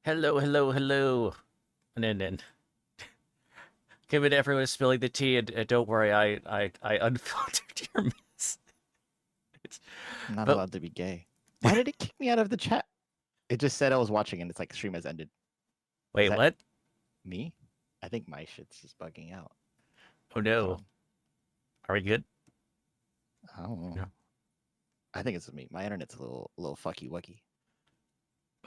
Hello, hello, hello. And given everyone is spilling the tea, and don't worry, I unfiltered your mess. It's, I'm not but allowed to be gay. Why did it kick me out of the chat? It just said I was watching and it's like stream has ended. Is wait, that what? me? I think my shit's just bugging out. Oh Hold no. on. Are we good? I don't know. No. I think it's me. My internet's a little fucky wucky.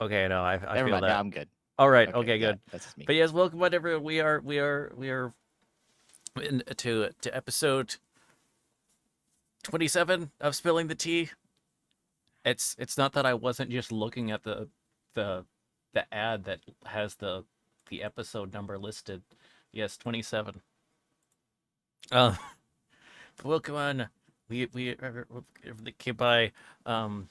Okay, no, I Never feel mind. Now that. I'm good. All right, Okay, okay, yeah, good. that's just me. But yes, welcome on everyone. We are to episode 27 of spilling the tea. It's not that I wasn't just looking at the the ad that has the episode number listed. Yes, 27. Uh, welcome on. We came by um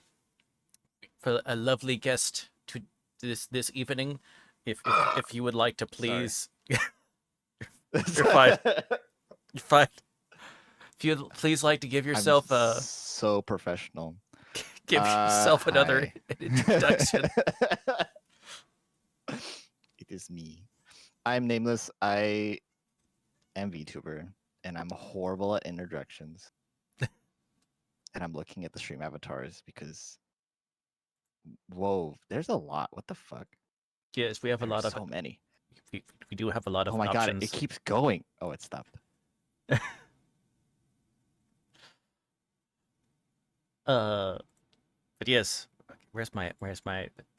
for a lovely guest to this evening. If you would like to Sorry. please, you're fine. You're fine. If you'd please like to I'm so professional. give yourself another Hi. introduction. It is me. I'm nameless. I am VTuber, and I'm horrible at introductions. And I'm looking at the stream avatars because whoa, there's a lot. What the fuck? Yes, we have a There's lot of so many. we do have a lot Oh of my god, it options. keeps going. Oh, it stopped. uh, but yes, where's my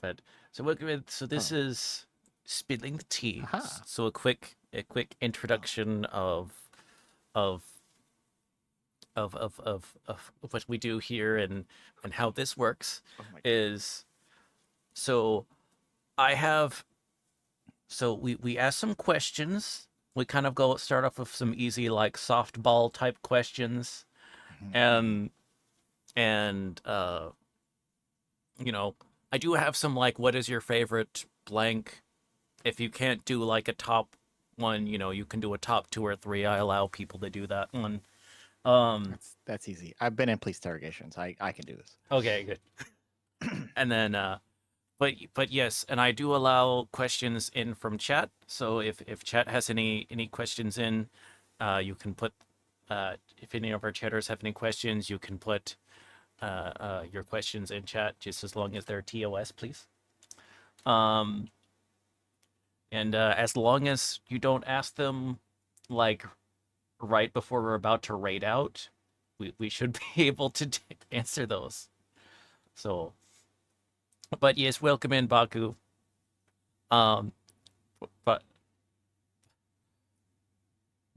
but so so this Oh, is spilling the tea. haha. So a quick Oh, introduction of of what we do here and how this works oh my god. is so I have so we ask some questions. We kind of go start off with some easy like softball type questions Mhm. and and you know, I do have some like what is your favorite blank. If you can't do like a top one, you can do a top two or three. I allow people to do that one. Um That's easy. I've been in police interrogations. I can do this. okay, good. And then but yes, and I do allow questions in from chat. So if chat has any questions in, you can put if any of our chatters have any questions, you can put your questions in chat just as long as they're TOS, please. Um and as long as you don't ask them like right before we're about to raid out, we should be able to answer those. So, but yes, welcome in Baku. Um, but I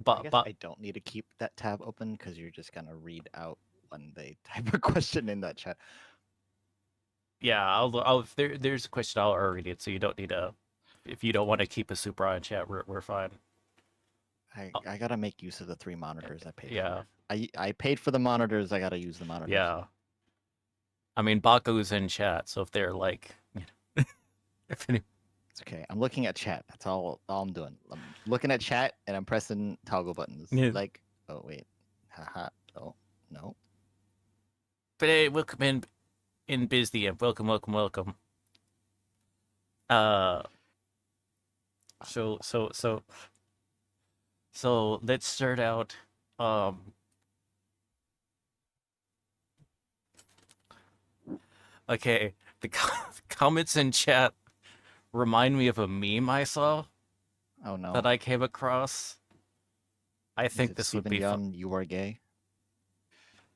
but guess but I don't need to keep that tab open because you're just gonna read out when they type a question in that chat. yeah, I'll if there's a question, I'll read it. So you don't need to. If you don't want to keep a super on chat, we're fine. I Uh, I gotta make use of the 3 monitors I paid yeah, for. I paid for the monitors. I gotta use the monitors. yeah. I mean, Baku's in chat, so if they're like, if any, It's okay. I'm looking at chat. That's all I'm doing. I'm looking at chat and I'm pressing toggle buttons. yeah. Like, oh wait, haha. Oh no. But hey, welcome in Busy and welcome. Uh, so so so so let's start out. Um, okay, the comments in chat remind me of a meme I saw Oh that no. I came across. I Is think it this would Stephen be fun. Young? You are gay.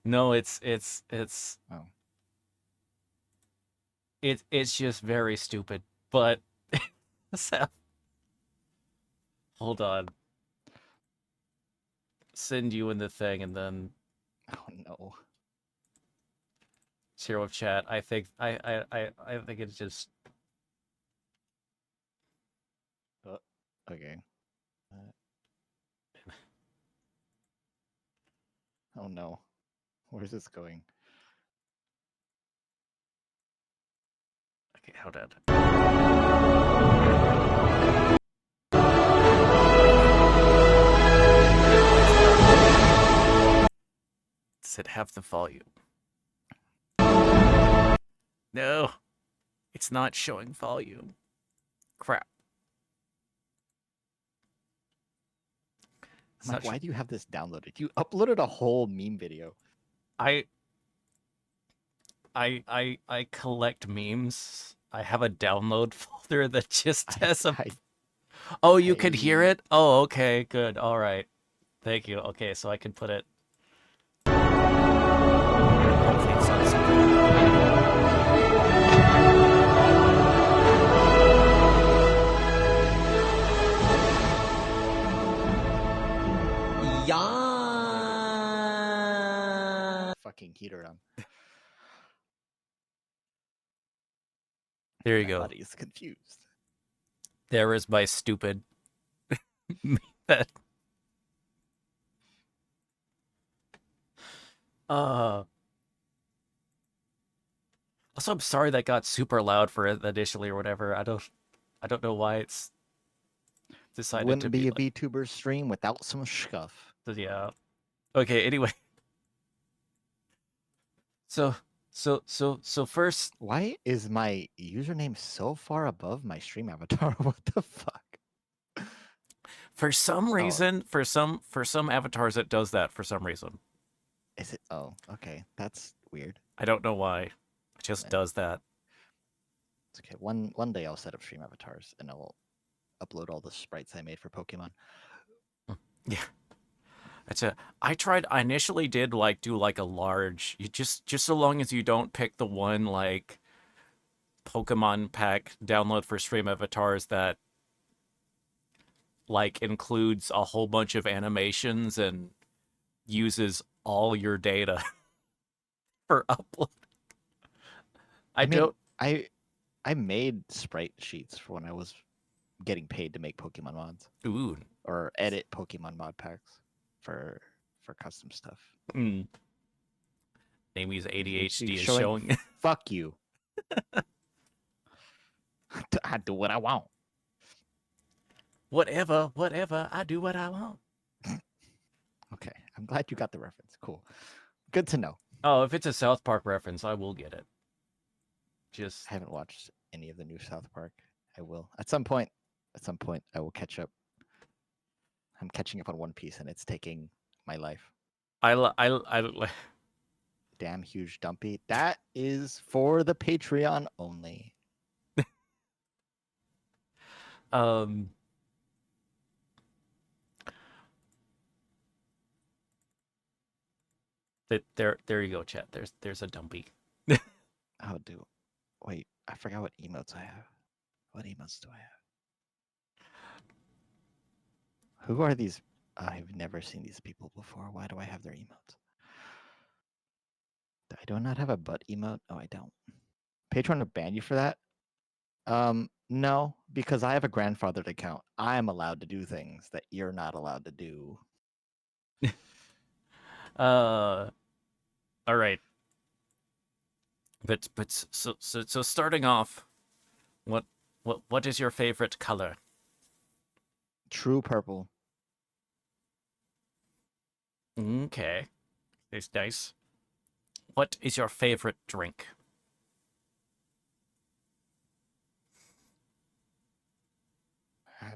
No, it's Oh. it's just very stupid. But hold on, send you in the thing and then Oh no. share with chat. I think I think it's just Uh, okay. Uh, oh no. Where's this going? okay. Hold on. Does it have the volume? No, it's not showing volume. Crap. I'm like, Such. why do you have this downloaded? You uploaded a whole meme video. I I collect memes. I have a download folder that just I has a. I Oh, you could hear I it. Oh, okay, good. All right. Thank you. Okay, so I can put it. Hopefully, it's not super loud. fucking heater on. There you My go. buddy is confused. There is my stupid. that. Uh. Also, I'm sorry that got super loud for it initially or whatever. I don't know why it's decided to Wouldn't be be a like. VTuber stream without some scuff. Yeah. Okay. Anyway, so so first, Why is my username so far above my stream avatar? What the fuck? for some Oh, reason, for some avatars, it does that for some reason. is it? Oh, okay. That's weird. I don't know why. It just Eh, does that. It's okay. One day I'll set up stream avatars and I'll upload all the sprites I made for Pokemon. Yeah. That's a. I tried. I initially did like do like a large. You just so long as you don't pick the one like Pokemon pack download for stream avatars that like includes a whole bunch of animations and uses all your data for upload. I I mean, don't. I made sprite sheets for when I was getting paid to make Pokemon mods Ooh. or edit Pokemon mod packs for custom stuff. Mm. Amy's ADHD ADHD is showing. showing. Fuck you. I do what I want. Whatever, whatever. I do what I want. Okay, I'm glad you got the reference. Cool. Good to know. Oh, if it's a South Park reference, I will get it. Just I haven't watched any of the new South Park. I will at some point. At some point, I will catch up. I'm catching up on One Piece, and it's taking my life. I Damn huge dumpy. That is for the Patreon only. um there you go, chat. There's a dumpy. I'll do. Wait, I forgot what emotes I have. What emotes do I have? Who are these? I've never seen these people before. Why do I have their emotes? I do not have a butt emote. Oh, I don't. Patreon will ban you for that? No, because I have a grandfathered account. I am allowed to do things that you're not allowed to do. All right. But so starting off, what what is your favorite color? True purple. Okay. It's nice. What is your favorite drink?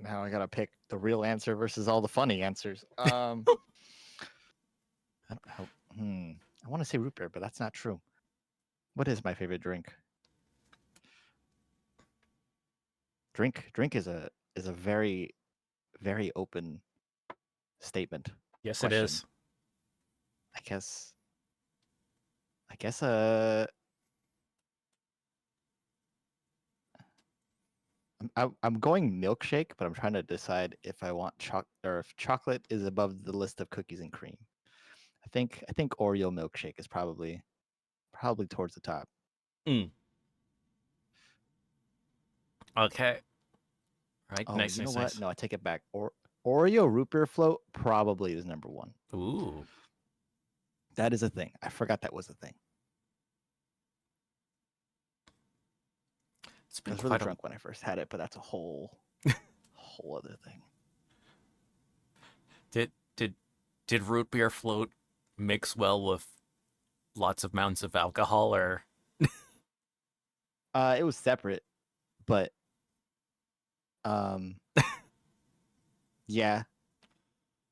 Now I gotta pick the real answer versus all the funny answers. I don't know. I want to say root beer, but that's not true. What is my favorite drink? Drink is a very very open statement Yes, it question. is. I guess I'm going milkshake, but I'm trying to decide if I want chocolate or if chocolate is above the list of cookies and cream. I think Oreo milkshake is probably towards the top. Mm. Okay. Right. Oh, Nice, you know nice, what? nice. No, I take it back. Oreo root beer float probably is number one. Ooh. That is a thing. I forgot that was a thing. It's I been was really quite a. drunk when I first had it, but that's a whole other thing. Did root beer float mix well with lots of amounts of alcohol or It was separate, but Um, yeah.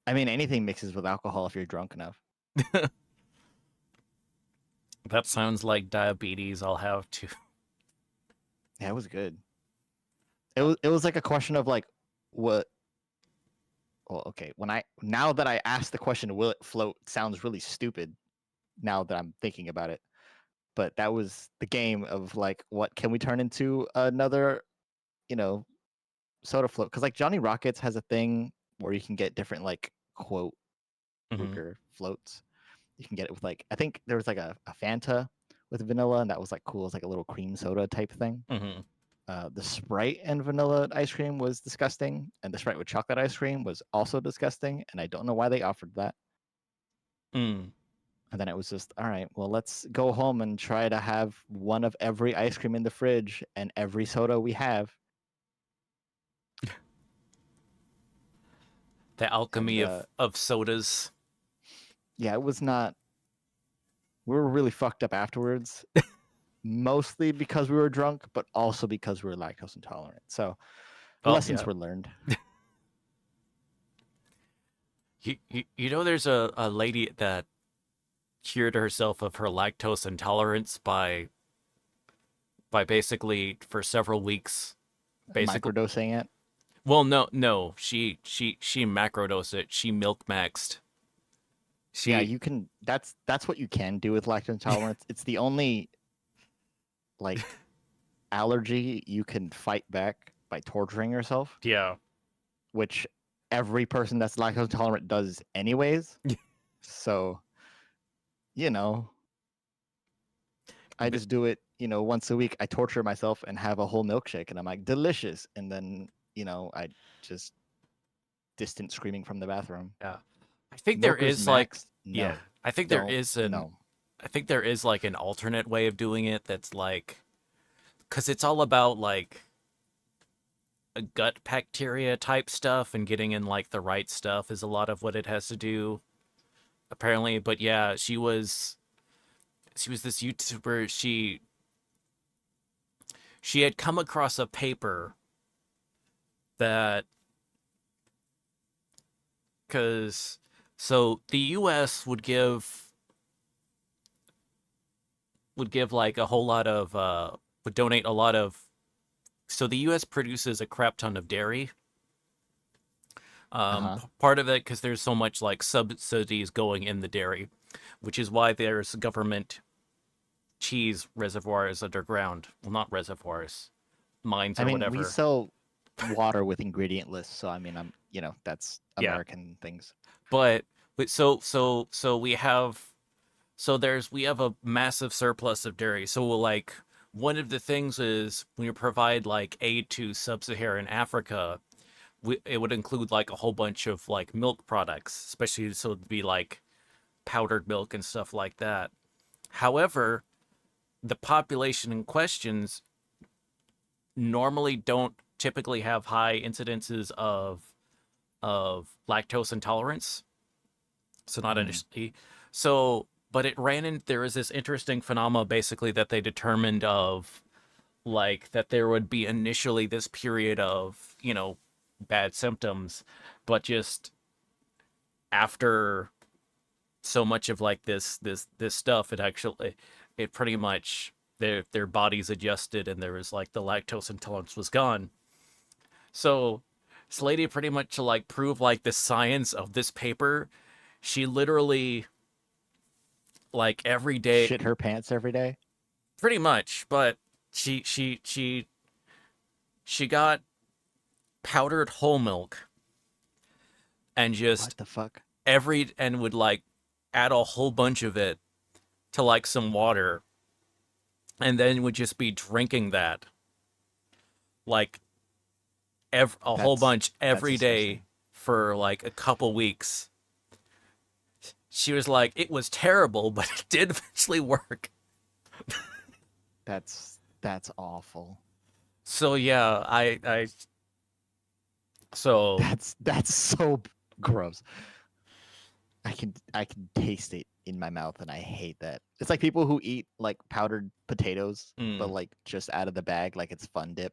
I mean, anything mixes with alcohol if you're drunk enough. That sounds like diabetes. I'll have to. Yeah, it was good. It was like a question of like what. Well, okay. Now that I asked the question, will it float? Sounds really stupid. Now that I'm thinking about it, but that was the game of like, what can we turn into another, you know, soda float? Because like Johnny Rockets has a thing where you can get different like quote Hmm. Ruger floats. You can get it with like, I think there was like a Fanta with vanilla, and that was like cool. It's like a little cream soda type thing. Hmm. The Sprite and vanilla ice cream was disgusting, and the Sprite with chocolate ice cream was also disgusting. And I don't know why they offered that. Mm. And then it was just, all right, well, let's go home and try to have one of every ice cream in the fridge and every soda we have. The And alchemy of sodas. yeah, it was not, we were really fucked up afterwards, mostly because we were drunk, but also because we were lactose intolerant. So Oh lessons yeah. were learned. You know, there's a lady that cured herself of her lactose intolerance by basically for several weeks. Basically, Microdosing it. well, no, she macrodosed it. She milk maxed. Yeah, She you can, that's what you can do with lactose intolerance. It's the only like allergy you can fight back by torturing yourself, yeah. which every person that's lactose intolerant does anyways. So, you know, I But just do it, once a week. I torture myself and have a whole milkshake, and I'm like, delicious. And then, I just distant screaming from the bathroom. yeah, I think there Milkers is like Max, yeah, no, I think there don't, is an no. I think there is like an alternate way of doing it that's like because it's all about like a gut bacteria type stuff and getting in like the right stuff is a lot of what it has to do apparently. But yeah, she was this YouTuber. She had come across a paper that because so the U.S. would give like a whole lot of would donate a lot of so the U.S. produces a crap ton of dairy. Uh huh. Part of it because there's so much like subsidies going in the dairy, which is why there's government cheese reservoirs underground. Well, not reservoirs, mines I or mean, we whatever. sell water with ingredient lists. So, I mean, that's Yeah, American things. but so we have a massive surplus of dairy. So like one of the things is when you provide like aid to sub-Saharan Africa, it would include like a whole bunch of like milk products, especially so it'd be like powdered milk and stuff like that. However, the population in questions normally don't typically have high incidences of lactose intolerance. So not Mm, initially. So, but it ran in. There was this interesting phenomena, basically, that they determined of like that there would be initially this period of bad symptoms, but just after so much of like this stuff, it pretty much their bodies adjusted and there was like the lactose intolerance was gone. So this lady pretty much to like prove like the science of this paper, she literally like every day shit her pants every day. pretty much, but she she she she got powdered whole milk and just What the fuck? and would like add a whole bunch of it to like some water and then would just be drinking that like a whole That's bunch that's every day disgusting. for like a couple weeks. She was like, it was terrible, but it did eventually work. That's awful. So yeah, so That's so gross. I can taste it in my mouth, and I hate that. It's like people who eat like powdered potatoes, but mm, like just out of the bag, like it's Fun Dip.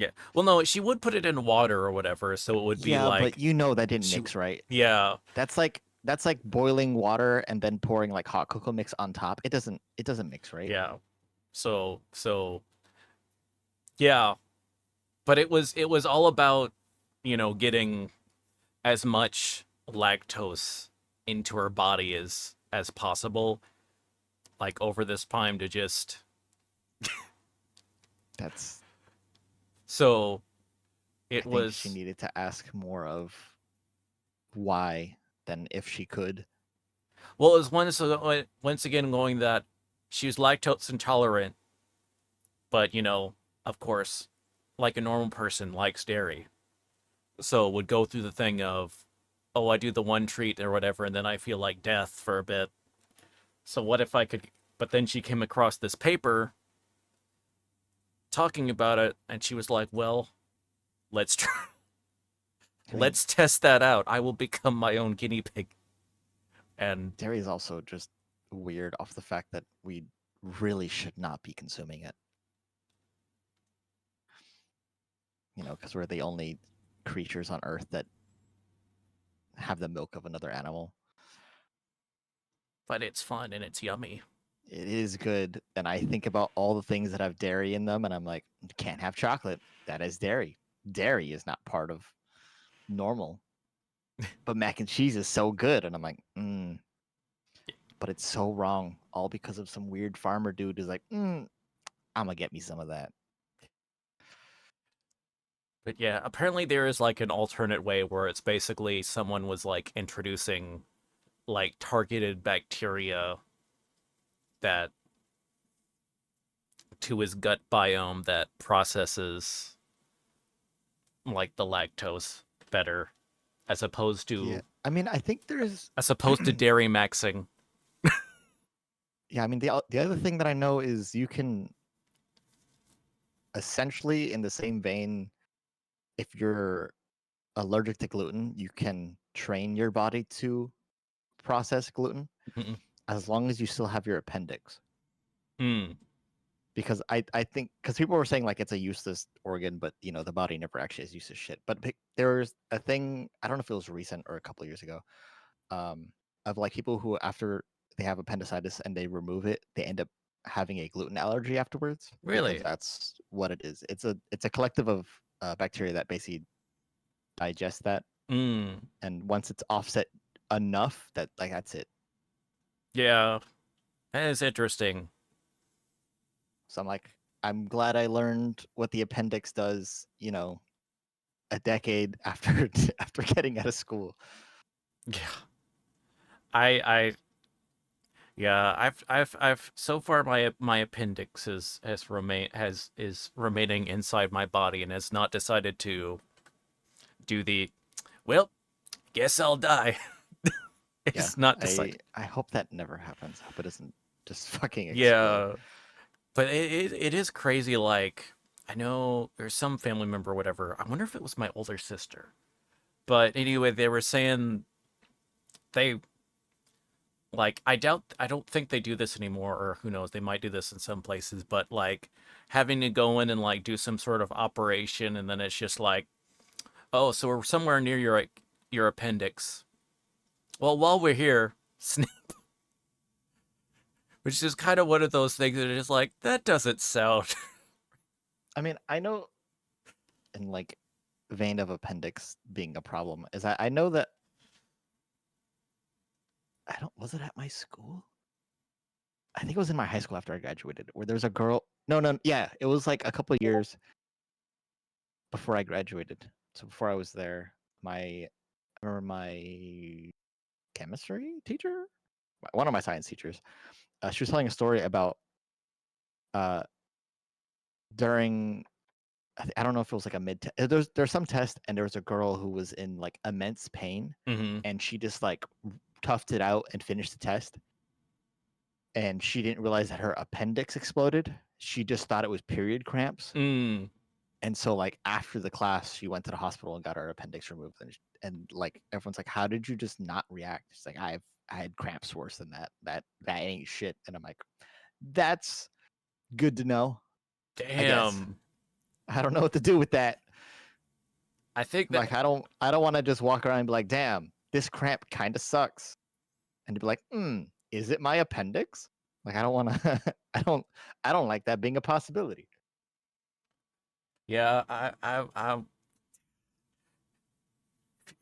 Yeah. Well, no, she would put it in water or whatever, so it would be Yeah, but like you know that didn't she. mix right. Yeah. That's like boiling water and then pouring like hot cocoa mix on top. It doesn't mix right. Yeah. So yeah, but it was all about, getting as much lactose into her body as possible, like over this time to just That's so I it think she was needed to ask more of why than if she could. well, it was once again going that she was lactose intolerant, but of course, like a normal person likes dairy. So would go through the thing of, oh, I do the one treat or whatever, and then I feel like death for a bit. So what if I could? But then she came across this paper talking about it, and she was like, "Well, let's try, I mean, let's test that out. I will become my own guinea pig." And dairy is also just weird off the fact that we really should not be consuming it. Because we're the only creatures on Earth that have the milk of another animal. but it's fun and it's yummy. It is good, and I think about all the things that have dairy in them, and I'm like, can't have chocolate. That is dairy. Dairy is not part of normal. But mac and cheese is so good, and I'm like, but it's so wrong, all because of some weird farmer dude who's like, I'm gonna get me some of that. But yeah, apparently there is like an alternate way where it's basically someone was like introducing like targeted bacteria that to his gut biome that processes like the lactose better as opposed Yeah, to I mean, I think there's, dairy maxing. yeah, I mean, the other thing that I know is you can essentially, in the same vein, if you're allergic to gluten, you can train your body to process gluten as long as you still have your appendix. Mm. Because I think because people were saying like it's a useless organ, but the body never actually is useless shit. But there's a thing, I don't know if it was recent or a couple of years ago, um, of like people who after they have appendicitis and they remove it, they end up having a gluten allergy afterwards because Really? that's what it is. It's a collective of bacteria that basically digest that, Mm. and once it's offset enough that like that's it. Yeah, that is interesting. So I'm glad I learned what the appendix does, a decade after after getting out of school. Yeah, I yeah, I've so far my appendix is remaining inside my body and has not decided to do the, well, guess I'll die. Yeah, It's not I decided. I hope that never happens. I hope it doesn't just fucking explode. Yeah, but it is crazy. Like, I know there's some family member or whatever. I wonder if it was my older sister. But anyway, they were saying they like I don't think they do this anymore, or who knows, they might do this in some places, but like having to go in and like do some sort of operation, and then it's just like, oh, so we're somewhere near your appendix. Well, while we're here, which is kind of one of those things that is like, that doesn't sound. I mean, I know in like vein of appendix being a problem is I know that I don't was it at my school? I think it was in my high school after I graduated where there's a girl. No, no, yeah, it was like a couple of years before I graduated. So before I was there, I remember my chemistry teacher, one of my science teachers, she was telling a story about uh during I don't know if it was like a mid. There's some test, and there was a girl who was in like immense pain, Mm-hmm. and she just like toughed it out and finished the test. And she didn't realize that her appendix exploded. She just thought it was period cramps. Mm. And so like after the class, she went to the hospital and got her appendix removed. And like everyone's like, "How did you just not react?" She's like, I had cramps worse than that. That ain't shit." And I'm like, "That's good to know, I guess." Damn. I don't know what to do with that. I think that Like I don't want to just walk around and be like, damn, this cramp kind of sucks, and to be like, is it my appendix? Like I don't want to. I don't like that being a possibility. yeah, I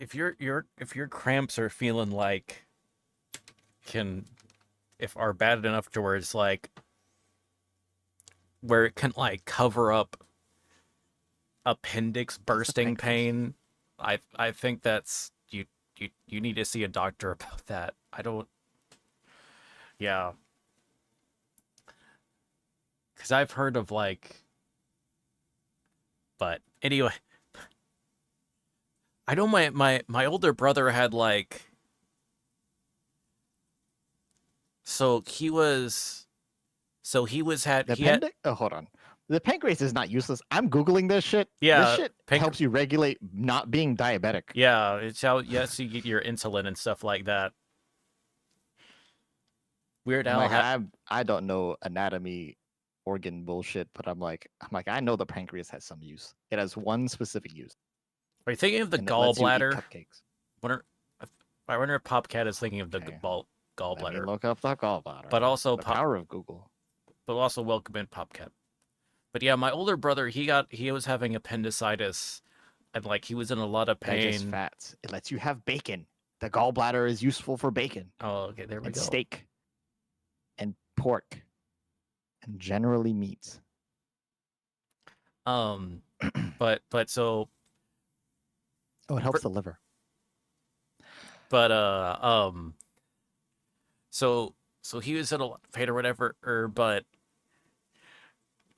if your cramps are feeling like can if are bad enough to where it's like where it can like cover up appendix That's the bursting pancreas. pain, I think that's you need to see a doctor about that. I don't yeah, cuz I've heard of like but anyway, I know my older brother had like so he was had The he had appendix. Oh, hold on. The pancreas is not useless. I'm googling this shit. This yeah, shit helps you regulate not being diabetic. yeah, it's how yes you get your insulin and stuff like that. Weird I'm Al like, had I don't know anatomy organ bullshit, but I'm like, I know the pancreas has some use. It has one specific use, are you thinking of the and it lets you eat gallbladder? cupcakes. Wonder I wonder if Popcat is thinking of the Okay, let me gallbladder, look up the gallbladder. but also The power of Google. welcome in Popcat. But yeah, my older brother he was having appendicitis and like he was in a lot of Digest pain. fats. It lets you have bacon. The gallbladder is useful for bacon Oh, okay, there we and go. steak and pork and generally meats. Um, but so Oh, it helps the liver. but so he was in a lot of pain or whatever, but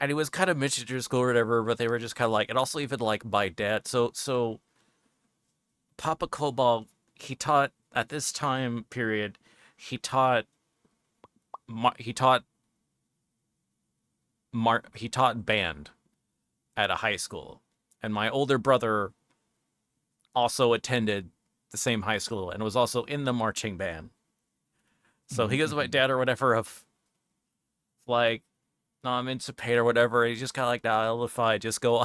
and he was kind of mentioned to school or whatever, but they were just kind of like, and also even like my dad. So Papa Cobalt, he taught at this time period, he taught he taught he taught band at a high school, and my older brother also attended the same high school and was also in the marching band. So he goes to my dad or whatever of like, no, I'm into pain or whatever. And he's just kind of like, nah, it'll be fine. Just go,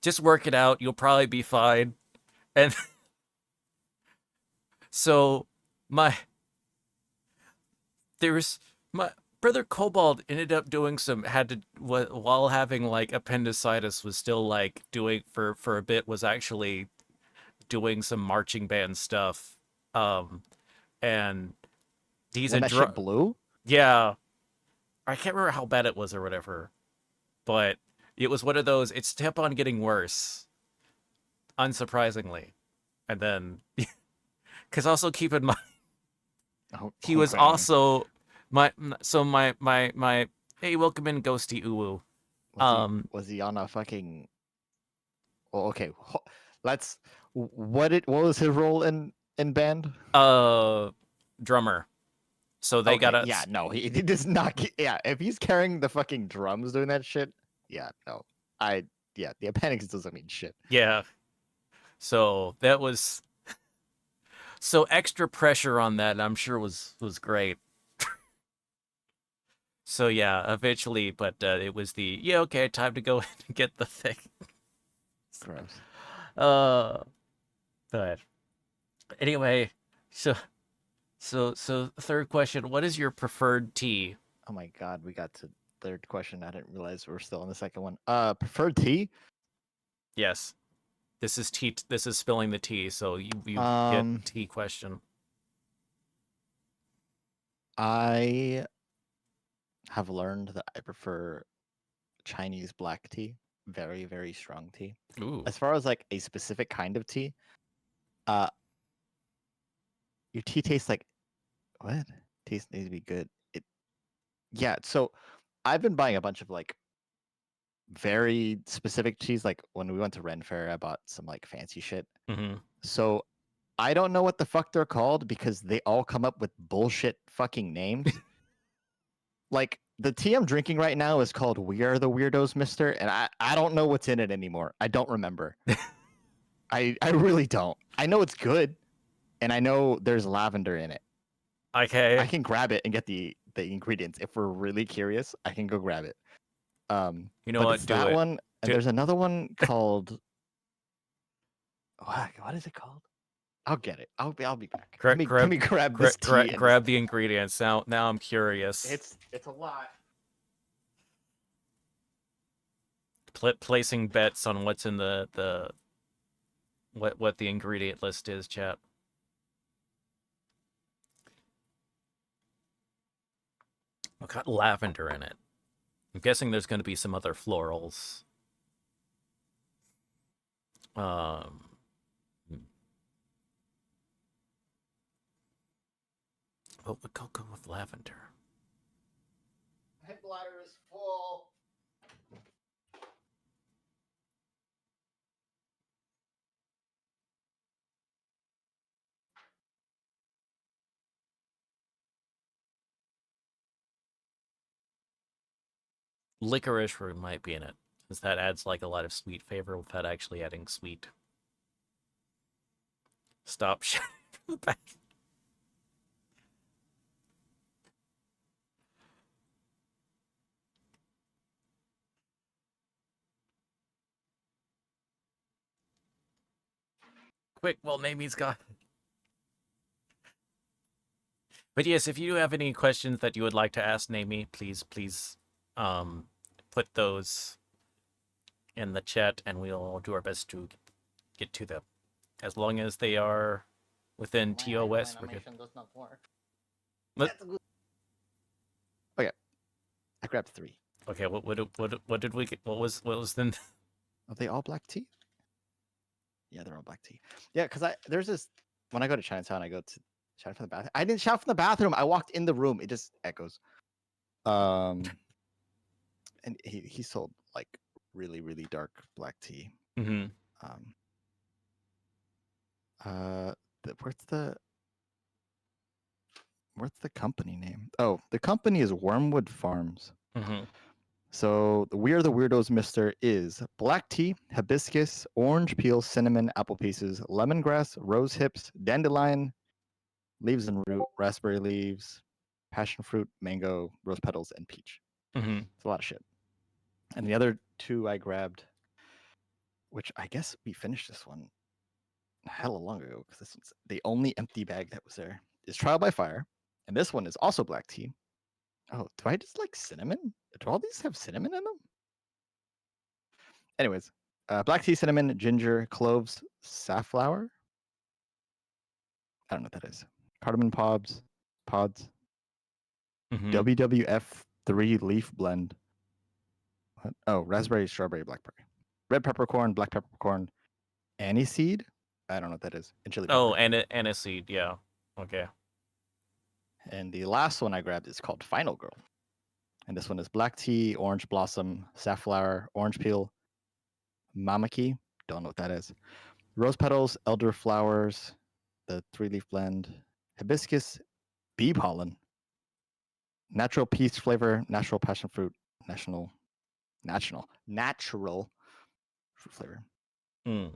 just work it out. You'll probably be fine. And so my there's my brother Cobalt ended up doing some had to while having like appendicitis was still like doing for a bit was actually doing some marching band stuff. And he's a When that shit blew, yeah, I can't remember how bad it was or whatever, but it was one of those. It's kept on getting worse, unsurprisingly, and then because also keep in mind oh, he was okay. also my so my hey welcome in Ghosty Uwu. Was he on a fucking? Well, okay. Let's. What was his role in band? uh drummer. So they got Okay, a yeah, no, he does not. Yeah, if he's carrying the fucking drums doing that shit, yeah, no, I yeah, the appendix doesn't mean shit. yeah. So that was so extra pressure on that. I'm sure was great. So yeah, eventually, but it was the yeah okay time to go and get the thing. Gross. Uh, but anyway, so third question: what is your preferred tea? Oh my god, we got to third question. I didn't realize we were still on the second one. Preferred tea. Yes, this is tea. This is spilling the tea. So you get Um, tea question. I have learned that I prefer Chinese black tea, very very strong tea. Ooh. As far as like a specific kind of tea, uh, your tea tastes like what? Taste needs to be good. It yeah. So I've been buying a bunch of like very specific teas. Like when we went to Ren Fair, I bought some like fancy shit. Mm-hmm. So I don't know what the fuck they're called because they all come up with bullshit fucking names. Like the tea I'm drinking right now is called We Are the Weirdos, Mister, and I don't know what's in it anymore. I don't remember. I really don't. I know it's good, and I know there's lavender in it. I Okay. can grab it and get the ingredients if we're really curious. I can go grab it. You know But what? it's Do that it. one. And there's another one called what is it called? I'll get it. I'll be back. Grab, Let me grab this tea and grab the ingredients. Now I'm curious. it's a lot. Placing bets on what's in the what the ingredient list is, chat. I've got lavender in it. I'm guessing there's going to be some other florals. Um, what would go with lavender? My bladder is full. Licorice root might be in it, since that adds like a lot of sweet flavor without actually adding sweet. Stop shouting from the back. Quick, well, Namie's got. But yes, if you have any questions that you would like to ask Namie, please, um, put those in the chat, and we'll do our best to get to them. As long as they are within TOS, we're good. Does not work. Let- Okay, I grabbed 3. Okay, what did we get? What was then? Are they all black tea? Yeah, they're all black tea. Yeah, because there's this when I go to Chinatown, I go to shout from the bathroom. I didn't shout from the bathroom. I walked in the room. It just echoes. And he sold like really dark black tea. Mm-hmm. Um, uh, what's the company name? Oh, the company is Wormwood Farms. Mm-hmm. So the We Are the Weirdos Mister is black tea, hibiscus, orange peel, cinnamon, apple pieces, lemongrass, rose hips, dandelion, leaves and root, raspberry leaves, passion fruit, mango, rose petals, and peach. Mm-hmm. It's a lot of shit. And the other 2 I grabbed, which I guess we finished this one hella long ago because this one's the only empty bag that was there, is Trial by Fire. And this one is also black tea. Oh, do I just like cinnamon? Do all these have cinnamon in them? Anyways, black tea, cinnamon, ginger, cloves, safflower. I don't know what that is. Cardamom pods, Mm-hmm. WWF 3-leaf blend. What? Oh, raspberry, strawberry, blackberry, red peppercorn, black peppercorn, aniseed. I don't know what that is. And chili pepper. Oh, and aniseed, yeah. Okay. And the last one I grabbed is called Final Girl. And this one is black tea, orange blossom, safflower, orange peel, mamaki. Don't know what that is. Rose petals, elder flowers, the 3-leaf blend, hibiscus, bee pollen, natural peach flavor, natural passion fruit, natural fruit flavor. Mm.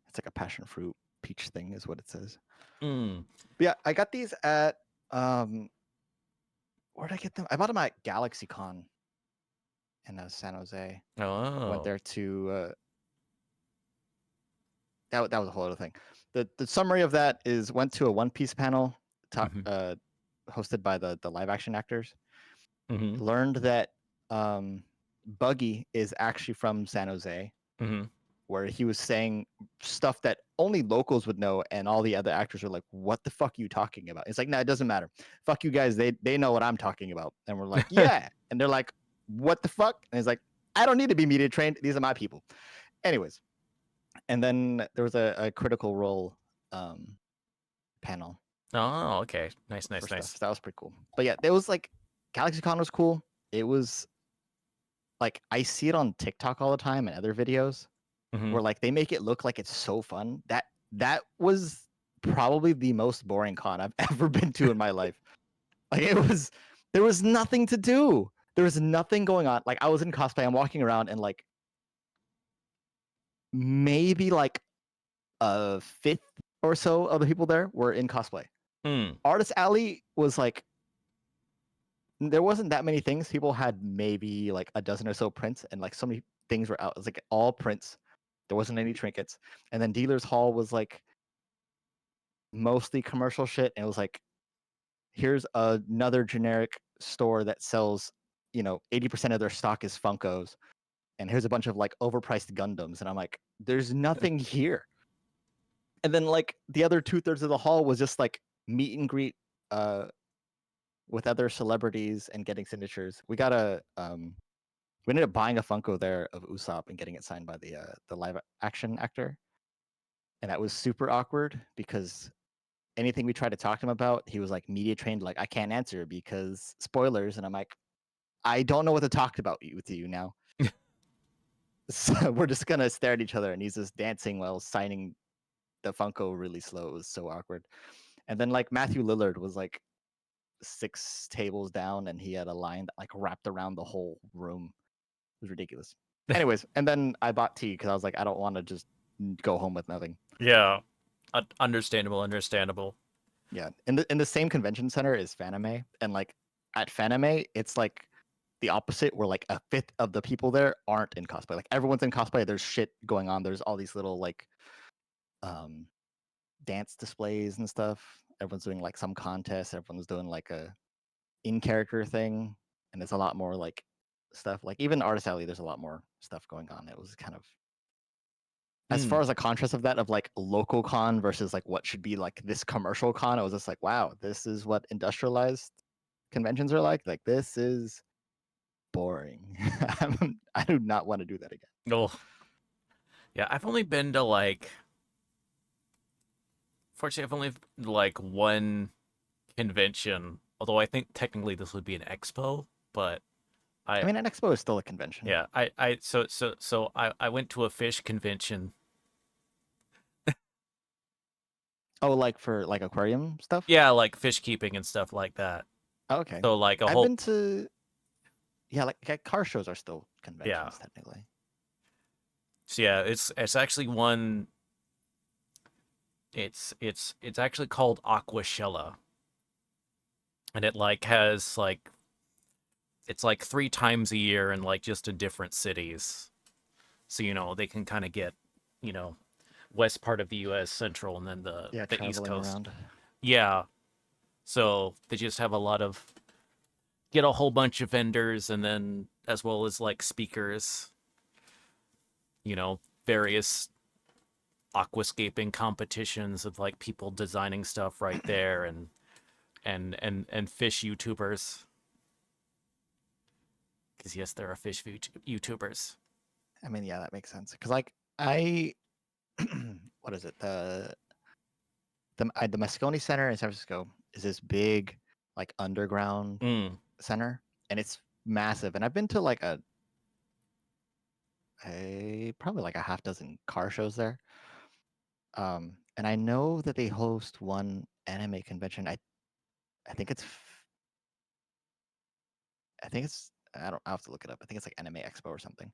It's like a passion fruit peach thing, is what it says. Mm. But yeah, I got these at where did I get them? I bought them at GalaxyCon in San Jose. Oh. Went there to that was a whole other thing. The summary of that is went to a One Piece panel hosted by the live action actors. Mm-hmm. Learned that Buggy is actually from San Jose, Mm-hmm. where he was saying stuff that only locals would know, and all the other actors are like, "What the fuck are you talking about?" It's like, no, it doesn't matter. Fuck you guys. They know what I'm talking about, and we're like, yeah, and they're like, "What the fuck?" And he's like, "I don't need to be media trained. These are my people." Anyways, and then there was a Critical Role panel. Oh, okay. Nice. For stuff. So that was pretty cool. But yeah, there was like GalaxyCon was cool. It was like I see it on TikTok all the time and other videos Mm-hmm. where like they make it look like it's so fun. That was probably the most boring con I've ever been to in my life. Like there was nothing to do. There was nothing going on. Like I was in cosplay. I'm walking around and like maybe like a fifth or so of the people there were in cosplay. Mm. Artist Alley was like there wasn't that many things. People had maybe like a dozen or so prints, and like so many things were out. It was like all prints. There wasn't any trinkets. And then dealer's hall was like mostly commercial shit. And it was like, here's another generic store that sells, 80% of their stock is Funkos. And here's a bunch of like overpriced Gundams. And I'm like, there's nothing here. And then like the other 2/3 of the hall was just like meet and greet uh with other celebrities and getting signatures. We ended up buying a Funko there of Usopp and getting it signed by the live action actor. And that was super awkward because anything we tried to talk to him about, he was like media trained, like I can't answer because spoilers. And I'm like, I don't know what to talk about with you now. So we're just gonna stare at each other, and he's just dancing while signing the Funko really slow. It was so awkward. And then like Matthew Lillard was like 6 tables down, and he had a line that like wrapped around the whole room. It was ridiculous. Anyways, and then I bought tea because I was like, I don't want to just go home with nothing. Yeah. Understandable, understandable. Yeah, in the same convention center is Fanime, and like at Fanime, it's like the opposite, where like a fifth of the people there aren't in cosplay. Like everyone's in cosplay. There's shit going on. There's all these little like um dance displays and stuff. Everyone's doing like some contest. Everyone's doing like a in character thing, and it's a lot more like stuff. Like even Artist Alley, there's a lot more stuff going on. It was kind of, as Mm. far as a contrast of that, of like local con versus like what should be like this commercial con, I was just like, wow, this is what industrialized conventions are like. Like this is boring. I do not want to do that again. Oh, yeah. I've only been to like, fortunately, I've only like one convention. Although I think technically this would be an expo, but I I, mean, an expo is still a convention. yeah, I went to a fish convention. Oh, like for like aquarium stuff. Yeah, like fish keeping and stuff like that. Oh, okay, So like a I've whole, been to, yeah, like car shows are still yeah. conventions technically. So yeah, it's actually one. It's actually called Aquashella, and it like has like it's like 3 times a year in like just in different cities. So they can kind of get, you know, west part of the U.S., central, and then the Yeah, the East traveling Coast. around. Yeah, so they just have a lot of get a whole bunch of vendors, and then as well as like speakers, various aquascaping competitions of like people designing stuff right there, and fish YouTubers. Because yes, there are fish YouTubers. I mean, yeah, that makes sense. Because like I, what is it? The Moscone Center in San Francisco is this big, like underground Mm, center, and it's massive. And I've been to like a probably like a half dozen car shows there. And I know that they host one anime convention. I think I don't. I have to look it up. I think it's like Anime Expo or something,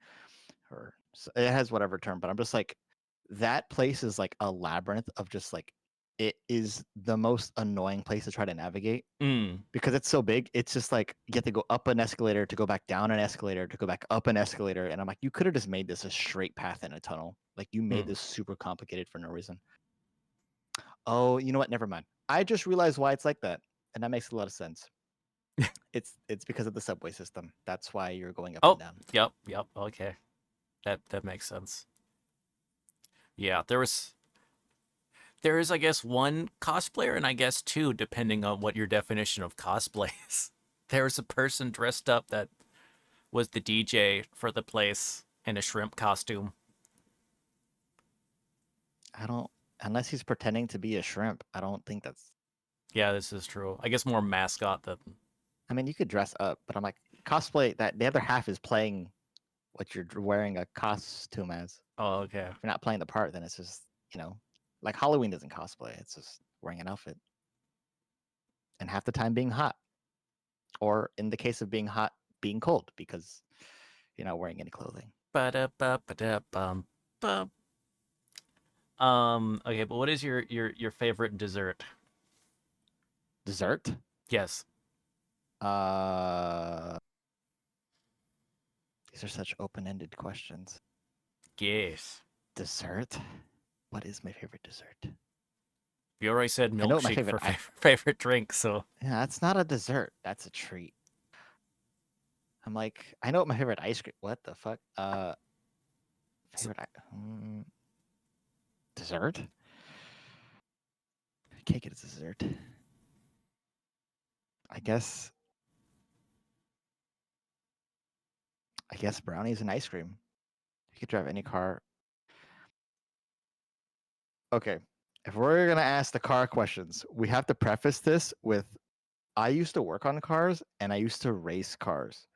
or it has whatever term. But I'm just like, that place is like a labyrinth of just like, it is the most annoying place to try to navigate mm, because it's so big. It's just like you have to go up an escalator to go back down an escalator to go back up an escalator, and I'm like, you could have just made this a straight path in a tunnel. Like you made mm. this super complicated for no reason. Oh, you know what? Never mind. I just realized why it's like that, and that makes a lot of sense. It's because of the subway system. That's why you're going up and Oh, down. yep, yep. Okay, that makes sense. Yeah, there is I guess one cosplayer, and I guess two, depending on what your definition of cosplay is. There was a person dressed up that was the DJ for the place in a shrimp costume. I don't, unless he's pretending to be a shrimp. I don't think that's. Yeah, this is true. I guess more mascot than. I mean, you could dress up, but I'm like, cosplay. That the other half is playing what you're wearing a costume as. Oh, okay. If you're not playing the part, then it's just, like Halloween doesn't cosplay. It's just wearing an outfit and half the time being hot, or in the case of being hot, being cold because you're not wearing any clothing. Ba-da-ba-ba-da-bum. Bum. Okay, but what is your favorite dessert? Dessert. Yes. Uh, These are such open-ended questions. Yes. Dessert? What is my favorite dessert? You already said I know what my milkshake favorite. for favorite drink, so Yeah, that's not a dessert. That's a treat. I'm like, I know what my favorite ice cream. What the fuck? Favorite dessert? Cake is dessert. I guess. I guess brownies and ice cream. You could drive any car. Okay. If we're gonna ask the car questions, we have to preface this with I used to work on cars and I used to race cars.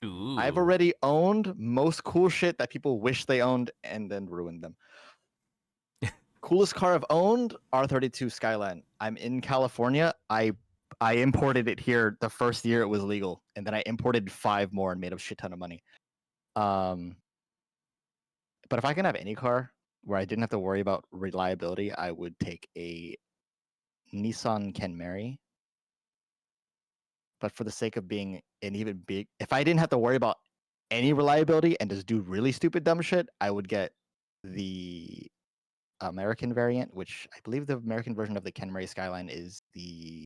I've ooh. already owned most cool shit that people wish they owned and then ruined them. Coolest car I've owned, R32 Skyline. I'm in California. I imported it here the first year it was legal, and then I imported 5 more and made a shit ton of money. Um, but if I can have any car where I didn't have to worry about reliability, I would take a Nissan Camry. But for the sake of being an even big, if I didn't have to worry about any reliability and just do really stupid dumb shit, I would get the American variant, which I believe the American version of the Camry Skyline is the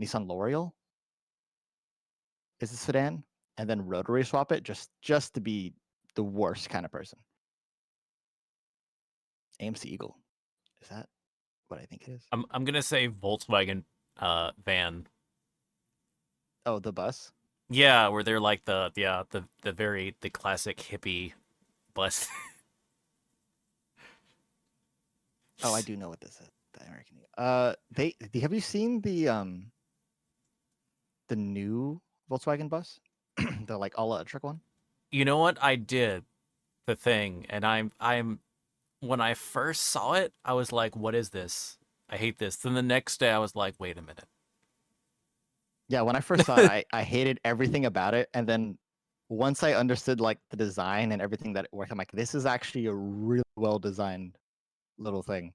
Nissan L'Oreal is the sedan, and then rotary swap it just to be the worst kind of person. AMC Eagle, is that what I think it is? I'm gonna say Volkswagen van. Oh, the bus. Yeah, where they're like the very the classic hippie bus. Oh, I do know what this is. The American Eagle. Have you seen the new Volkswagen bus, the like all electric one? You know what? I did the thing, and I'm when I first saw it, I was like, "What is this? I hate this." Then the next day, I was like, "Wait a minute." Yeah, when I first saw it, I hated everything about it, and then once I understood like the design and everything that it worked, I'm like, this is actually a really well designed little thing.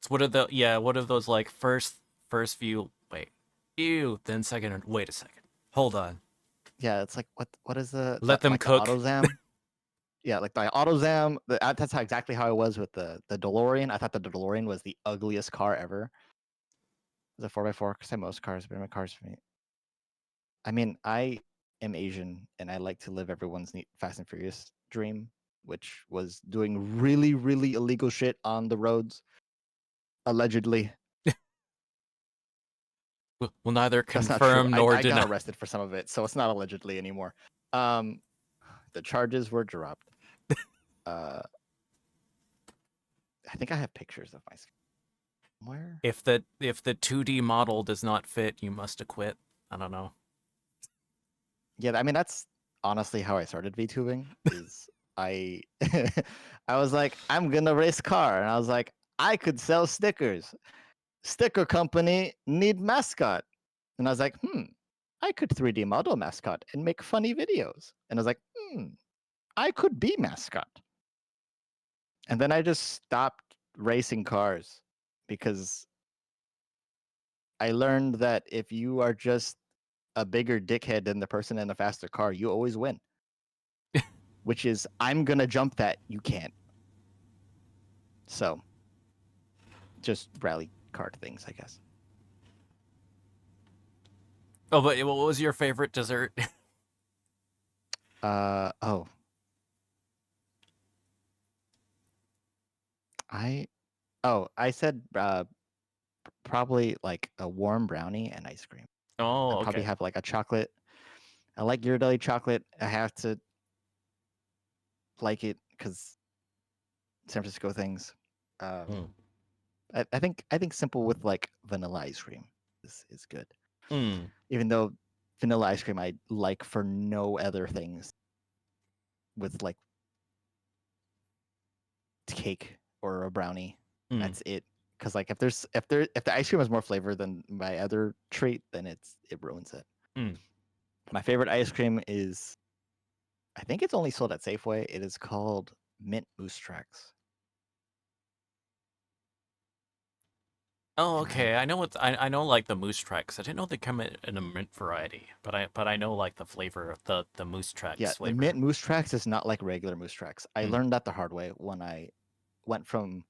It's what of the yeah, what of those like first view? Wait, ew. Then second, and wait a second. Hold on. Yeah, it's like what is Let them like the cook. AutoZam? Yeah, like the AutoZam. That's how exactly how I was with the DeLorean. I thought the DeLorean was the ugliest car ever. It was a 4x4 because most cars, but my cars for me. I mean, I am Asian and I like to live everyone's neat Fast and Furious dream, which was doing really, really illegal shit on the roads, allegedly. Will neither That's not true. confirm I, nor I got deny. arrested for some of it, so it's not allegedly anymore. Um, the charges were dropped. Uh, I think I have pictures of my somewhere. If the 2D model does not fit, you must acquit. I don't know. Yeah, I mean that's honestly how I started VTubing. Is I I was like, I'm gonna race car, and I was like, I could sell stickers. Sticker company need mascot, and I was like, I could 3D model mascot and make funny videos. And I was like, I could be mascot. And then I just stopped racing cars because I learned that if you are just a bigger dickhead than the person in a faster car, you always win. Which is, I'm gonna jump that, you can't. So, just rally card things, I guess. Oh, but what was your favorite dessert? Oh, I I said probably like a warm brownie and ice cream. I Oh, probably okay. have like a chocolate. I like Ghirardelli chocolate. I have to like it because San Francisco things. Mm. I think simple with like vanilla ice cream is good. Mm. Even though vanilla ice cream I like for no other things with like cake or a brownie. Mm. That's it. Because like if the ice cream has more flavor than my other treat, then it ruins it. Mm. My favorite ice cream is I think it's only sold at Safeway. It is called Mint Moose Tracks. Oh, And okay. I know what I know like the moose tracks. I didn't know they come in a mint variety, but I know like the flavor of the moose yeah, tracks the flavor. mint moose tracks is not like regular moose tracks. I Mm. learned that the hard way when I went from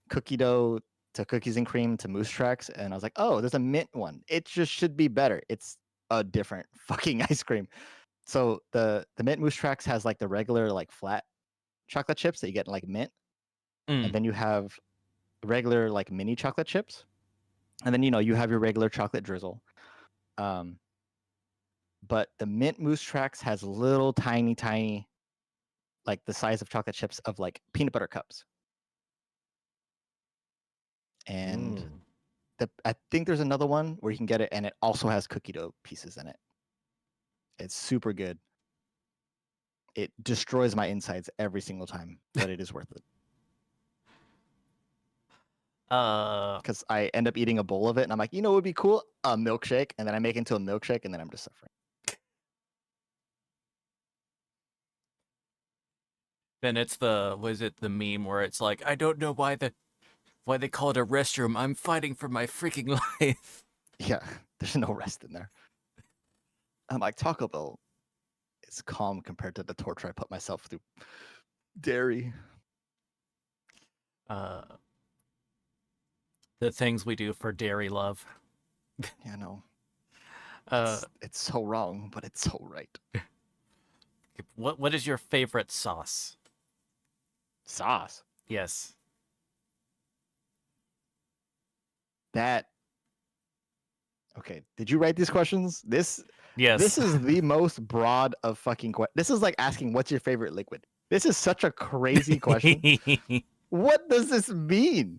cookie dough to cookies and cream to moose tracks, and I was like, oh, there's a mint one. It just should be better. It's a different fucking ice cream. So the mint moose tracks has like the regular like flat chocolate chips that you get in like mint, and Mm. then you have regular like mini chocolate chips, and then you have your regular chocolate drizzle. Um, but the mint moose tracks has little tiny like the size of chocolate chips of like peanut butter cups, and Mm. I think there's another one where you can get it, and it also has cookie dough pieces in it. It's super good. It destroys my insides every single time, but it is worth it Uh, because I end up eating a bowl of it, and I'm like, what would be cool? A milkshake, and then I make it into a milkshake, and then I'm just suffering. then it's the was it the meme where it's like I don't know why they call it a restroom. I'm fighting for my freaking life. Yeah, there's no rest in there. I'm like, Taco Bell is calm compared to the torture I put myself through. Dairy. Uh, the things we do for dairy love. Yeah, no, Uh, it's so wrong, but it's so right. what is your favorite sauce? Sauce. Yes. That okay. Did you write these questions? This Yes. is the most broad of fucking This is like asking what's your favorite liquid. This is such a crazy question. What does this mean?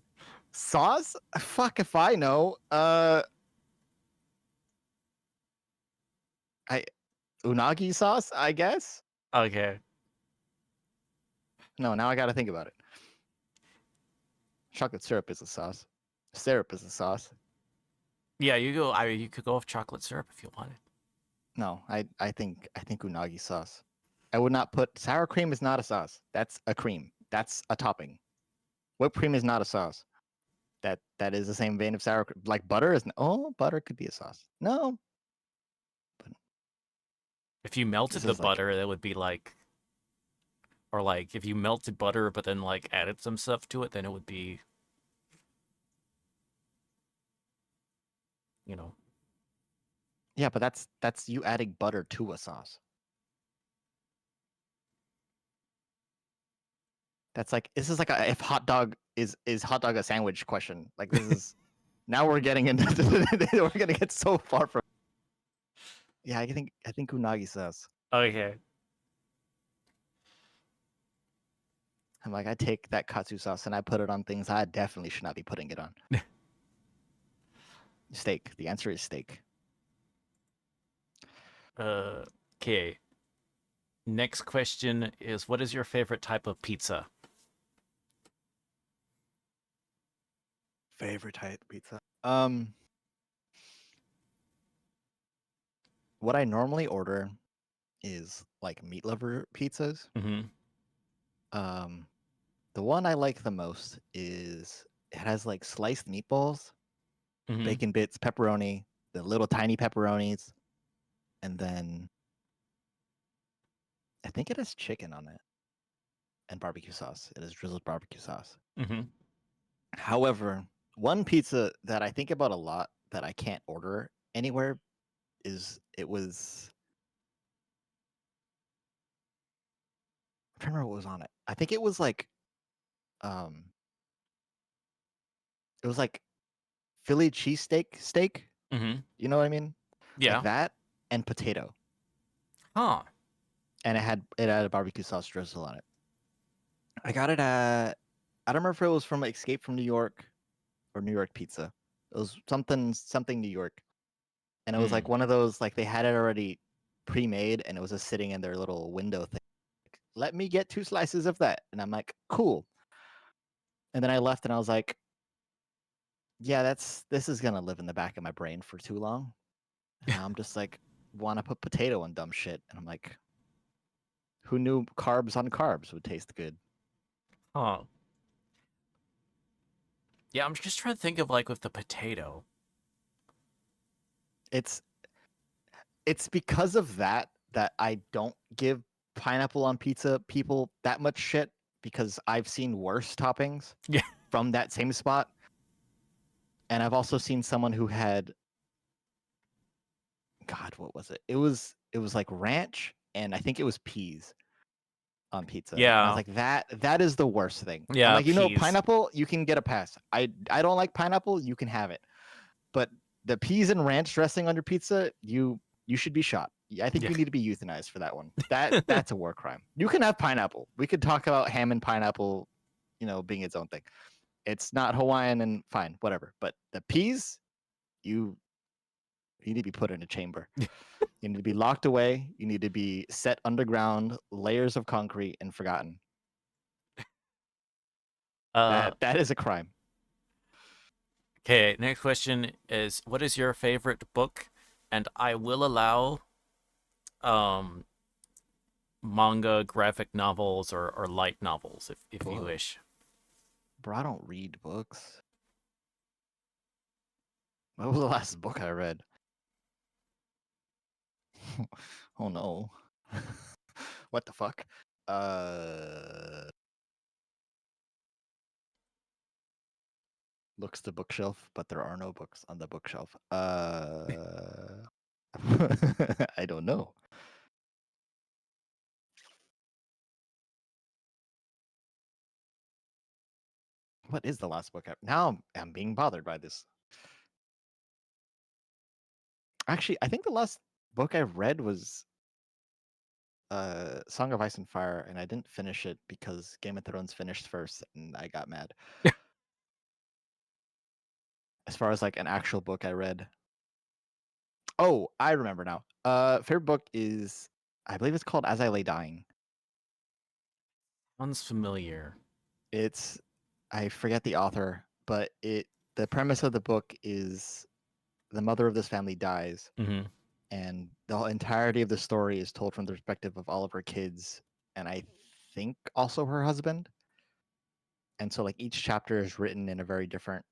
Sauce? Fuck if I know. I unagi sauce, I guess. Okay. No, now I got to think about it. Chocolate syrup is a sauce. Syrup is a sauce. Yeah, you could go with chocolate syrup if you wanted. No, I think unagi sauce. I would not put sour cream is not a sauce. That's a cream. That's a topping. Whipped cream is not a sauce. That is the same vein of sour cream. Like butter is butter could be a sauce. No, but If you this melted the is like butter, that would be like, or like if you melted butter but then like added some stuff to it, then it would be, you know. yeah, but that's you adding butter to a sauce. That's like this is like a if hot dog is hot dog a sandwich question. Like this is now we're getting into we're gonna get so far from. Yeah, I think unagi sauce. Okay. I'm like I take that katsu sauce and I put it on things I definitely should not be putting it on. Steak. The answer is steak. Uh, okay. Next question is, what is your favorite type of pizza? Favorite type pizza. What I normally order is like meat lover pizzas. Mm-hmm. Um, the one I like the most is it has like sliced meatballs, Mm-hmm. bacon bits, pepperoni, the little tiny pepperonis, and then I think it has chicken on it and barbecue sauce. It is drizzled barbecue sauce. Mm-hmm. However, one pizza that I think about a lot that I can't order anywhere is I'm trying to remember what was on it. I think um it was like Philly cheesesteak. Mm-hmm. You know what I mean? Like Yeah. that and potato. Huh. And it had a barbecue sauce drizzle on it. I got it at I don't remember if it was from Escape from New York or New York Pizza. It was something New York. And it was like Mm. one of those like they had it already pre-made and it was just sitting in their little window thing. Like, let me get 2 slices of that. And I'm like, cool. And then I left and I was like, yeah, this is gonna live in the back of my brain for too long. And now I'm just like, want to put potato on dumb shit. And I'm like, who knew carbs on carbs would taste good? Huh. Yeah, I'm just trying to think of like with the potato. It's it's because of that that I don't give pineapple on pizza people that much shit because I've seen worse toppings Yeah. from that same spot. And I've also seen someone who had, God, what was it? It was like ranch and I think it was peas on pizza. And I was Yeah. like, that is the worst thing. I'm Yeah, like, peas. pineapple, you can get a pass. I don't like pineapple, you can have it. But the peas and ranch dressing on your pizza, you should be shot. I think Yeah. you need to be euthanized for that one. That's a war crime. You can have pineapple. We could talk about ham and pineapple, being its own thing. It's not Hawaiian and fine, whatever. But the peas, you you need to be put in a chamber. You need to be locked away. You need to be set underground, layers of concrete, and forgotten. Uh That is a crime. okay, next question is what is your favorite book? And I will allow um manga, graphic novels, or light novels if you Book, wish. bro. I don't read books. What was the last book I read? Oh no. What the fuck? Uh, looks the bookshelf, but there are no books on the bookshelf. I don't know. What is the last book? Now I'm being bothered by this. Actually, I think the last book I read was Song of Ice and Fire, and I didn't finish it because Game of Thrones finished first, and I got mad. As far as like an actual book I read, oh, I remember now. Favorite book is, I believe it's called As I Lay Dying. Sounds familiar. It's, I forget the author, but the premise of the book is the mother of this family dies, Mm-hmm. and the entirety of the story is told from the perspective of all of her kids, and I think also her husband. And so like each chapter is written in a very different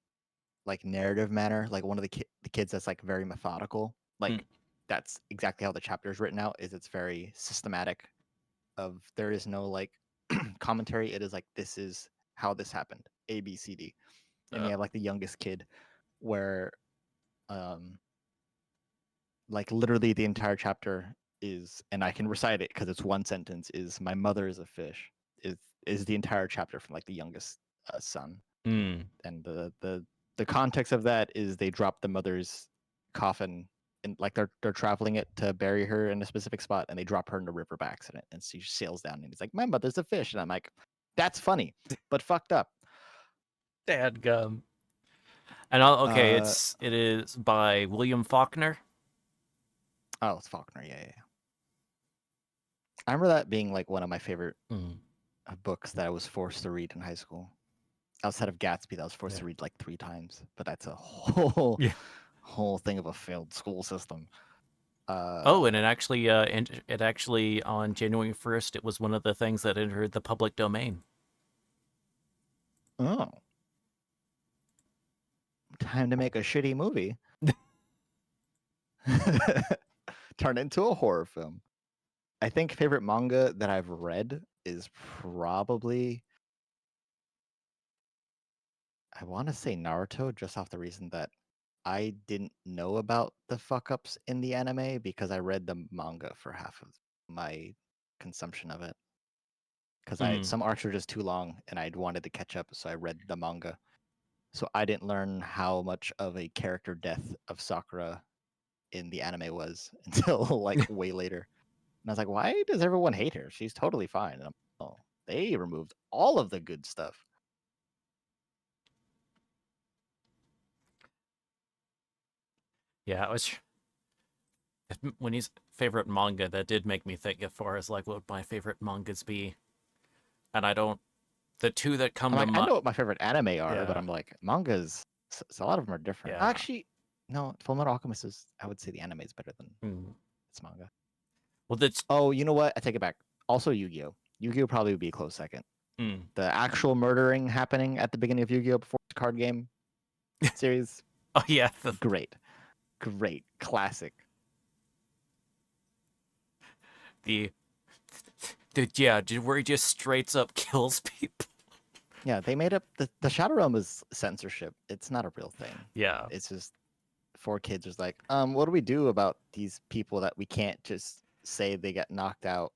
like narrative manner. Like one of the kids that's like very methodical. Mm. Like that's exactly how the chapter is written out. Is it's very systematic. Of there is no like commentary. It is like this is how this happened. A B C D. And you have like the youngest kid where um like literally the entire chapter is, and I can recite it because it's one sentence, is my mother is a fish, is is the entire chapter from like the youngest son. Mm. And the context of that is they drop the mother's coffin, and like they're traveling it to bury her in a specific spot, and they drop her in the river by accident, and she sails down, and he's like, my mother's a fish, and I'm like, that's funny but fucked up. Dadgum. And okay, uh it is by William Faulkner. oh, it's Faulkner, yeah, yeah, yeah. I remember that being like one of my favorite Mm. books that I was forced to read in high school. Outside of Gatsby, that I was forced Yeah. to read like 3 times, but that's a whole Yeah. whole thing of a failed school system. Oh, uh and it actually on January 1st, it was one of the things that entered the public domain. oh, time to make a shitty movie. Turn into a horror film. I think favorite manga that I've read is probably, I want to say Naruto, just off the reason that I didn't know about the fuck ups in the anime because I read the manga for half of my consumption of it. Because I Mm. some arcs were just too long and I'd wanted to catch up, so I read the manga. So I didn't learn how much of a character death of Sakura in the anime was until like way later. And I was like, why does everyone hate her? She's totally fine. And I'm, oh, they removed all of the good stuff. Yeah, I was when he's favorite manga, that did make me think as far as like what would my favorite mangas be, and I don't. The two that come I'm to like, I mind. know what my favorite anime are, but Yeah. I'm like, mangas, a lot of them are different. Yeah. Actually, no, Fullmetal Alchemist is, I would say the anime is better than Mm. its manga. Well, that's Oh, you know what? I take it back. Also, Yu Gi Oh! Yu Gi Oh! Probably would be a close second. Mm. The actual murdering happening at the beginning of Yu-Gi-Oh! Before the card game series, Oh yeah, great, classic. the yeah, where he just straight up kills people. Yeah, they made up the Shadow Realm is censorship. It's not a real thing. Yeah, It's just four kids was like, what do we do about these people that we can't just say they got knocked out?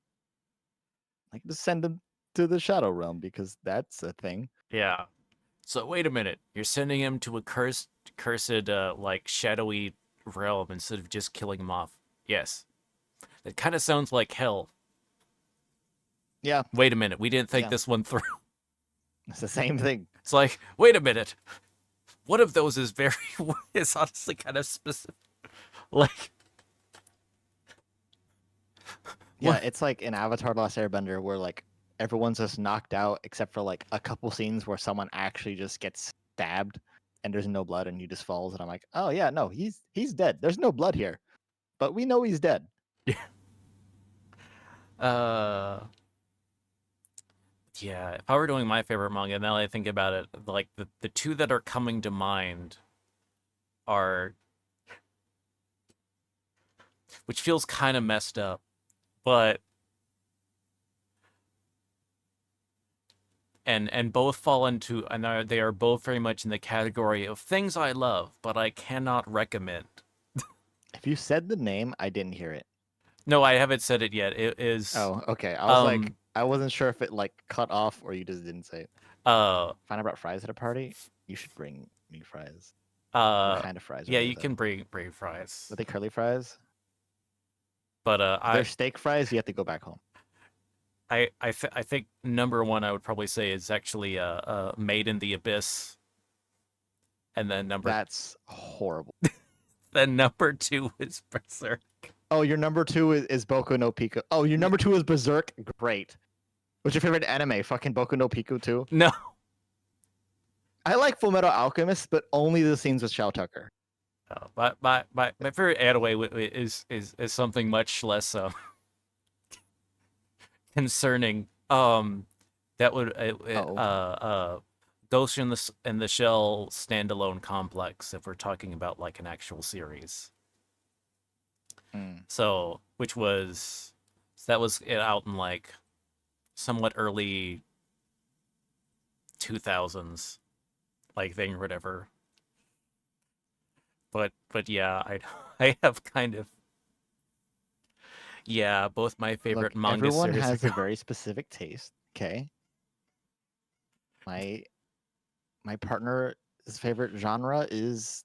Like, just send them to the Shadow Realm because that's a thing. yeah. So wait a minute, you're sending him to a cursed, like shadowy realm instead of just killing him off. Yes, that kind of sounds like hell. Yeah, Wait a minute, we didn't think yeah, this one through. it's the same thing. It's like, wait a minute, one of those is very, is honestly kind of specific. Like, Yeah, what? it's like in Avatar: The Last Airbender where like everyone's just knocked out except for like a couple scenes where someone actually just gets stabbed and there's no blood and he just falls and I'm like, oh yeah, no, he's dead. There's no blood here, but we know he's dead. Uh, yeah. If I were doing my favorite manga, now that I think about it, like the two that are coming to mind are, which feels kind of messed up, but and both fall into they are both very much in the category of things I love, but I cannot recommend. If you said the name, I didn't hear it. No, I haven't said it yet. It is Oh, okay. I was like, um I wasn't sure if it like cut off or you just didn't say it. uh Find out about fries at a party. You should bring me fries. What uh kind of fries are yeah, they you though? can bring fries. Are they curly fries? But If they're steak fries, you have to go back home. I think number one I would probably say is actually Made in the Abyss, and That's horrible. then number two is Berserk. Oh, your number two is Boku no Pico. Oh, your number two is Berserk. Great. What's your favorite anime? Fucking Boku no Pico too. No, I like Full Metal Alchemist, but only the scenes with Shao Tucker. my favorite anime is something much less concerning. That would Oh, Ghost in the Shell standalone complex if we're talking about like an actual series. mm. So which was that was out in like somewhat early 2000s like thing or whatever. But yeah, I I have kind of yeah, both my favorite Look, manga everyone series are has a gone. very specific taste. Okay, my my partner's favorite genre is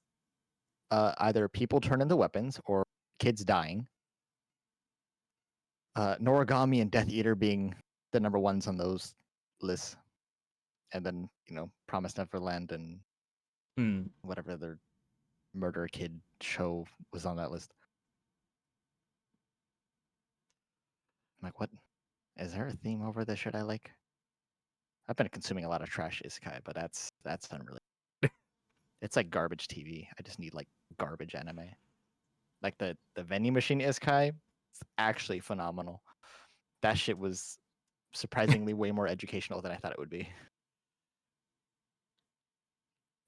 either people turn into weapons or kids dying. Noragami and Death Eater being the number ones on those lists, and then Promised Neverland and Hmm. whatever other murder kid show was on that list. I'm like, what? Is there a theme over the shit I like? I've been consuming a lot of trash isekai, but that's unrelated. It's like garbage TV. I just need like garbage anime. Like the vending machine isekai, it's actually phenomenal. That shit was surprisingly way more educational than I thought it would be.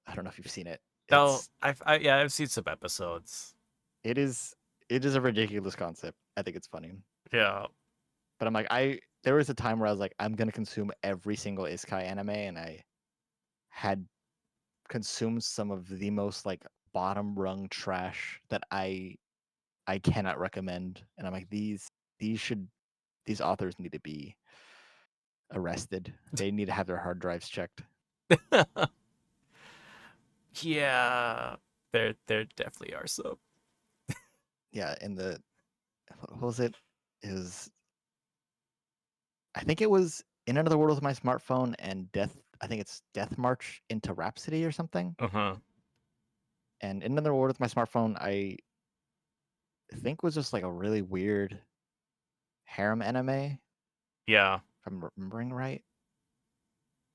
I don't know if you've seen it. No, It's yeah, I've seen some episodes. it is it is a ridiculous concept. I think it's funny. Yeah. But I'm like there was a time where I was like I'm going to consume every single isekai anime and I had consumed some of the most like bottom rung trash that I cannot recommend and I'm like these should these authors need to be arrested. They need to have their hard drives checked. Yeah. There definitely are some. Yeah, in the what was it? Is I think it was In Another World with My Smartphone and Death. I think it's Death March into Rhapsody or something. Uh-huh. And In Another World with My Smartphone, I think was just like a really weird harem anime, if Yeah. I'm remembering right.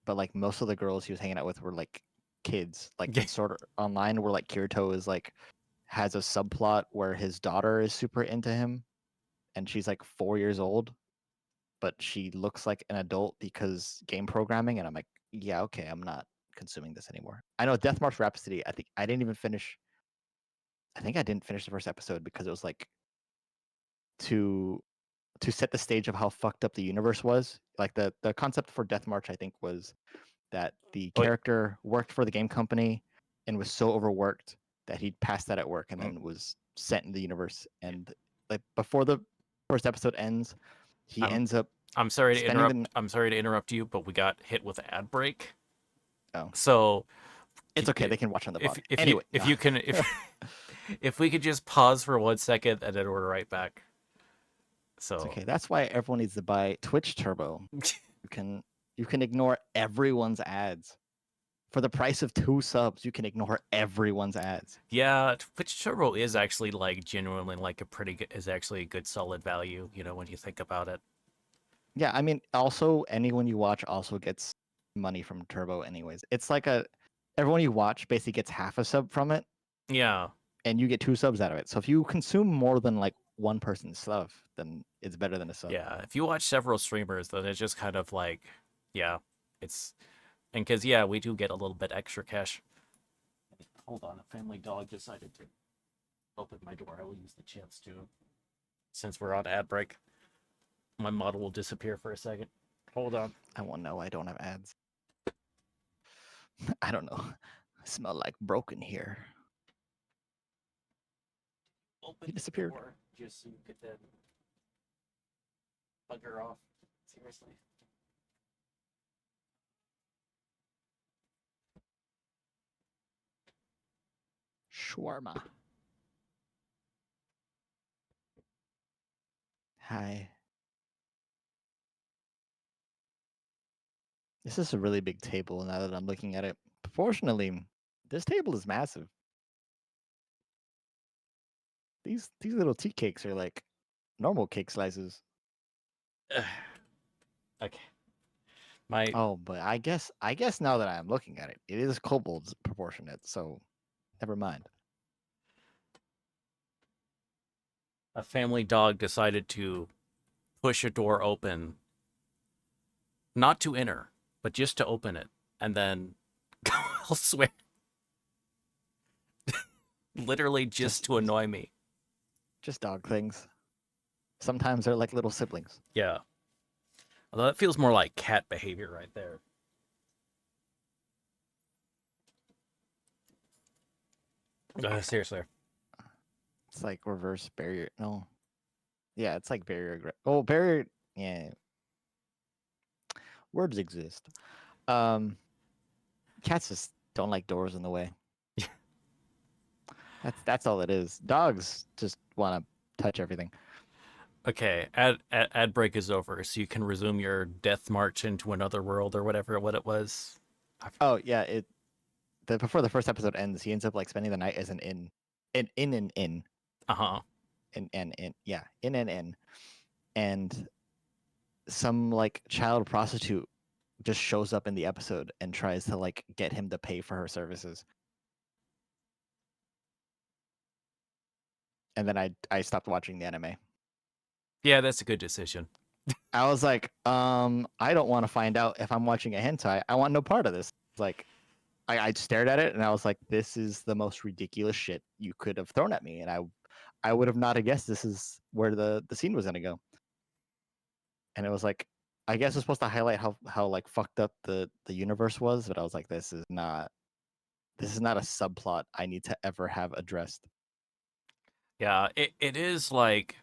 But like most of the girls he was hanging out with were like kids. Like in Sword Art Online, where like Kirito is like has a subplot where his daughter is super into him, and she's like 4 years old. but she looks like an adult because game programming, and I'm like, yeah, okay, I'm not consuming this anymore. I know Death March Rhapsody. I think I didn't even finish. I think I didn't finish the first episode because it was like to set the stage of how fucked up the universe was. Like the concept for Death March, I think, was that the Wait, character worked for the game company and was so overworked that he'd passed that at work and mm, then was sent in the universe. And like before the first episode ends, he I'm ends up I'm sorry to spending the interrupt. I'm sorry to interrupt you, but we got hit with ad break. oh, So it's okay. They can watch on the if VOD. if you Anyway, if no. you can if we could just pause for 1 second and then we're right back. It's So okay. That's why everyone needs to buy Twitch Turbo. You can ignore everyone's ads. For the price of 2 subs, you can ignore everyone's ads. yeah, Twitch Turbo is actually like genuinely like a pretty good, is actually a good solid value. You know when you think about it. Yeah, I mean, also anyone you watch also gets money from Turbo anyways. It's like everyone you watch basically gets half a sub from it, Yeah, and you get 2 subs out of it. So if you consume more than like one person's stuff, then it's better than a sub. yeah. If you watch several streamers, then it's just kind of like, yeah, it's and because yeah, we do get a little bit extra cash. Hold on, a family dog decided to open my door. I will use the chance to, since we're on ad break. My model will disappear for a second. Hold on. I won't know. I don't have ads. I don't know. I smell like broken here. Open He the disappeared. door just so you could then bugger off. Seriously. Shawarma. Hi. This is a really big table now that I'm looking at it. Proportionally, this table is massive. These little tea cakes are like normal cake slices. Okay. My Oh, but I guess now that I'm looking at it, it is kobolds proportionate, so never mind. a family dog decided to push a door open, not to enter, but just to open it, and then go elsewhere. Literally just Just to annoy me. just dog things. Sometimes they're like little siblings. Yeah. Although that feels more like cat behavior right there. Seriously. It's like reverse barrier. No. Yeah, it's like barrier. Oh, barrier. Yeah. Words exist. Um, cats just don't like doors in the way. That's all it is. Dogs just want to touch everything. Okay, ad break is over, so you can resume your death march into another world or whatever what it was. Oh yeah, before the first episode ends, he ends up like spending the night as an in Uh huh. in yeah in and some like child prostitute just shows up in the episode and tries to like get him to pay for her services. And then I stopped watching the anime. Yeah, that's a good decision. I was like, I don't want to find out if I'm watching a hentai. I want no part of this. Like, I stared at it and I was like, this is the most ridiculous shit you could have thrown at me, and I would have not have guessed this is where the scene was gonna go. And it was like, I guess it's supposed to highlight how like fucked up the universe was, but I was like, this is not a subplot I need to ever have addressed. Yeah, it is like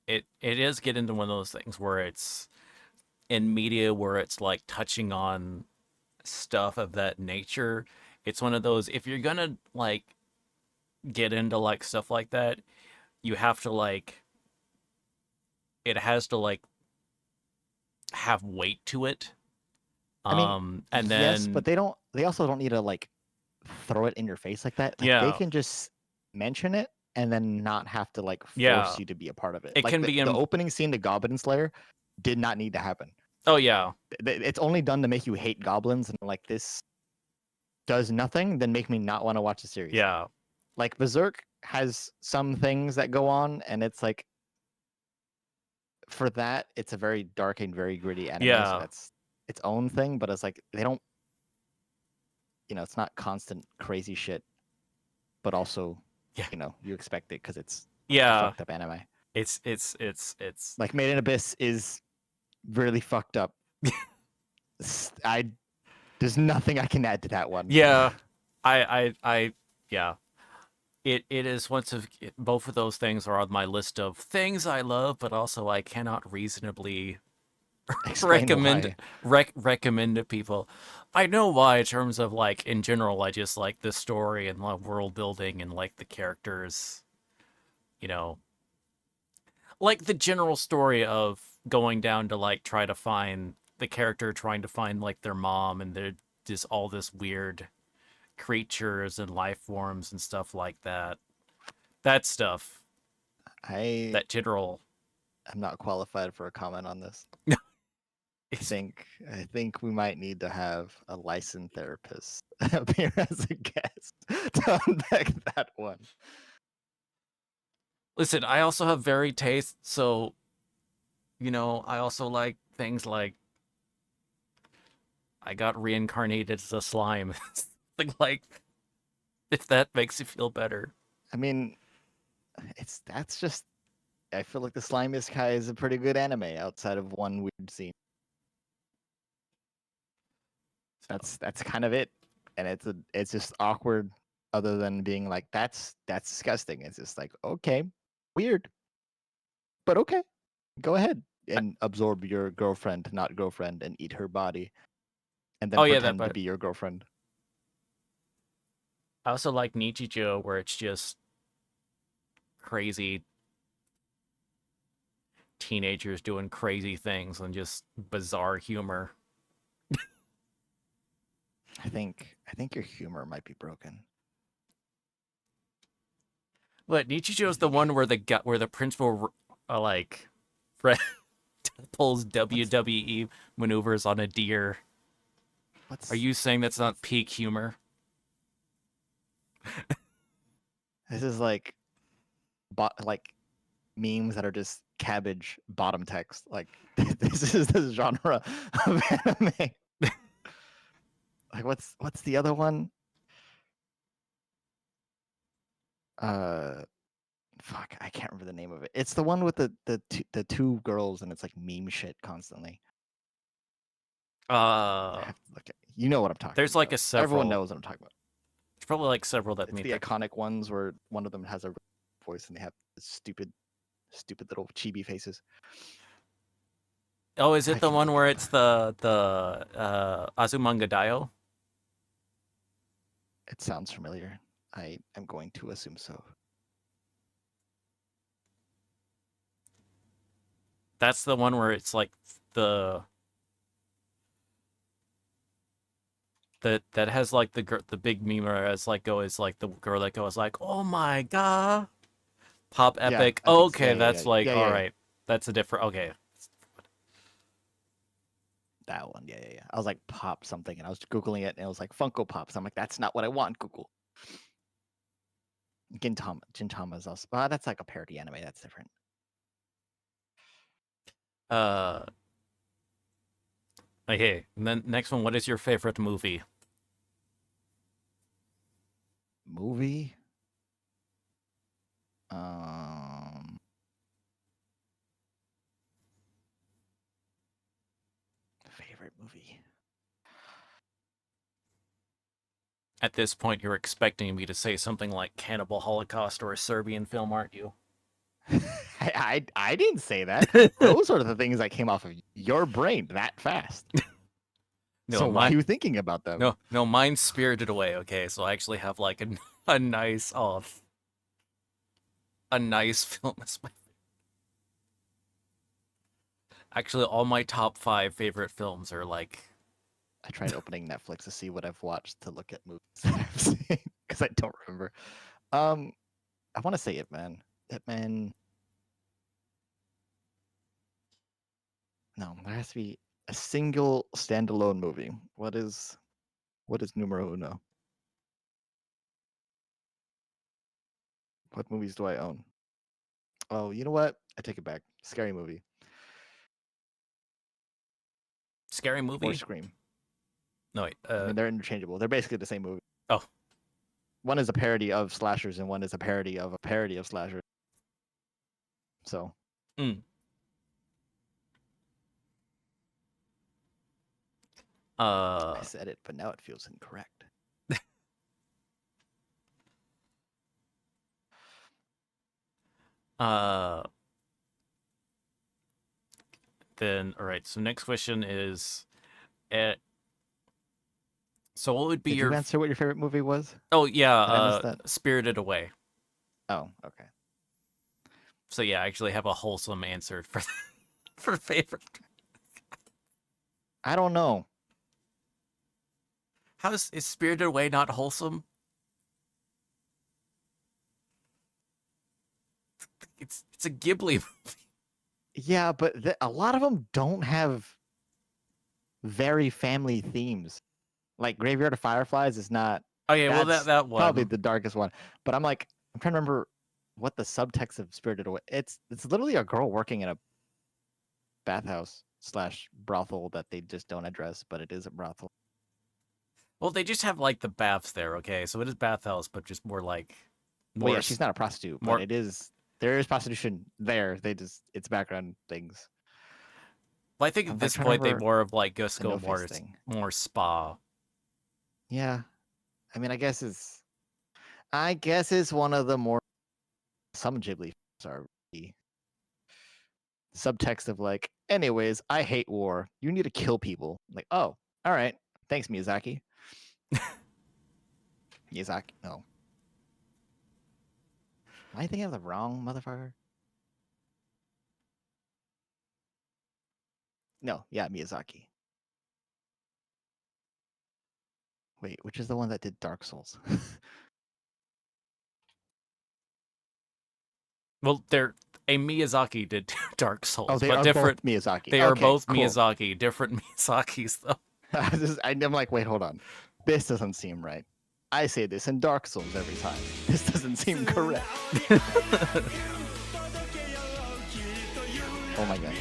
it is get into one of those things where it's in media where it's like touching on stuff of that nature. It's one of those if you're gonna like get into like stuff like that, you have to like it has to like have weight to it. I mean, And yes, but then they also don't need to like throw it in your face like that. Like they yeah, can just mention it and then not have to like force yeah, you to be a part of it. it Like can be the in. opening scene to Goblin Slayer did not need to happen. Oh yeah, It's only done to make you hate goblins, and like this does nothing, then make me not want to watch the series. yeah, Like Berserk has some things that go on, and it's like for that, it's a very dark and very gritty anime, so Yeah, that's its own thing. But it's like they don't, it's not constant crazy shit, but also, yeah, you expect it because it's a yeah. fucked up anime. It's Like Made in Abyss is really fucked up. I There's nothing I can add to that one. yeah. I yeah. It is once of both of those things are on my list of things I love, but also I cannot reasonably Explain recommend why. recommend to people. I know why in terms of like in general I just like the story and like world building and like the characters, you know, like the general story of going down to like try to find the character trying to find like their mom and there's just all this weird creatures and life forms and stuff like that. That stuff, I that general am not qualified for a comment on this. I is think I think we might need to have a licensed therapist appear as a guest to unpack that one. listen, I also have varied tastes, so I also like things like I got reincarnated as a slime. Something like if that makes you feel better. I mean, that's just. I feel like the Slimiest Kai is a pretty good anime outside of one weird scene. So That's kind of it, and it's just awkward. Other than being like that's disgusting. It's just like okay, weird, but okay, go ahead I, and absorb your girlfriend, not girlfriend, and eat her body, and then oh yeah, that pretend to but be your girlfriend. I also like Nichijou where it's just crazy teenagers doing crazy things and just bizarre humor. I think your humor might be broken. But Nichijou I is the think one where the principal like Fred pulls what's WWE maneuvers on a deer. Are what's you saying that's not what's peak humor? this is like memes that are just cabbage bottom text. Like this is the genre of anime. Like what's the other one? Uh Fuck, I can't remember the name of it. It's the one with the two girls and it's like meme shit constantly. I Uh, have to look at. You know what I'm talking there's like about. a Everyone several. knows what I'm talking about. There's probably like several that It's meet the that. iconic ones where one of them has a voice and they have stupid little chibi faces. Oh, is it I the can one look it where up. it's the Azumanga Daioh? It sounds familiar. I am going to assume so. That's the one where it's like the that has like the big meme where it's like goes like the girl that goes like, "Oh my god." Pop Yeah, epic. I think Okay, that's like all yeah. right. That's a different. Okay. That one. Yeah. I was like pop something and I was googling it and it was like Funko Pops. I'm like that's not what I want. Google. Gintama is also. That's like a parody anime. That's different. Uh okay. And then next one, what is your favorite movie? Movie. Um, Favorite movie. At this point you're expecting me to say something like Cannibal Holocaust or a Serbian film, aren't you? I didn't say that. Those are the things that came off of your brain that fast. No, So why are my you thinking about them? no, mine's Spirited Away, okay? So I actually have like a nice a nice film. Actually, all my top 5 favorite films are like I tried opening Netflix to see what I've watched to look at movies that I've seen because I don't remember. Um, I want to say It Man. It Man. No, there has to be a single standalone movie. What is numero uno? What movies do I own? Oh, you know what? I take it back. Scary movie. Scary or movie? Scream. No, wait. I mean, they're interchangeable. They're basically the same movie. Oh. One is a parody of slashers, and one is a parody of slashers. So Mm. I said it, but now it feels incorrect. Uh. Then, all right. So next question is, so what would be Did your? you answer what your favorite movie was? Oh yeah, Did I miss that? Spirited Away. Oh, okay. So yeah, I actually have a wholesome answer for for favorite. I don't know. How is Spirited Away not wholesome? It's a Ghibli movie. Yeah, but a lot of them don't have very family themes. Like Graveyard of Fireflies is not. Oh yeah, well That's that probably one. the darkest one. But I'm trying to remember what the subtext of Spirited Away. It's literally a girl working in a bathhouse slash brothel that they just don't address, but it is a brothel. Well, they just have like the baths there, okay? So it is bathhouse, but just more like Well, more yeah, she's not a prostitute, more. but it is. There is prostitution there. They just it's background things. Well, I think I'm at like this trying to point they remember more of like just the go no face thing. more spa. Yeah, I mean, I guess it's one of the more some Ghibli films are the subtext of like, anyways, I hate war. You need to kill people. Like, oh, all right, thanks, Miyazaki. Miyazaki, no. Am I thinking of the wrong motherfucker? No, yeah, Miyazaki. Wait, which is the one that did Dark Souls? Well, they're a Miyazaki did Dark Oh, Souls, they but are different. both Miyazaki. They are Okay, both cool. Miyazaki, different Miyazakis though. I'm like, wait, hold on. This doesn't seem right. I say this in Dark Souls every time. This doesn't seem correct. Oh my god.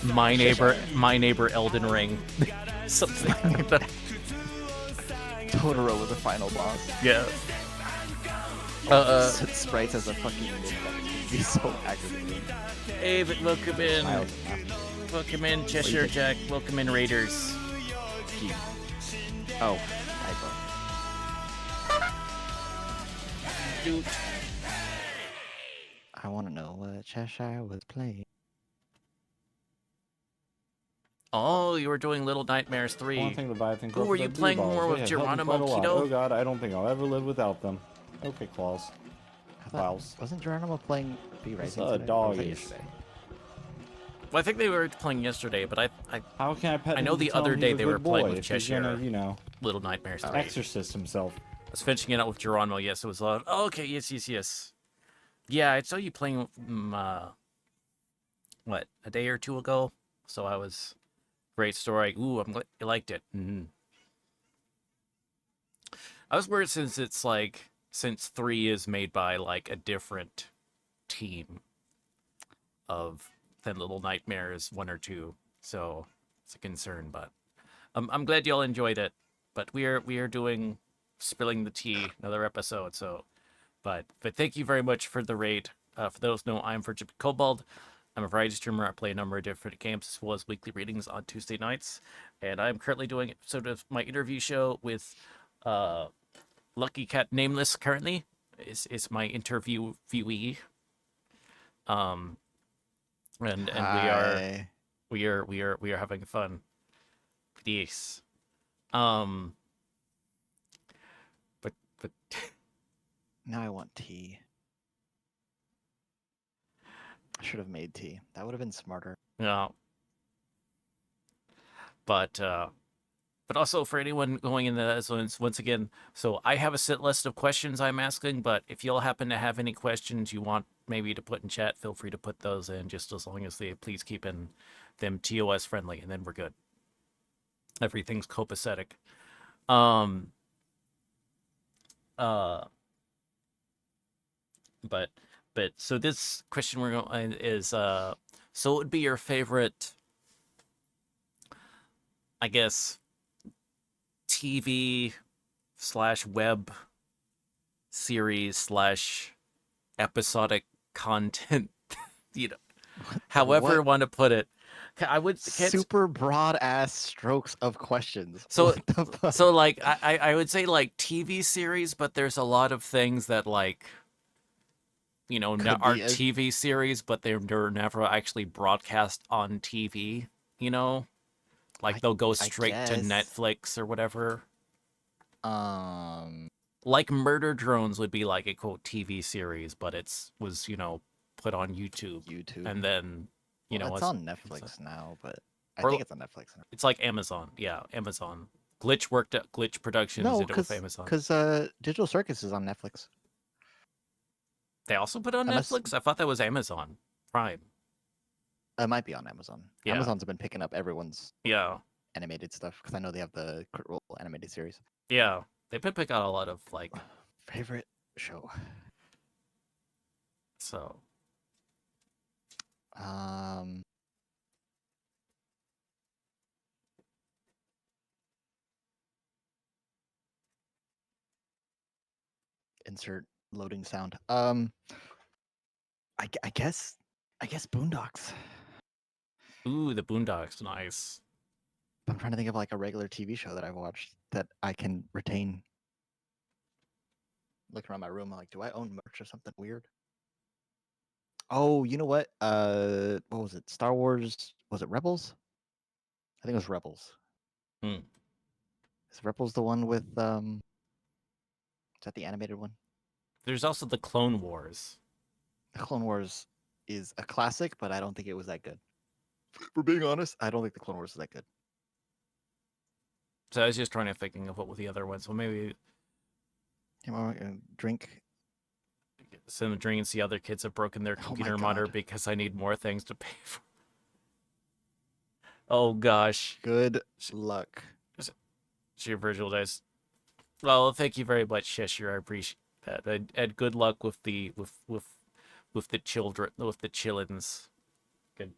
My neighbor Elden Ring. Something like that. Totoro was the final boss. Yeah. Sprites as a fucking He's so aggravating. Hey, welcome in. Smiles. Welcome in, Cheshire Jack. Welcome in, Raiders. Oh, Dude. I want to know what Cheshire was playing. Oh, you were doing Little Nightmares 3. One thing to buy, I think. Who were you playing more with, Geronimo Oh Keto? god, I don't think I'll ever live without them. Okay, Claus. Klaus. Wasn't Geronimo playing B Rising a today? Or dog was that is. yesterday? Well, I think they were playing yesterday, but I How can I pet I him know to the tell other him day he's a they were good playing boy with if he's Cheshire. gonna, you know, Little Nightmares 3. exorcist himself? I was finishing it out with Geronimo. Yes, it was. Oh, okay, yes. Yeah, I saw you playing. What, a day or two ago? So I was. Great story. Ooh, I'm glad you liked it. Mm-hmm. I was worried since 3 is made by like a different team than Little Nightmares 1 or 2, so it's a concern. But I'm glad y'all enjoyed it. But we are doing spilling the tea, another episode. So, but thank you very much for the raid. For those who know, I'm Virgil Cobalt. I'm a variety streamer. I play a number of different games as well as weekly readings on Tuesday nights, and I'm currently doing sort of my interview show with Lucky Cat Nameless. Currently, is my interviewee. And Hi. we are having fun. Yes. Um. But Now I want tea. I should have made tea. That would have been smarter. no. But also for anyone going in the zones, once again, so I have a set list of questions I'm asking, but if y'all happen to have any questions you want maybe to put in chat, feel free to put those in, just as long as they please keep them TOS friendly, and then we're good. Everything's copacetic. But so this question we're going is so what would be your favorite I guess, TV slash web series slash episodic content, you know, however you What want to put it. I would can't super broad ass strokes of questions. so What the fuck? so like I would say like TV series, but there's a lot of things that like Could are be as TV series, but they're never actually broadcast on TV. You know, like I they'll go I straight to guess. Netflix or whatever. Um, Like Murder Drones would be like a quote TV series, but was put on YouTube, YouTube. and then Well, it's was on Netflix now, but I or think it's on Netflix now. it's like Amazon, yeah, Amazon. Glitch Productions No, did it with Amazon. because Digital Circus is on Netflix. They also put it on Unless Netflix. I thought that was Amazon Prime. it might be on Amazon. Yeah, Amazon's been picking up everyone's yeah, animated stuff because I know they have the Crit Role animated series. yeah. They pick out a lot of like Favorite show. so. Um, insert loading sound. I guess Boondocks. Ooh, the Boondocks, nice. I'm trying to think of like a regular TV show that I've watched that I can retain. Looking around my room, I'm like, do I own merch or something weird? Oh, you know what? What was it? Star Wars? Was it Rebels? I think it was Rebels. Hmm. Is Rebels the one with Is that the animated one? There's also the Clone Wars. The Clone Wars is a classic, but I don't think it was that good. For being honest, I don't think the Clone Wars is that good. So I was just trying to thinking of what were the other ones. Well, maybe Drink. some drinks. The other kids have broken their Oh my computer monitor God. because I need more things to pay for. Oh gosh, Good luck. sheer Virgil dice. Well, thank you very much, Cheshire. I appreciate that. And good luck with the children, with the chillins. Good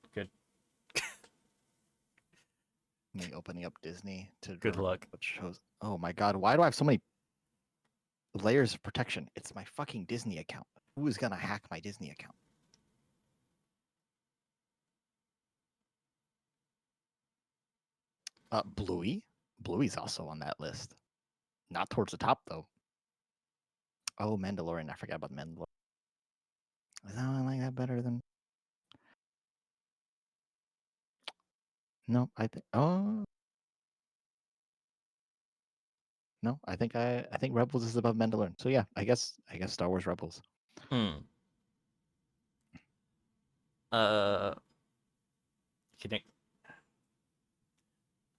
Me opening up Disney to good remember luck. what shows. Oh my God, why do I have so many layers of protection? It's my fucking Disney account. Who is gonna hack my Disney account? Bluey. Bluey's also on that list. Not towards the top though. Oh, Mandalorian. I forgot about Mandalorian. Is that one like that better than? No, I think. Oh no, I think Rebels is above Mandalorian. So yeah, I guess Star Wars Rebels. Hmm. Uh. Can it...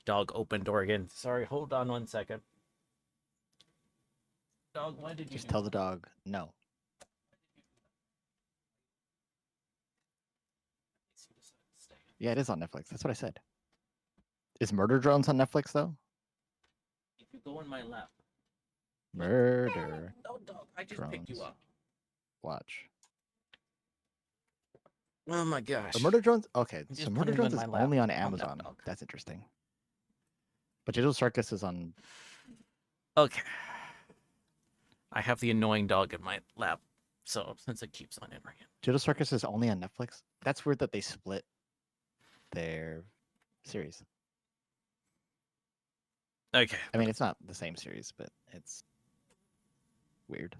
Dog open door again. Sorry, hold on 1 second. Dog, why did you Just do tell the dog no. that? Yeah, it is on Netflix. That's what I said. Is Murder Drones on Netflix though? If you go in my lap. Murder No, dog. I just picked you Drones. up. Watch. Oh my gosh. Murder Drones. Okay, I so just Murder put him Drones in is my lap. only on Calm down, Amazon. dog. That's interesting. But Digital Circus is on. Okay. I have the annoying dog in my lap, so since it keeps on entering it. Digital Circus is only on Netflix. That's weird that they split their series. Okay. I mean, it's not the same series, but it's weird.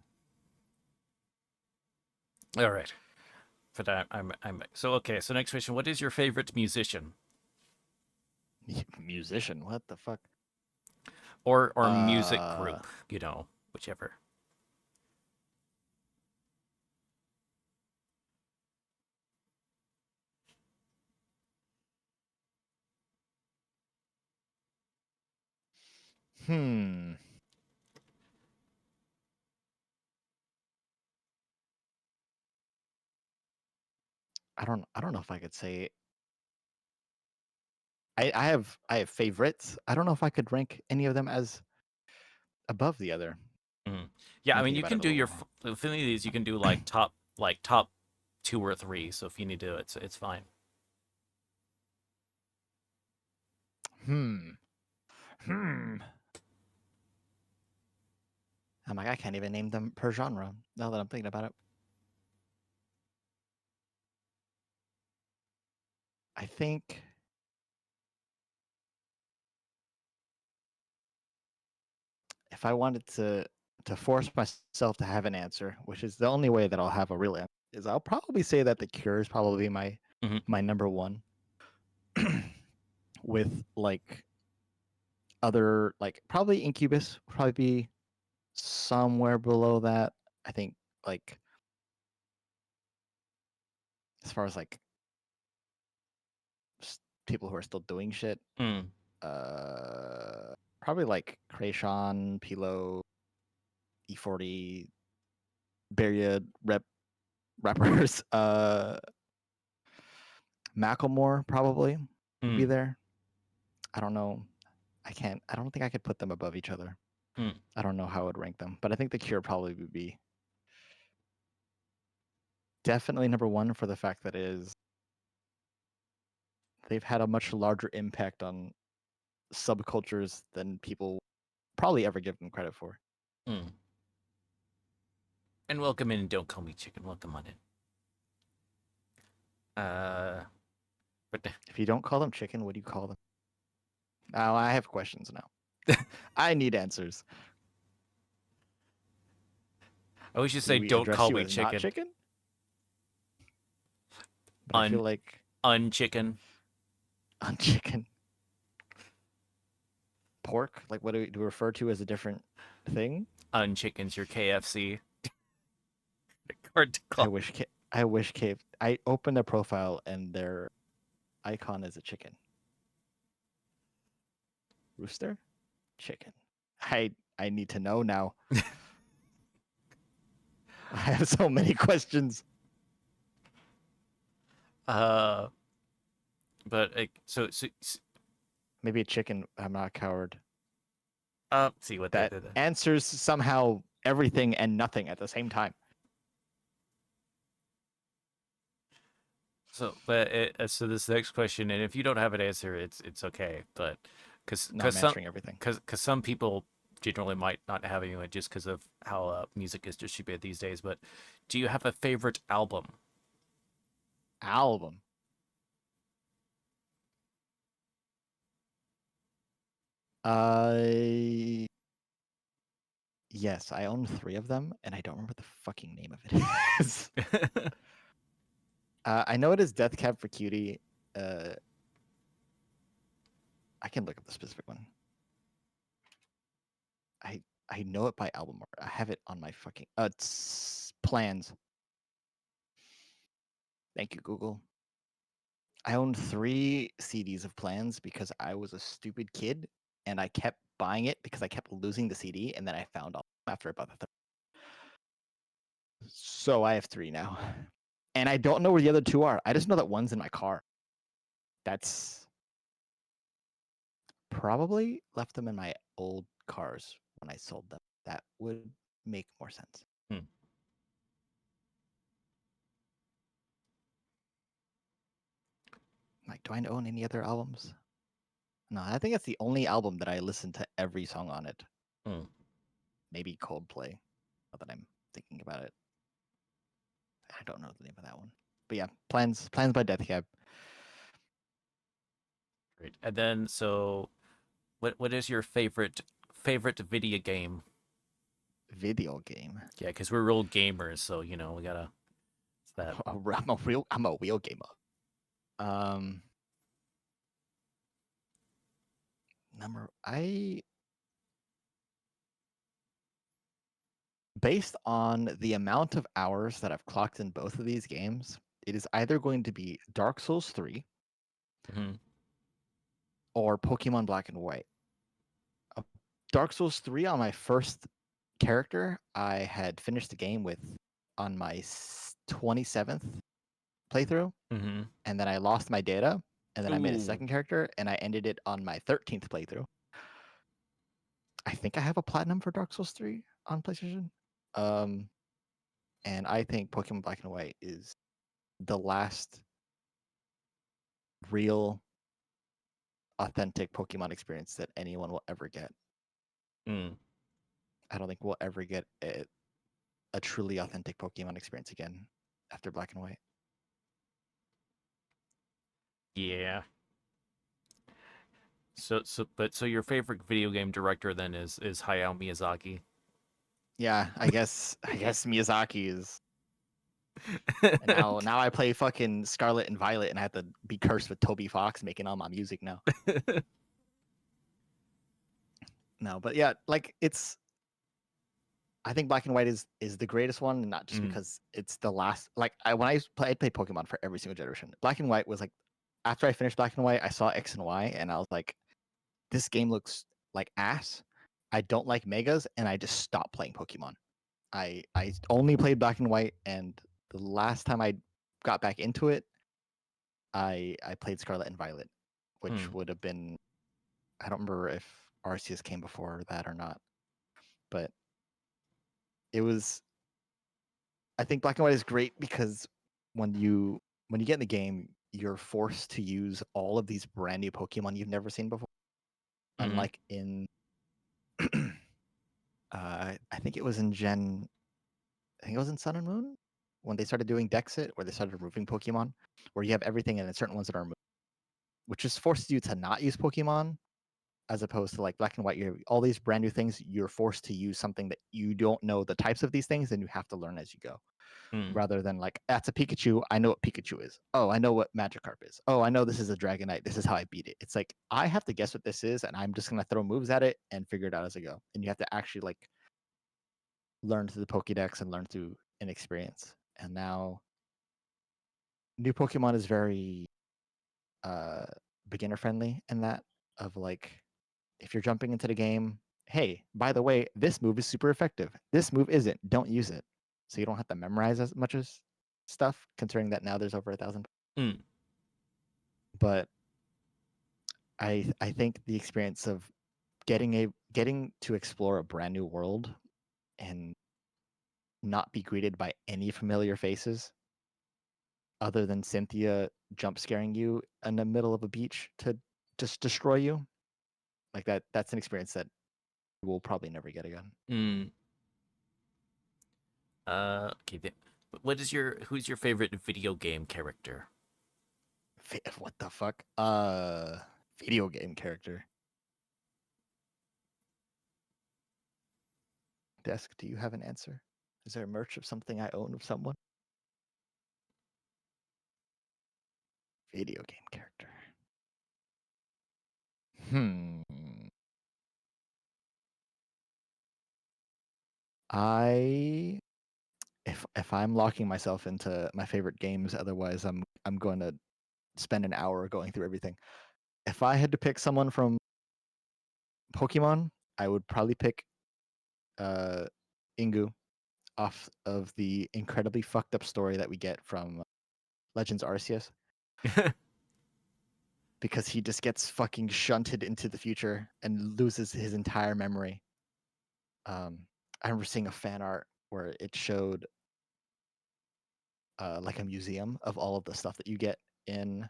All right. But I'm so okay. So next question: what is your favorite musician Musician, what the fuck? or music group? You know, whichever. Hmm. I don't know if I could say I have favorites. I don't know if I could rank any of them as above the other. Mhm. Yeah, I mean, Thinking you about can it a do your little the thing is you can do like top 2 or 3. So if you need to, it's fine. more. Hmm. Hmm. I'm like, I can't even name them per genre now that I'm thinking about it. I think if I wanted to force myself to have an answer, which is the only way that I'll have a real answer, is I'll probably say that The Cure is probably my Mhm. my number one. With like other like probably Incubus would probably be somewhere below that. I think like as far as like people who are still doing shit, Mm. probably like Krayshawn, Pilo, E40, Beria rappers, Macklemore probably would be Mm. there. I don't know. I don't think I could put them above each other. Mm. I don't know how I would rank them, but I think The Cure probably would be definitely number one for the fact that it is they've had a much larger impact on subcultures than people probably ever give them credit for. Mm. And welcome in. Don't call me chicken. Welcome on in. But If you don't call them chicken, what do you call them? Oh, I have questions now. I need answers. I always just Do say, we don't address call you me as not chicken. chicken? But I feel like Unchicken. on chicken, pork, like what do we refer to as a different thing? Unchicken's your KFC. Hard to I call. wish I wish Cave. I opened a profile and their icon is a chicken. Rooster? Chicken. I need to know now. I have so many questions. Uh, but Maybe a chicken. I'm not a coward. see what That answers somehow everything and nothing at the same time. So this next question, and if you don't have an answer, it's okay. But because No, I'm answering everything. some people generally might not have anyone just because of how music is distributed these days. But do you have a favorite album? Album. Uh, yes, I own 3 of them, and I don't remember the fucking name of it is. I know it is Death Cab for Cutie. Uh, I can look up the specific one. I know it by album art. I have it on my fucking it's Plans. Thank you, Google. I own 3 CDs of Plans because I was a stupid kid and I kept buying it because I kept losing the CD and then I found all after about the third. So I have 3 now. And I don't know where the other 2 are. I just know that one's in my car. That's probably left them in my old cars when I sold them. That would make more sense. Hmm. Like, do I own any other albums? No, I think it's the only album that I listen to every song on it. Hmm. Maybe Coldplay, now that I'm thinking about it. I don't know the name of that one. But yeah, Plans by Death Cab. Great. And then so, what is your favorite video game? Video game. Yeah, because we're real gamers, so we gotta. It's that. I'm a real gamer. Um, I based on the amount of hours that I've clocked in both of these games, it is either going to be Dark Souls 3 Mhm. or Pokemon Black and White. Dark Souls 3 on my first character, I had finished the game with on my 27th playthrough, Mhm. and then I lost my data, and then I made a Ooh. second character, and I ended it on my 13th playthrough. I think I have a platinum for Dark Souls 3 on PlayStation. And I think Pokemon Black and White is the last real authentic Pokemon experience that anyone will ever get. Mm. I don't think we'll ever get a truly authentic Pokemon experience again after Black and White. Yeah. So your favorite video game director then is Hayao Miyazaki. Yeah, I guess Miyazaki is. And now I play fucking Scarlet and Violet, and I have to be cursed with Toby Fox making all my music now. No, but yeah, like it's. I think Black and White is the greatest one, and not just Mm. because it's the last. Like when I played Pokemon for every single generation. Black and White was like, after I finished Black and White, I saw X and Y, and I was like, this game looks like ass. I don't like megas, and I just stopped playing Pokemon. I only played Black and White, and the last time I got back into it, I played Scarlet and Violet, which Mm. would have been, I don't remember if Arceus came before that or not, but it was. I think Black and White is great because when you get in the game, you're forced to use all of these brand new Pokemon you've never seen before. Mm. Unlike in, I think it was in Gen, I think it was in Sun and Moon when they started doing Dexit, where they started removing Pokemon, where you have everything and then certain ones that are removed, which just forces you to not use Pokemon, as opposed to like Black and White. You have all these brand new things. You're forced to use something that you don't know the types of these things, and you have to learn as you go. Mm. Rather than like, that's a Pikachu. I know what Pikachu is. Oh, I know what Magikarp is. Oh, I know this is a Dragonite. This is how I beat it. It's like I have to guess what this is, and I'm just gonna throw moves at it and figure it out as I go. And you have to actually like learn through the Pokédex and learn through an experience. And now new Pokemon is very uh beginner friendly in that of like, if you're jumping into the game, hey, by the way, this move is super effective. This move isn't. Don't use it. So you don't have to memorize as much as stuff, considering that now there's over 1,000. Mm. But I think the experience of getting to explore a brand new world and not be greeted by any familiar faces other than Cynthia jump scaring you in the middle of a beach to just destroy you, like that's an experience that we'll probably never get again. Mm. Okay. What is your who's your favorite video game character? What the fuck? Video game character. Desk, do you have an answer? Is there a merch of something I own of someone? Video game character. Hmm. I if I'm locking myself into my favorite games, otherwise I'm going to spend an hour going through everything. If I had to pick someone from Pokemon, I would probably pick uh Ingu off of the incredibly fucked up story that we get from Legends Arceus, because he just gets fucking shunted into the future and loses his entire memory. I remember seeing a fan art where it showed like a museum of all of the stuff that you get in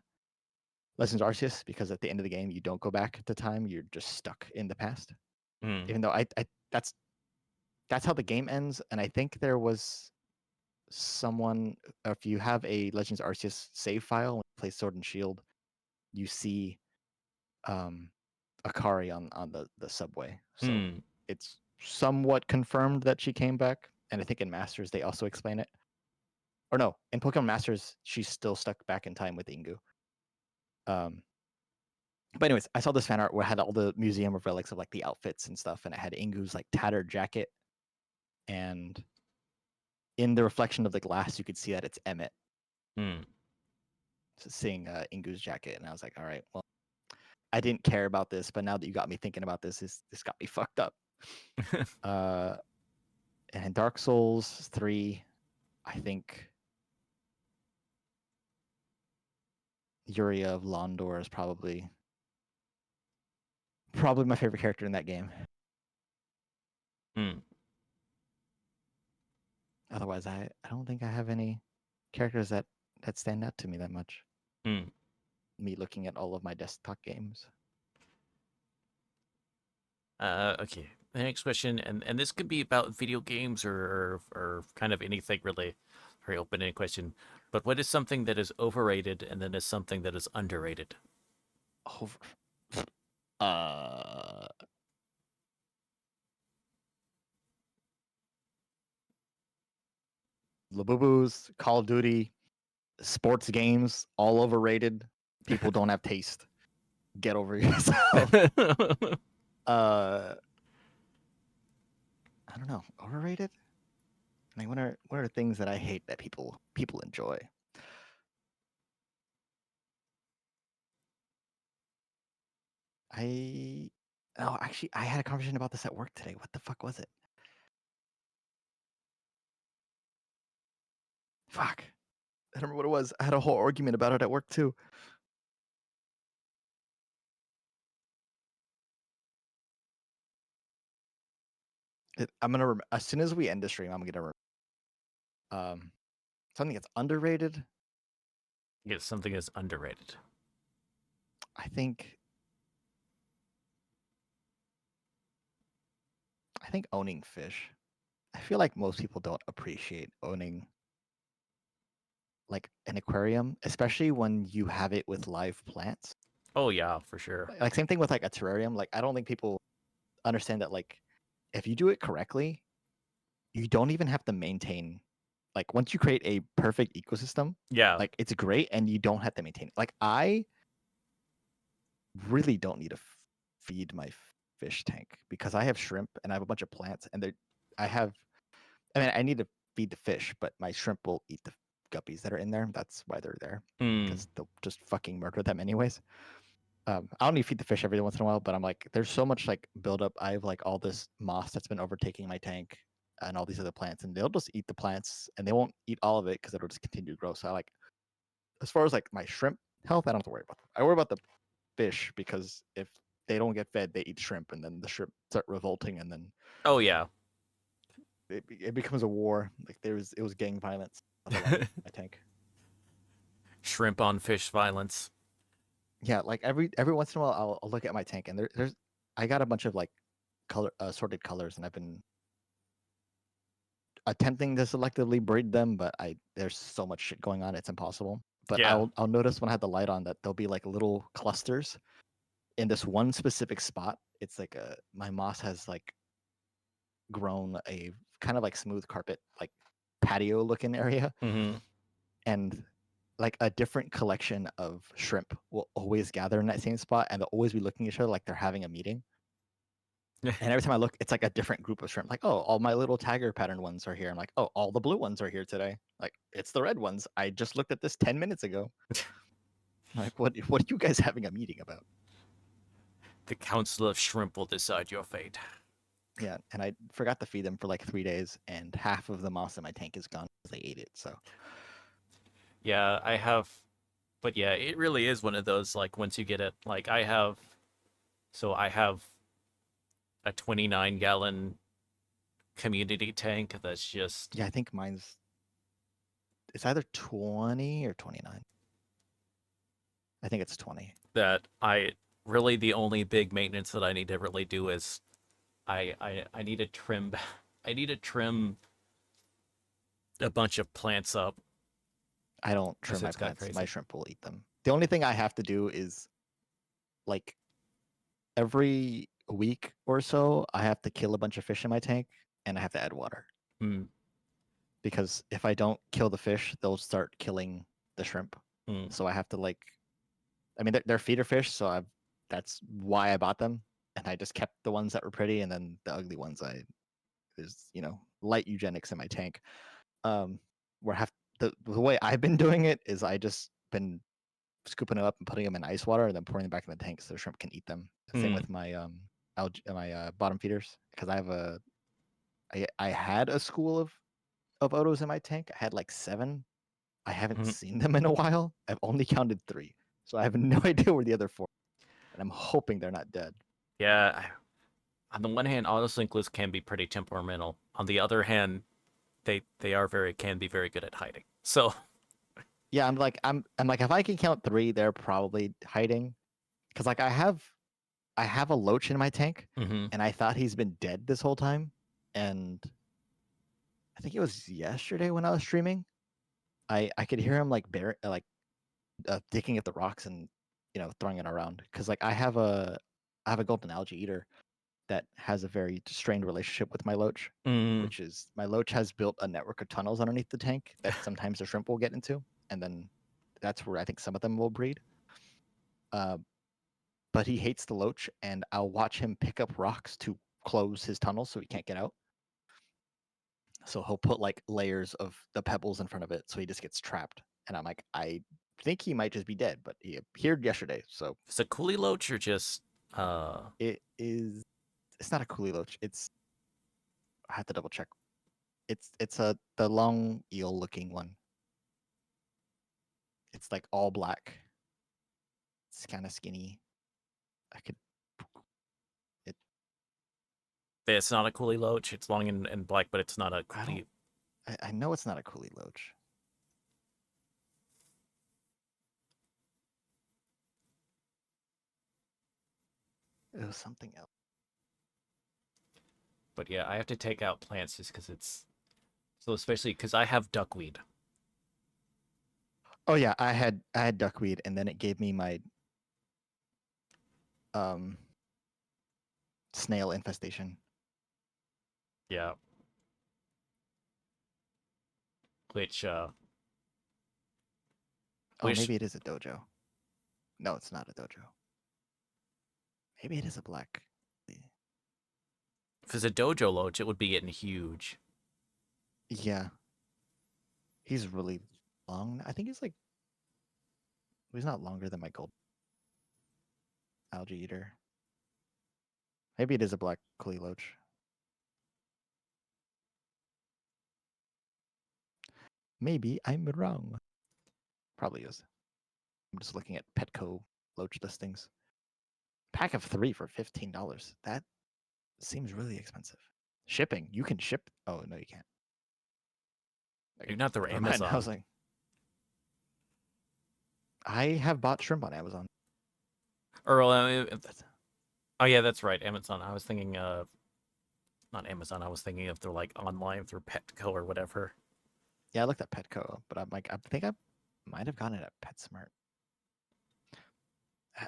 Legends Arceus, because at the end of the game you don't go back to time, you're just stuck in the past. Mm. Even though I that's how the game ends, and I think there was someone, if you have a Legends Arceus save file when you play Sword and Shield, you see um Akari on the subway. So Mm. it's somewhat confirmed that she came back, and I think in Masters they also explain it. Or no, in Pokemon Masters she's still stuck back in time with Ingu. Um, but anyways, I saw this fan art where it had all the museum of relics of like the outfits and stuff, and it had Ingu's like tattered jacket, and in the reflection of the glass, you could see that it's Emmett. Mm. So seeing Ingu's jacket, and I was like, all right, well, I didn't care about this, but now that you got me thinking about this got me fucked up. Uh, and in Dark Souls 3, I think Yuria of Londor is probably my favorite character in that game. Mm. Otherwise, I don't think I have any characters that stand out to me that much. Mm. Me looking at all of my desktop games. Okay. The next question, and this could be about video games or kind of anything really. Very open-ended question. But what is something that is overrated and then is something that is underrated? Over. Uh, Labubus, Call of Duty, sports games, all overrated. People don't have taste. Get over yourself. uh, I don't know. Overrated? Like, what are things that I hate that people enjoy? I Oh, actually, I had a conversation about this at work today. What the fuck was it? Fuck. I don't remember what it was. I had a whole argument about it at work too. I'm gonna as soon as we end the stream, I'm gonna um something that's underrated. Yes, something is underrated. I think owning fish. I feel like most people don't appreciate owning like an aquarium, especially when you have it with live plants. Oh yeah, for sure. Like same thing with like a terrarium. Like I don't think people understand that like if you do it correctly, you don't even have to maintain like once you create a perfect ecosystem, Yeah. like it's great and you don't have to maintain it. Like I really don't need to feed my fish tank because I have shrimp and I have a bunch of plants and I have I mean I need to feed the fish, but my shrimp will eat the guppies that are in there. That's why they're there Hmm. because they'll just fucking murder them anyways. I only feed the fish every once in a while, but I'm like, there's so much like buildup. I have like all this moss that's been overtaking my tank and all these other plants, and they'll just eat the plants and they won't eat all of it because it'll just continue to grow. So I like, as far as like my shrimp health, I don't have to worry about them. I worry about the fish because if they don't get fed, they eat shrimp, and then the shrimp start revolting, and then Oh yeah. it becomes a war. Like it was gang violence on the line with my tank. Shrimp on fish violence. Yeah, like every once in a while, I'll look at my tank, and there's I got a bunch of like color sorted colors, and I've been attempting to selectively breed them, but there's so much shit going on, it's impossible. But Yeah. I'll notice when I have the light on that there'll be like little clusters in this one specific spot. It's like my moss has like grown a kind of like smooth carpet, like patio looking area, Mm-hmm. and like a different collection of shrimp will always gather in that same spot, and they'll always be looking at each other like they're having a meeting. And every time I look, it's like a different group of shrimp. Like, oh, all my little tiger pattern ones are here. I'm like, oh, all the blue ones are here today. Like, it's the red ones. I just looked at this 10 minutes ago. Like, what are you guys having a meeting about? The Council of Shrimp will decide your fate. Yeah, and I forgot to feed them for like 3 days, and half of the moss in my tank is gone because they ate it. So Yeah, I have, but yeah, it really is one of those like once you get it, like I have a 29-gallon community tank that's just yeah, I think it's either 20 or 29. I think it's 20. that I really the only big maintenance that I need to really do is I need to trim I need to trim a bunch of plants up I don't because trim my it's got plants. My crazy. shrimp will eat them. The only thing I have to do is like every week or so, I have to kill a bunch of fish in my tank and I have to add water. Hmm. Because if I don't kill the fish, they'll start killing the shrimp. Hmm. So I have to like, I mean, they're feeder fish, so that's why I bought them, and I just kept the ones that were pretty, and then the ugly ones there's light eugenics in my tank. Where I have the way I've been doing it is I just been scooping them up and putting them in ice water and then pouring them back in the tank so the shrimp can eat them. Same Hmm. with my bottom feeders because I had a school of otos in my tank. I had like 7. I haven't Hmm. seen them in a while. I've only counted 3, so I have no idea where the other 4. And I'm hoping they're not dead. Yeah. On the one hand, autosynclists can be pretty temperamental. On the other hand, they are very can be very good at hiding. So Yeah, I'm like if I can count 3, they're probably hiding. Because like I have I have a loach in my tank, Mm-hmm. and I thought he's been dead this whole time. And I think it was yesterday when I was streaming. I could hear him like digging at the rocks and throwing it around because like I have a golden algae eater that has a very strained relationship with my loach, Mm. which is my loach has built a network of tunnels underneath the tank that sometimes the shrimp will get into, and then that's where I think some of them will breed. Uh, but he hates the loach, and I'll watch him pick up rocks to close his tunnel so he can't get out. So he'll put like layers of the pebbles in front of it so he just gets trapped. And I'm like, I think he might just be dead, but he appeared yesterday. So Is it coolie loach or just it's not a coolie loach. I have to double check. It's the long eel looking one. It's like all black. It's kind of skinny. I could it it's not a coolie loach? It's long and black, but it's not a I coolie. I know it's not a coolie loach. It was something else. But yeah, I have to take out plants just because it's so, especially because I have duckweed. Oh yeah, I had duckweed, and then it gave me my um snail infestation. Yeah, which Oh, which maybe it is a dojo. No, it's not a dojo. Maybe it is a black. if it's a dojo loach, it would be getting huge. Yeah, he's really long. I think he's not longer than my gold algae eater. Maybe it is a black coolie loach. Maybe I'm wrong. Probably is. I'm just looking at Petco loach listings. Pack of 3 for $15. That seems really expensive. Shipping. You can ship. Oh no, you can't. Maybe not through Never mind. I was Amazon. like, I have bought shrimp on Amazon. Or That's, oh yeah, that's right, Amazon. I was thinking not Amazon. I was thinking if they're like online through Petco or whatever. yeah, I looked at Petco, but I'm like, I think I might have gotten it at PetSmart.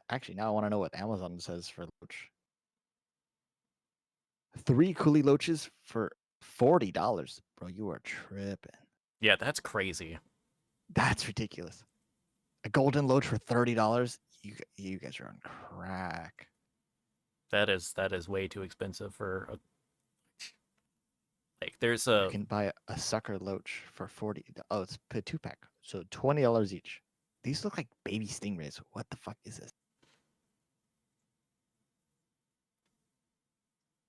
Actually, now I want to know what Amazon says for loach. 3 coolie loaches for $40. Bro, you are tripping. Yeah, that's crazy. That's ridiculous. A golden loach for $30? You guys are on crack. That is way too expensive for a, like there's You a can buy a sucker loach for 40. Oh, it's a 2-pack. So $20 each. These look like baby stingrays. What the fuck is this?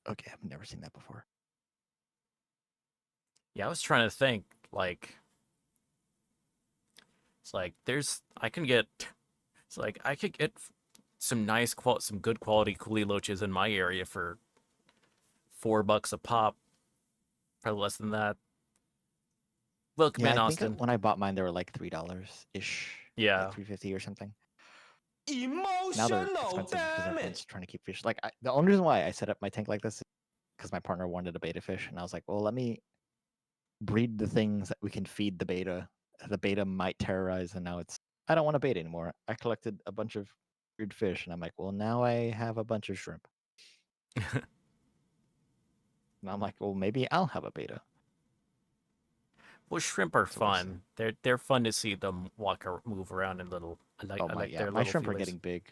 Okay, I've never seen that before. yeah, I was trying to think like it's like there's I can get it's like I could get some good quality coolie loaches in my area for $4 a pop, probably less than that. Welcome Yeah, in, I think Austin. when I bought mine, they were like $3 ish, like Yeah, 350 or something. Now they're Emotional expensive because damage. everyone's trying to keep fish. Like the only reason why I set up my tank like this is because my partner wanted a beta fish, and I was like, well, let me breed the things that we can feed the beta. The beta might terrorize, and now I don't want a beta anymore. I collected a bunch of weird fish, and I'm like, well, now I have a bunch of shrimp. And I'm like, well, maybe I'll have a beta. well, shrimp are So we'll see. fun. They're fun to see them walk or move around in little. Oh I my, like yeah, their my little shrimp are feelers. getting big.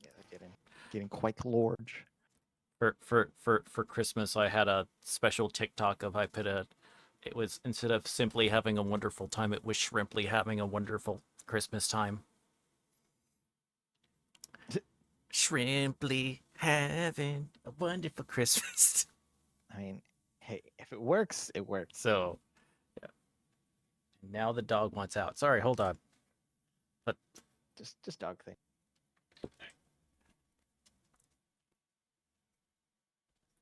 Yeah, they're getting quite large. For Christmas, I had a special TikTok of I put a. It was instead of simply having a wonderful time, it was shrimply having a wonderful Christmas time. Shrimply having a wonderful Christmas. I mean, hey, if it works, it works. So yeah. Now the dog wants out. Sorry, hold on. But Just dog thing.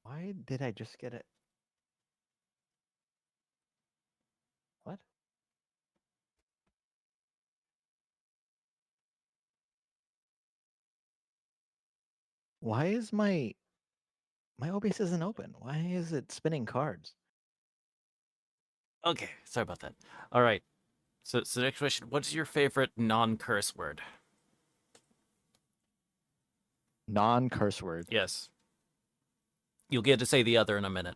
Why did I just get it? What? Why is my OBS isn't open? Why is it spinning cards? Okay, sorry about that. All right. So next question: what is your favorite non-curse word? Non-curse word. Yes, you'll get to say the other in a minute.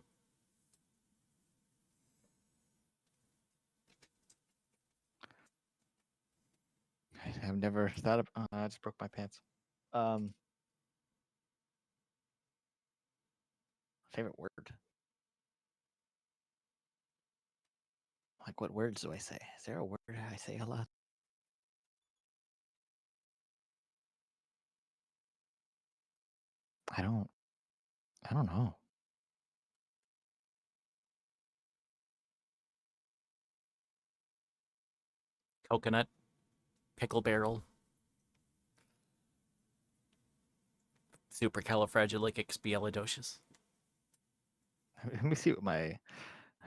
I've never thought of. I just broke my pants. Um, favorite word. Like, what words do I say? Is there a word I say a lot? I don't. I don't know. Coconut, pickle barrel, supercalifragilisticexpialidocious. Let me see what my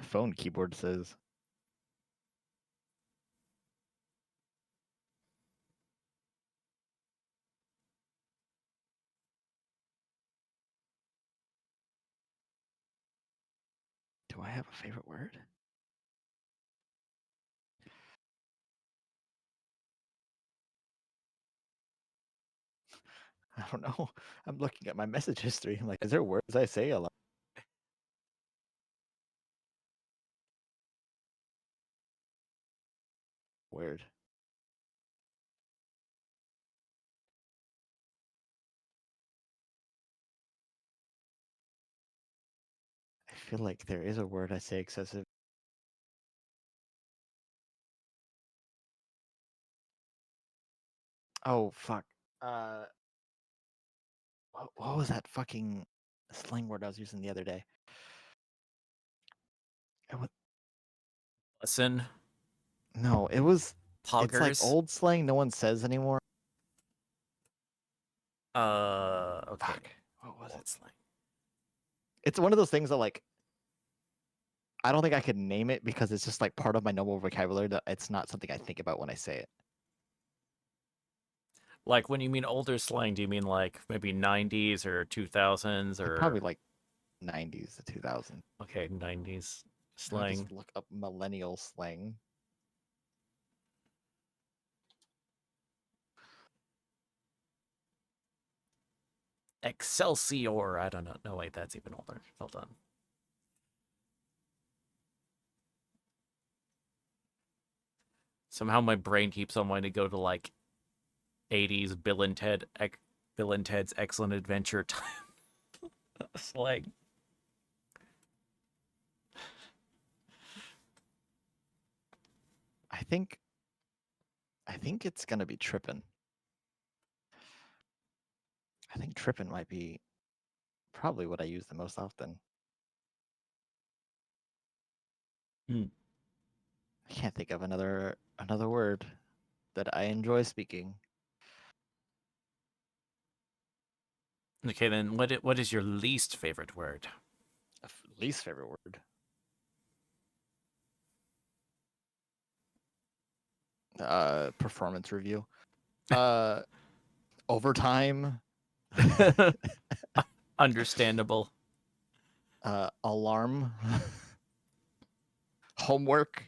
phone keyboard says. Do I have a favorite word? I don't know. I'm looking at my message history. I'm like, is there words I say a lot? Word. I feel like there is a word I say excessive. Oh fuck. Uh, what was that fucking slang word I was using the other day? It was, Listen, no, it was. It's like poggers. old slang no one says anymore. Okay. Fuck. What was it? Old slang. It's one of those things that like I don't think I could name it because it's just like part of my normal vocabulary that it's not something I think about when I say it. Like when you mean older slang, do you mean like maybe 90s or 2000s Probably or like 90s to 2000s. okay, 90s I'll just slang? look up millennial slang. Excelsior. I don't know. No, wait, that's even older. Hold on. Somehow my brain keeps on wanting to go to like 80s Bill and Ted's Excellent Adventure time slang. I think it's gonna be tripping. I think tripping might be probably what I use the most often. Hmm. I can't think of another word that I enjoy speaking. Okay, then what is your least favorite word? Least favorite word. Performance review. Uh, overtime. Understandable. Alarm. Homework.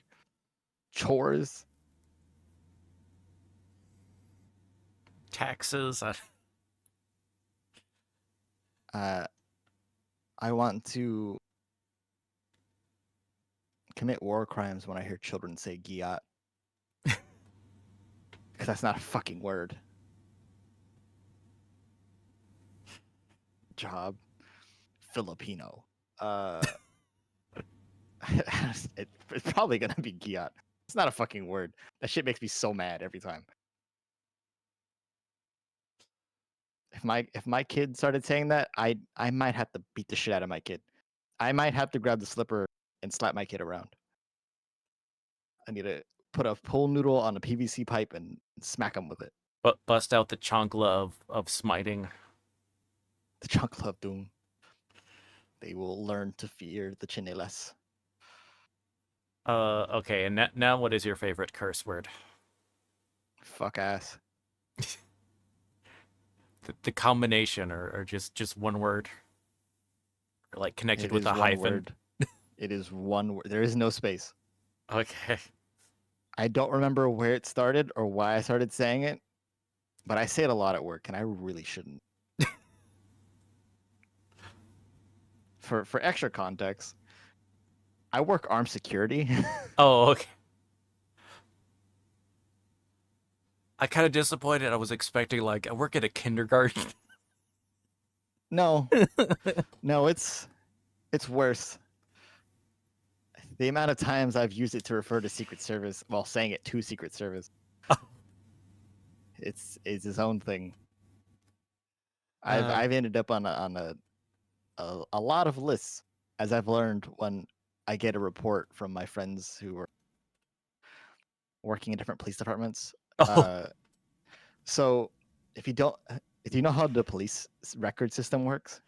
Chores. Taxes. Uh, I want to commit war crimes when I hear children say "giat" because that's not a fucking word. Job. Filipino. Uh, it's probably gonna be "giat." It's not a fucking word. That shit makes me so mad every time. If my kid started saying that, I might have to beat the shit out of my kid. I might have to grab the slipper and slap my kid around. I need to put a pool noodle on a PVC pipe and smack him with it. But bust out the chancla of smiting. The chocolate of doom. They will learn to fear the chinelas. Okay, and now what is your favorite curse word? Fuck ass. the combination, or just one word, or like connected It with is a one hyphen. word. It is one word. There is no space. Okay. I don't remember where it started or why I started saying it, but I say it a lot at work, and I really shouldn't. For extra context, I work armed security. Oh, okay. I kind of disappointed. I was expecting like I work at a kindergarten. No, no, it's worse. The amount of times I've used it to refer to Secret Service while saying it to Secret Service, it's its own thing. I've ended up on a lot of lists, as I've learned when I get a report from my friends who are working in different police departments. Oh, So if you don't, if you know how the police record system works,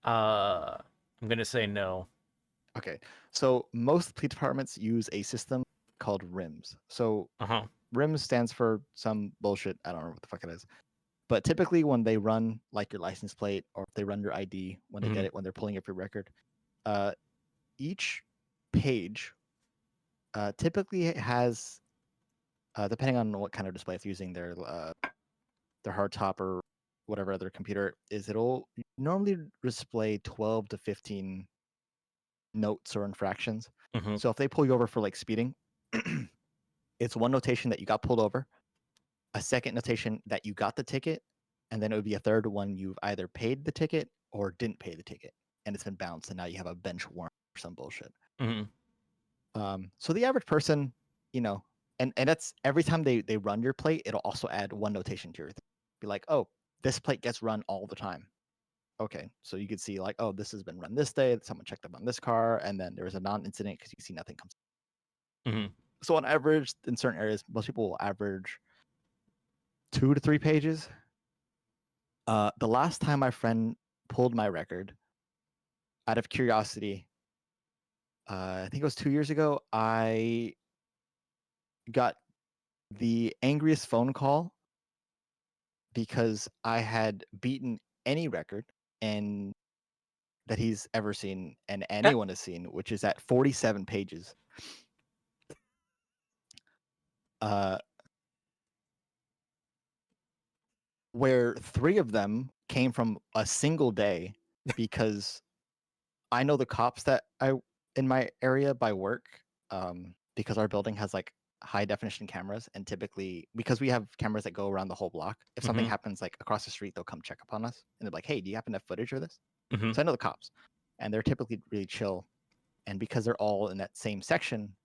I'm gonna say no. okay. So most police departments use a system called RIMS. So Uh-huh. RIMS stands for some bullshit. I don't remember what the fuck it is. But typically, when they run like your license plate or if they run your ID, when they get Mhm. it, when they're pulling up your record, uh, each page typically has, depending on what kind of display it's using, their hard top or whatever other computer is, it'll normally display 12 to 15 notes or infractions. Mhm. So if they pull you over for like speeding, it's one notation that you got pulled over, a second notation that you got the ticket, and then it would be a third one you've either paid the ticket or didn't pay the ticket, and it's been bounced, and now you have a bench warrant or some bullshit. Mhm. So the average person, you know, and that's every time they run your plate, it'll also add one notation to your thing. Be like, oh, this plate gets run all the time. Okay, so you could see like, oh, this has been run this day. Someone checked up on this car, and then there was a non-incident because you see nothing comes. Mhm. So on average, in certain areas, most people will average 2 to 3 pages. The last time my friend pulled my record, out of curiosity, I think it was 2 years ago, I got the angriest phone call because I had beaten any record and that he's ever seen and anyone has seen, which is at 47 pages. Uh, where 3 of them came from a single day because I know the cops that I in my area by work, because our building has like high definition cameras, and typically because we have cameras that go around the whole block, if something Mhm. happens like across the street, they'll come check upon us and they're like, "Hey, do you happen to have footage of this?" Mhm. So I know the cops, and they're typically really chill. And because they're all in that same section,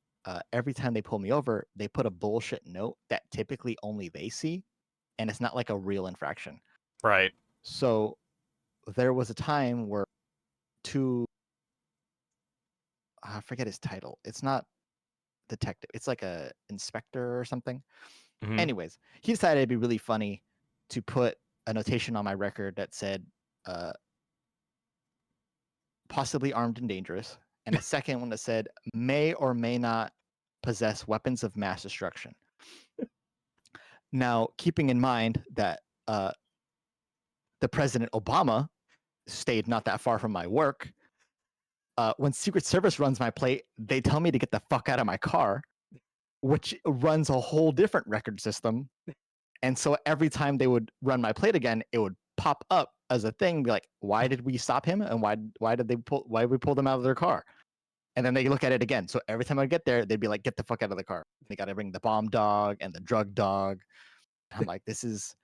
every time they pull me over, they put a bullshit note that typically only they see, and it's not like a real infraction. Right. So there was a time where two, I forget his title. It's not detective. It's like a inspector or something. Mhm. Anyways, he decided it'd be really funny to put a notation on my record that said uh, possibly armed and dangerous, and a second one that said may or may not possess weapons of mass destruction. Now, keeping in mind that the President Obama stayed not that far from my work, when Secret Service runs my plate, they tell me to get the fuck out of my car, which runs a whole different record system. And so every time they would run my plate again, it would pop up as a thing, be like, "Why did we stop him? And why did we pull them out of their car?" And then they look at it again. So every time I get there, they'd be like, "Get the fuck out of the car." They got to bring the bomb dog and the drug dog. I'm like, this is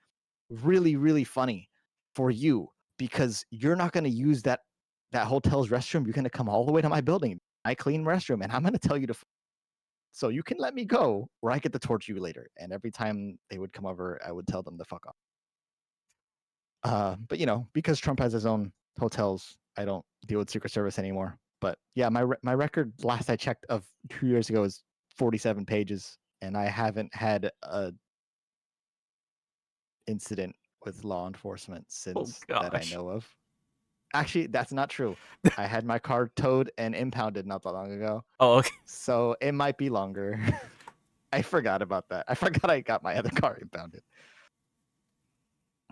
really, really funny for you because you're not going to use that hotel's restroom. You're going to come all the way to my building. I clean restroom, and I'm going to tell you to. So you can let me go, or I get to torture you later. And every time they would come over, I would tell them to fuck off. But you know, because Trump has his own hotels, I don't deal with Secret Service anymore. But yeah, my record last I checked of 2 years ago is 47 pages, and I haven't had a incident with law enforcement Oh since that I gosh. know of. Actually, that's not true. I had my car towed and impounded not that long ago, Oh, okay. so it might be longer. I forgot about that. I forgot I got my other car impounded.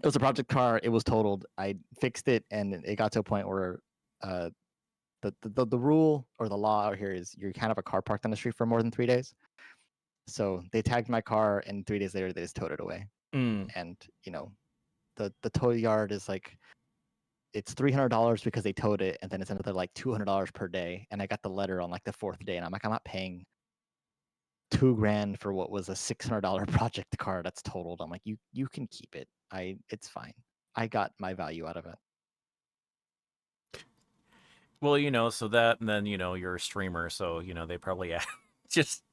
It was a project car. It was totaled. I fixed it, and it got to a point where uh, the rule or the law out here is you can't have a car parked on the street for more than 3 days. So they tagged my car, and 3 days later they just towed it away. Mm. And the tow yard is like it's $300 because they towed it, and then it's another like $200 per day. And I got the letter on like the 4th day, and I'm like, I'm not paying $2,000 for what was a $600 project car that's totaled. I'm like, you can keep it. It's fine. I got my value out of it. Well, so that, and then you're a streamer, so they probably just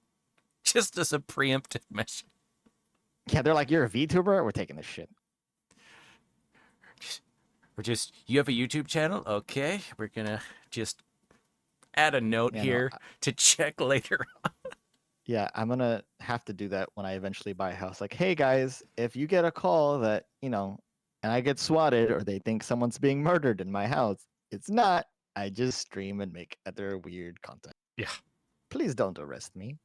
as a preemptive measure. Yeah, they're like, you're a VTuber? We're taking this shit. You have a YouTube channel? Okay, we're gonna just add a note Yeah, here to check later. Yeah, I'm gonna have to do that when I eventually buy a house. Like, hey guys, if you get a call that, and I get swatted or they think someone's being murdered in my house, it's not. I just stream and make other weird content. Yeah. Please don't arrest me.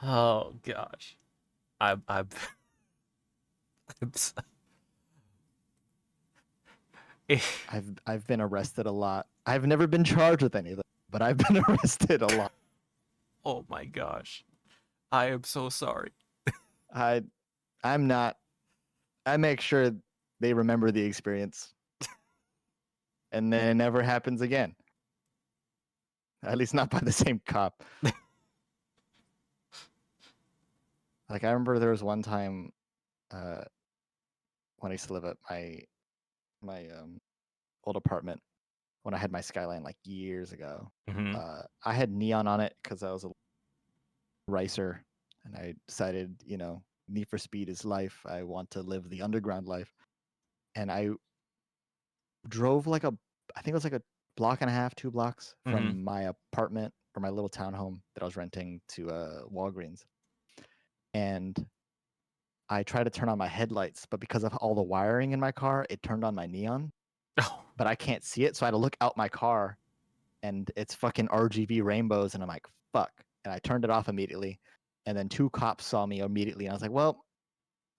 Oh gosh, I'm I'm I've been arrested a lot. I've never been charged with anything, but I've been arrested a lot. Oh my gosh, I am so sorry. I'm not. I make sure they remember the experience, and then it never happens again. At least not by the same cop. Like I remember there was one time when I used to live at my old apartment when I had my Skyline like years ago. Mm-hmm. I had neon on it because I was a racer, and I decided, Need for Speed is life. I want to live the underground life, and I drove I think it was like a block and a half, 2 blocks from my apartment or my little townhome that I was renting to Walgreens, and I tried to turn on my headlights, but because of all the wiring in my car, it turned on my neon. Oh. But I can't see it, so I had to look out my car, and it's fucking RGB rainbows, and I'm like, fuck. And I turned it off immediately, and then 2 cops saw me immediately, and I was like, well,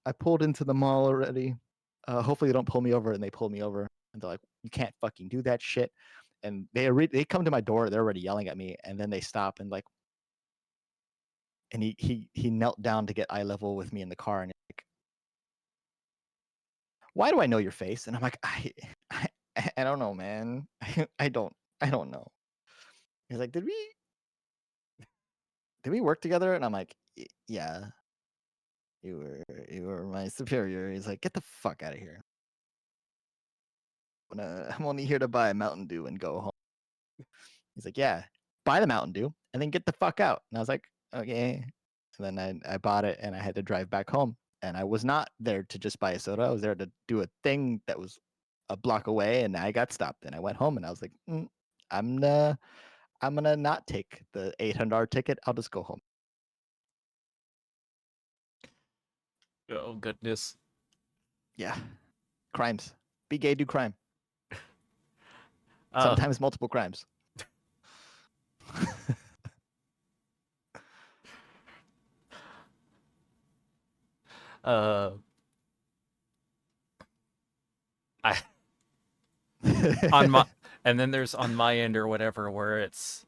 I pulled into the mall already. Hopefully they don't pull me over, and they pulled me over, and they're like, you can't fucking do that shit. And they come to my door, they're already yelling at me, and then they stop and like, and he knelt down to get eye level with me in the car, and like, why do I know your face? And I'm like, I don't know, man. I don't know. He's like, did we work together? And I'm like, yeah, you were my superior. He's like, get the fuck out of here. I'm only here to buy a Mountain Dew and go home. He's like, yeah, buy the Mountain Dew and then get the fuck out. And I was like, okay. And then I bought it and I had to drive back home. And I was not there to just buy a soda. I was there to do a thing that was a block away, and I got stopped. And I went home and I was like, I'm gonna not take the $800 ticket. I'll just go home. Oh goodness. Yeah, crimes. Be gay, do crime. Sometimes multiple crimes. I on my and then there's on my end or whatever where it's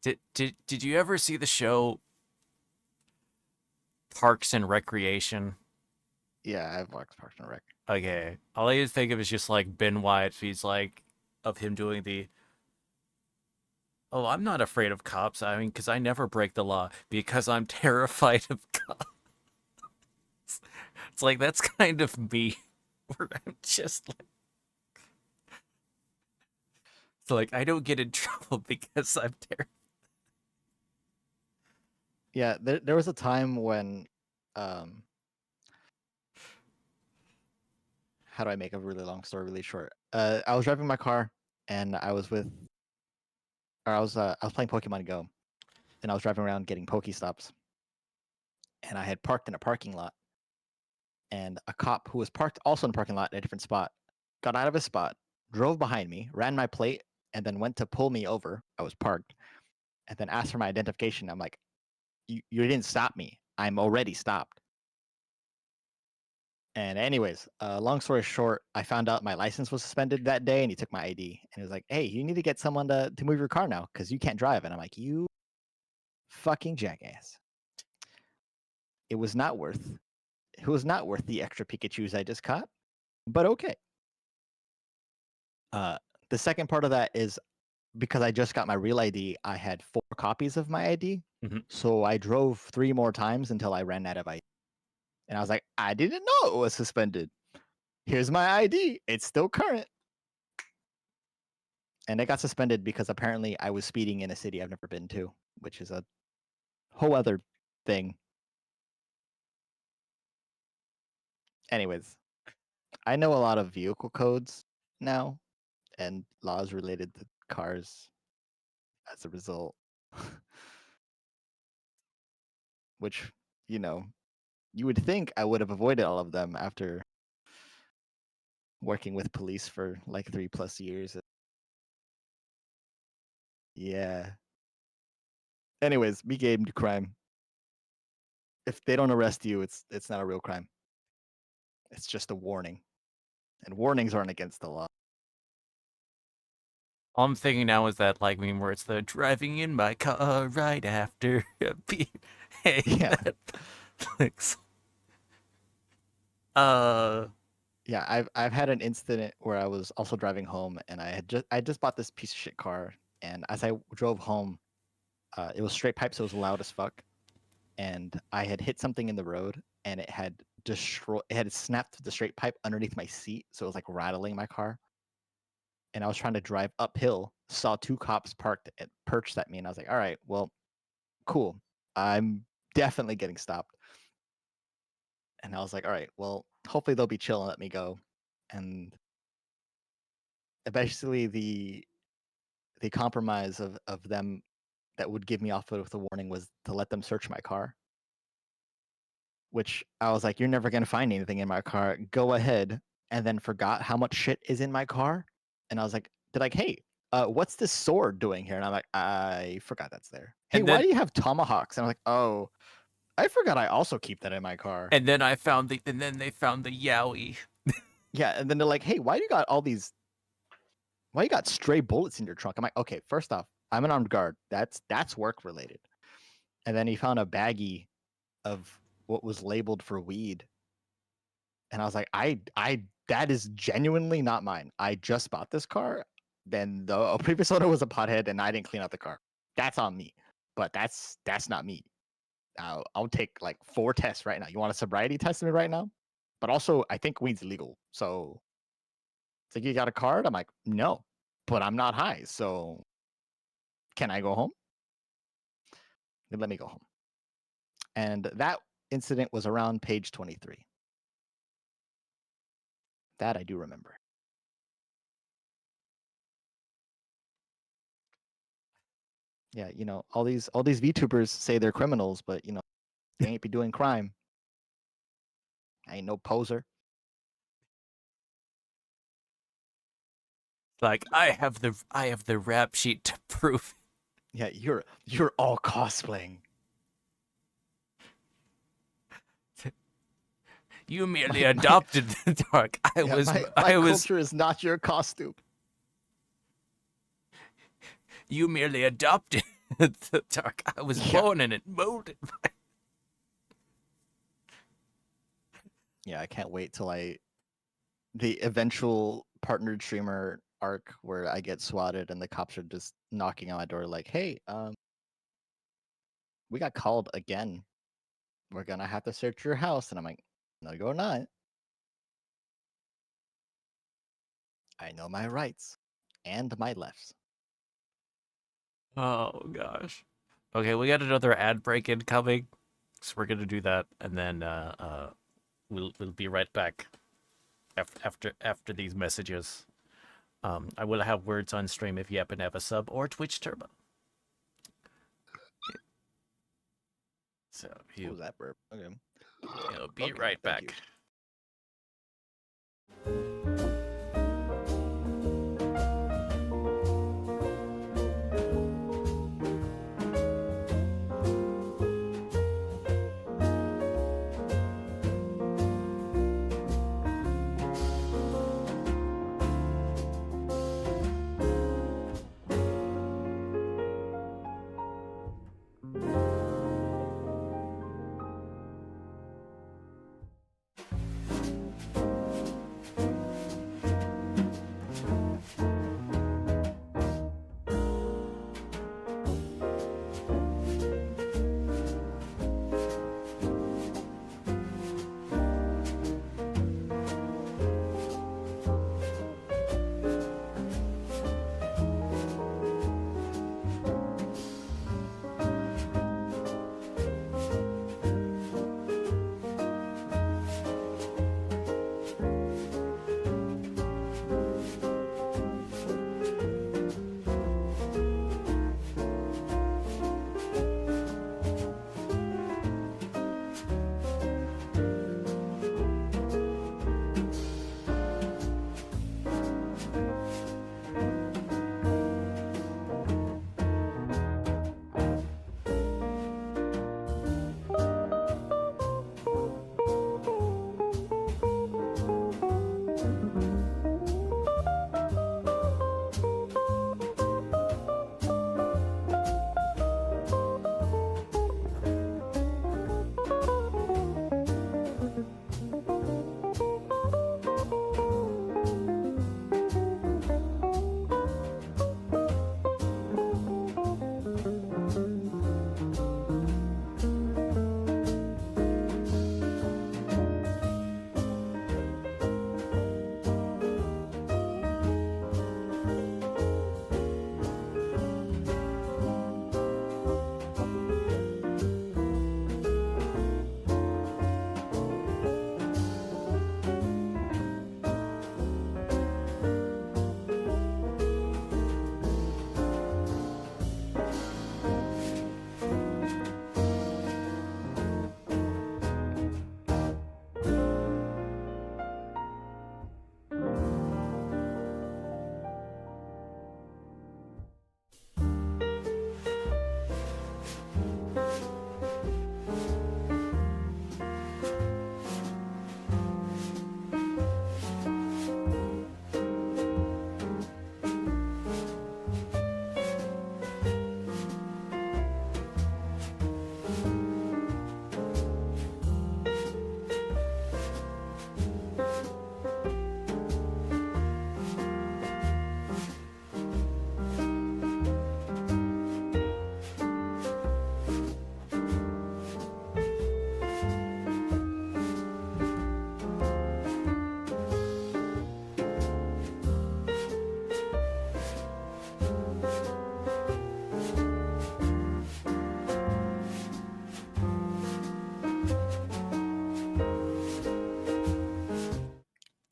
did you ever see the show Parks and Recreation? Yeah, I've watched Parks and Rec. Okay, all I think of is just like Ben Wyatt. He's like of him doing the oh, I'm not afraid of cops. I mean, because I never break the law because I'm terrified of cops. It's like that's kind of me. Where I'm just like, it's like I don't get in trouble because I'm terrified. Yeah, there was a time when, how do I make a really long story really short? I was driving my car, and I was I was playing Pokemon Go, and I was driving around getting Pokestops, and I had parked in a parking lot, and a cop who was parked also in the parking lot in a different spot got out of his spot, drove behind me, ran my plate, and then went to pull me over. I was parked, and then asked for my identification. I'm like, you didn't stop me. I'm already stopped. And anyways, long story short, I found out my license was suspended that day, and he took my ID, and he was like, "Hey, you need to get someone to move your car now because you can't drive." And I'm like, "You fucking jackass!" It was not worth. It was not worth the extra Pikachu's I just caught, but okay. The second part of that is because I just got my real ID. I had 4 copies of my ID, Mhm. so I drove 3 more times until I ran out of ID. And I was like, I didn't know it was suspended. Here's my ID. It's still current. And it got suspended because apparently I was speeding in a city I've never been to, which is a whole other thing. Anyways, I know a lot of vehicle codes now and laws related to cars as a result. Which, you know, you would think I would have avoided all of them after working with police for like 3+ years. Yeah. Anyways, be game to crime. If they don't arrest you, it's not a real crime. It's just a warning. And warnings aren't against the law. All I'm thinking now is that like meme where it's the driving in my car right after a beat. Hey, Yeah. that clicks. Yeah, I've had an incident where I was also driving home and I just bought this piece of shit car, and as I drove home, it was straight pipe, so it was loud as fuck. And I had hit something in the road, and it had snapped the straight pipe underneath my seat, so it was like rattling my car. And I was trying to drive uphill, saw 2 cops perched at me, and I was like, all right, well, cool. I'm definitely getting stopped. And I was like, all right, well, hopefully they'll be chill and let me go. And eventually the compromise of them that would give me off with a warning was to let them search my car. Which I was like, you're never gonna find anything in my car. Go ahead. And then forgot how much shit is in my car. And I was like, they're like, hey, what's this sword doing here? And I'm like, I forgot that's there. Hey, And why then do you have tomahawks? And I'm like, oh, I forgot I also keep that in my car. and then they found the Yowie. Yeah, and then they're like, hey, why do you got why you got stray bullets in your trunk? I'm like, okay, first off, I'm an armed guard. That's work related. And then he found a baggie of what was labeled for weed. And I was like, I that is genuinely not mine. I just bought this car. Then the previous owner was a pothead and I didn't clean out the car. That's on me. But that's not me. I'll take like 4 tests right now. You want a sobriety test me right now? But also, I think weed's illegal. So it's like, you got a card? I'm like, no, but I'm not high. So can I go home? Then let me go home. And that incident was around page 23. That I do remember. Yeah, all these VTubers say they're criminals, but they ain't be doing crime. I ain't no poser. Like I have the rap sheet to prove. Yeah, you're all cosplaying. You merely My adopted the dark. my I was culture is not your costume. You merely adopted the dark. I was Yeah. born in it, molded. Yeah, I can't wait till the eventual partnered streamer arc where I get swatted and the cops are just knocking on my door like, "Hey, we got called again. We're gonna have to search your house." And I'm like, "No, you're not. I know my rights and my lefts." Oh gosh. Okay, we got another ad break incoming, so we're gonna do that, and then we'll be right back after these messages. I will have words on stream if you happen to have a sub or Twitch Turbo. So What was that burp? Okay. you'll be Okay, right thank you. back.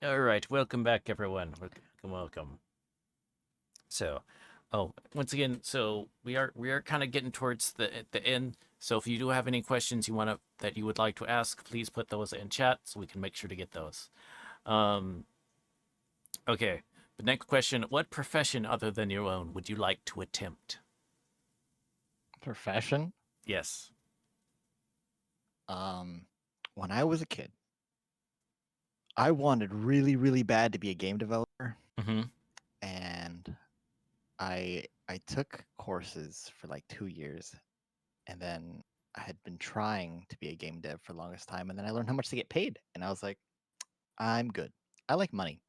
All right, welcome back, everyone. Welcome, welcome. So, oh, once again, so we are kind of getting towards the end. So if you do have any questions that you would like to ask, please put those in chat so we can make sure to get those. Um, okay. The next question: what profession other than your own would you like to attempt? Profession. Yes. Um, when I was a kid, I wanted really, really bad to be a game developer, Mm-hmm. and I took courses for like 2 years, and then I had been trying to be a game dev for the longest time, and then I learned how much to get paid, and I was like, I'm good. I like money.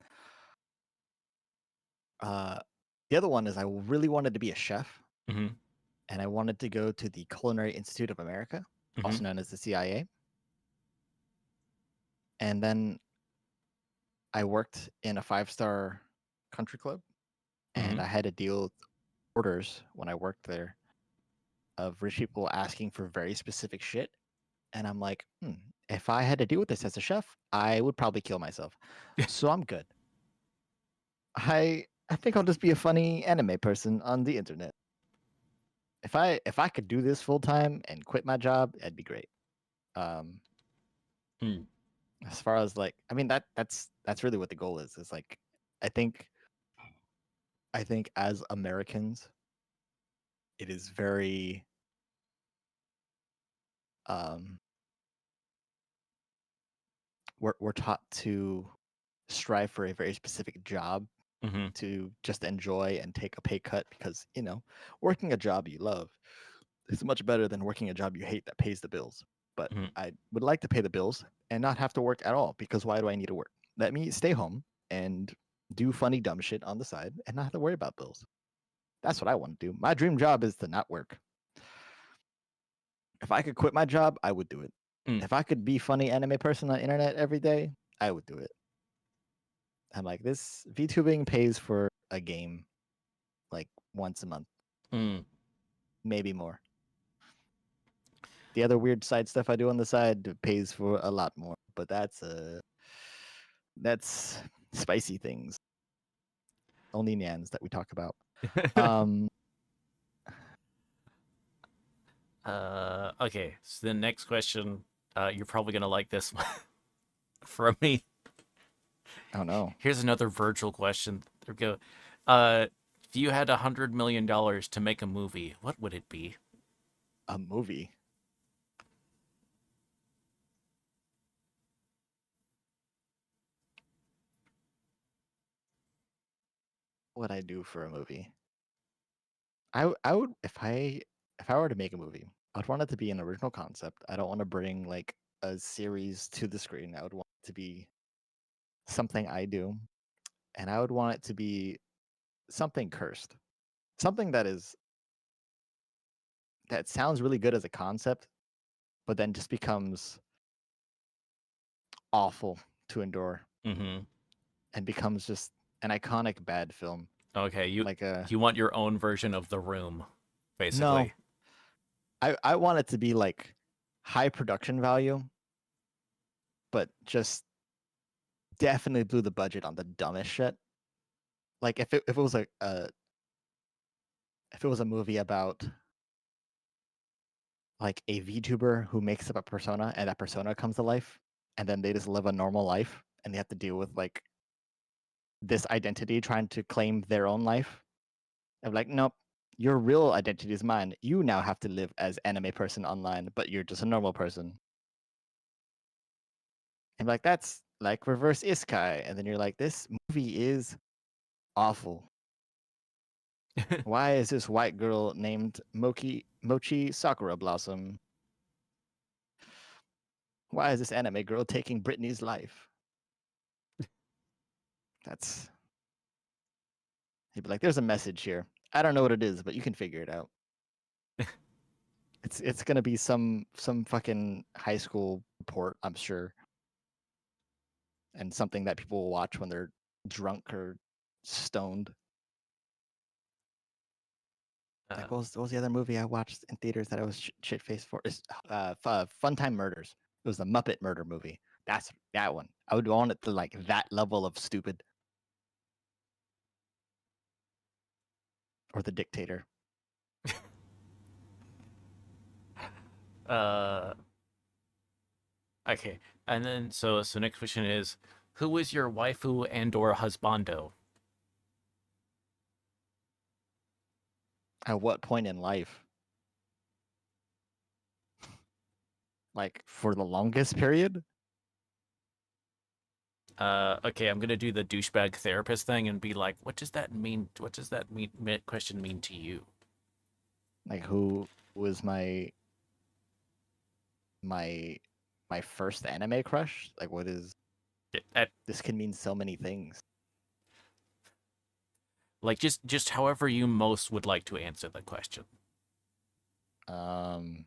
Uh, the other one is I really wanted to be a chef, Mm-hmm. and I wanted to go to the Culinary Institute of America, Mm-hmm. also known as the CIA. And then I worked in a 5-star country club, Mm-hmm. and I had to deal with orders when I worked there of rich people asking for very specific shit. And I'm like, if I had to deal with this as a chef, I would probably kill myself. So I'm good. I think I'll just be a funny anime person on the internet. If I could do this full time and quit my job, that'd be great. Um, Mm. as far as like, I mean that's really what the goal is. Is like, I think I think as Americans, it is very um we're taught to strive for a very specific job Mm-hmm. to just enjoy and take a pay cut because working a job you love is much better than working a job you hate that pays the bills. But Mm-hmm. I would like to pay the bills and not have to work at all because why do I need to work? Let me stay home and do funny dumb shit on the side and not have to worry about bills. That's what I want to do. My dream job is to not work. If I could quit my job, I would do it. Mm. If I could be funny anime person on the internet every day, I would do it. I'm like, this VTubing pays for a game like once a month, Mm. maybe more. The other weird side stuff I do on the side pays for a lot more, but that's spicy things. Only Nyans that we talk about. Um, Okay. So the next question, you're probably gonna like this one from me. oh no, Here's another Virgil question. There we go. Uh, if you had $100 million to make a movie, what would it be? a movie. What I do for a movie? I would if I were to make a movie, I'd want it to be an original concept. I don't want to bring like a series to the screen. I would want it to be something I do, and I would want it to be something cursed, something that sounds really good as a concept, but then just becomes awful to endure Mm-hmm. and becomes just an iconic bad film. Okay, Like a you want your own version of The Room, no, basically. I want it to be like high production value, but just definitely blew the budget on the dumbest shit. Like if it was if it was a movie about like a VTuber who makes up a persona and that persona comes to life, and then they just live a normal life and they have to deal with like this identity trying to claim their own life. I'm like, nope, your real identity is mine. You now have to live as anime person online, but you're just a normal person. And like that's like reverse isekai, and then you're like, this movie is awful. Why is this white girl named Mochi Sakura Blossom? Why is this anime girl taking Britney's life? That's he'd be like, there's a message here. I don't know what it is, but you can figure it out. It's gonna be some fucking high school report, I'm sure, and something that people will watch when they're drunk or stoned. Uh, Like what was the other movie I watched in theaters that I was shit faced for? Is Fun Time Murders. It was the Muppet murder movie. That's that one. I would want it to like that level of stupid. Or the dictator. Uh, okay. And then so next question is, who is your waifu and or husbando? At what point in life? Like for the longest period? Okay, I'm gonna do the douchebag therapist thing and be like, what does that mean? What does that question mean to you? Like who was my my first anime crush? Like what is At, this can mean so many things. like just however you most would like to answer the question. Um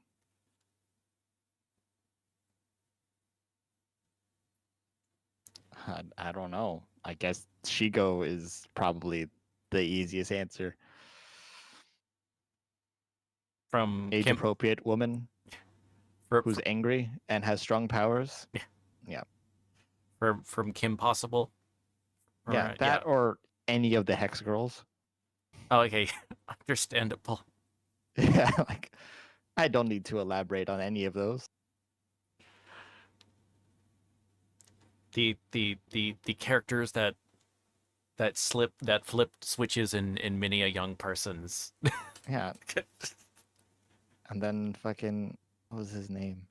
I don't know. I guess Shigo is probably the easiest answer. From Age Kim, appropriate woman who's for, angry and has strong powers. yeah, Yeah. from Kim Possible. Yeah, Yeah. that or any of the Hex girls. Oh, okay, understandable. Yeah, like I don't need to elaborate on any of those. The characters that flipped switches in many a young person's. Yeah, and then fucking what was his name?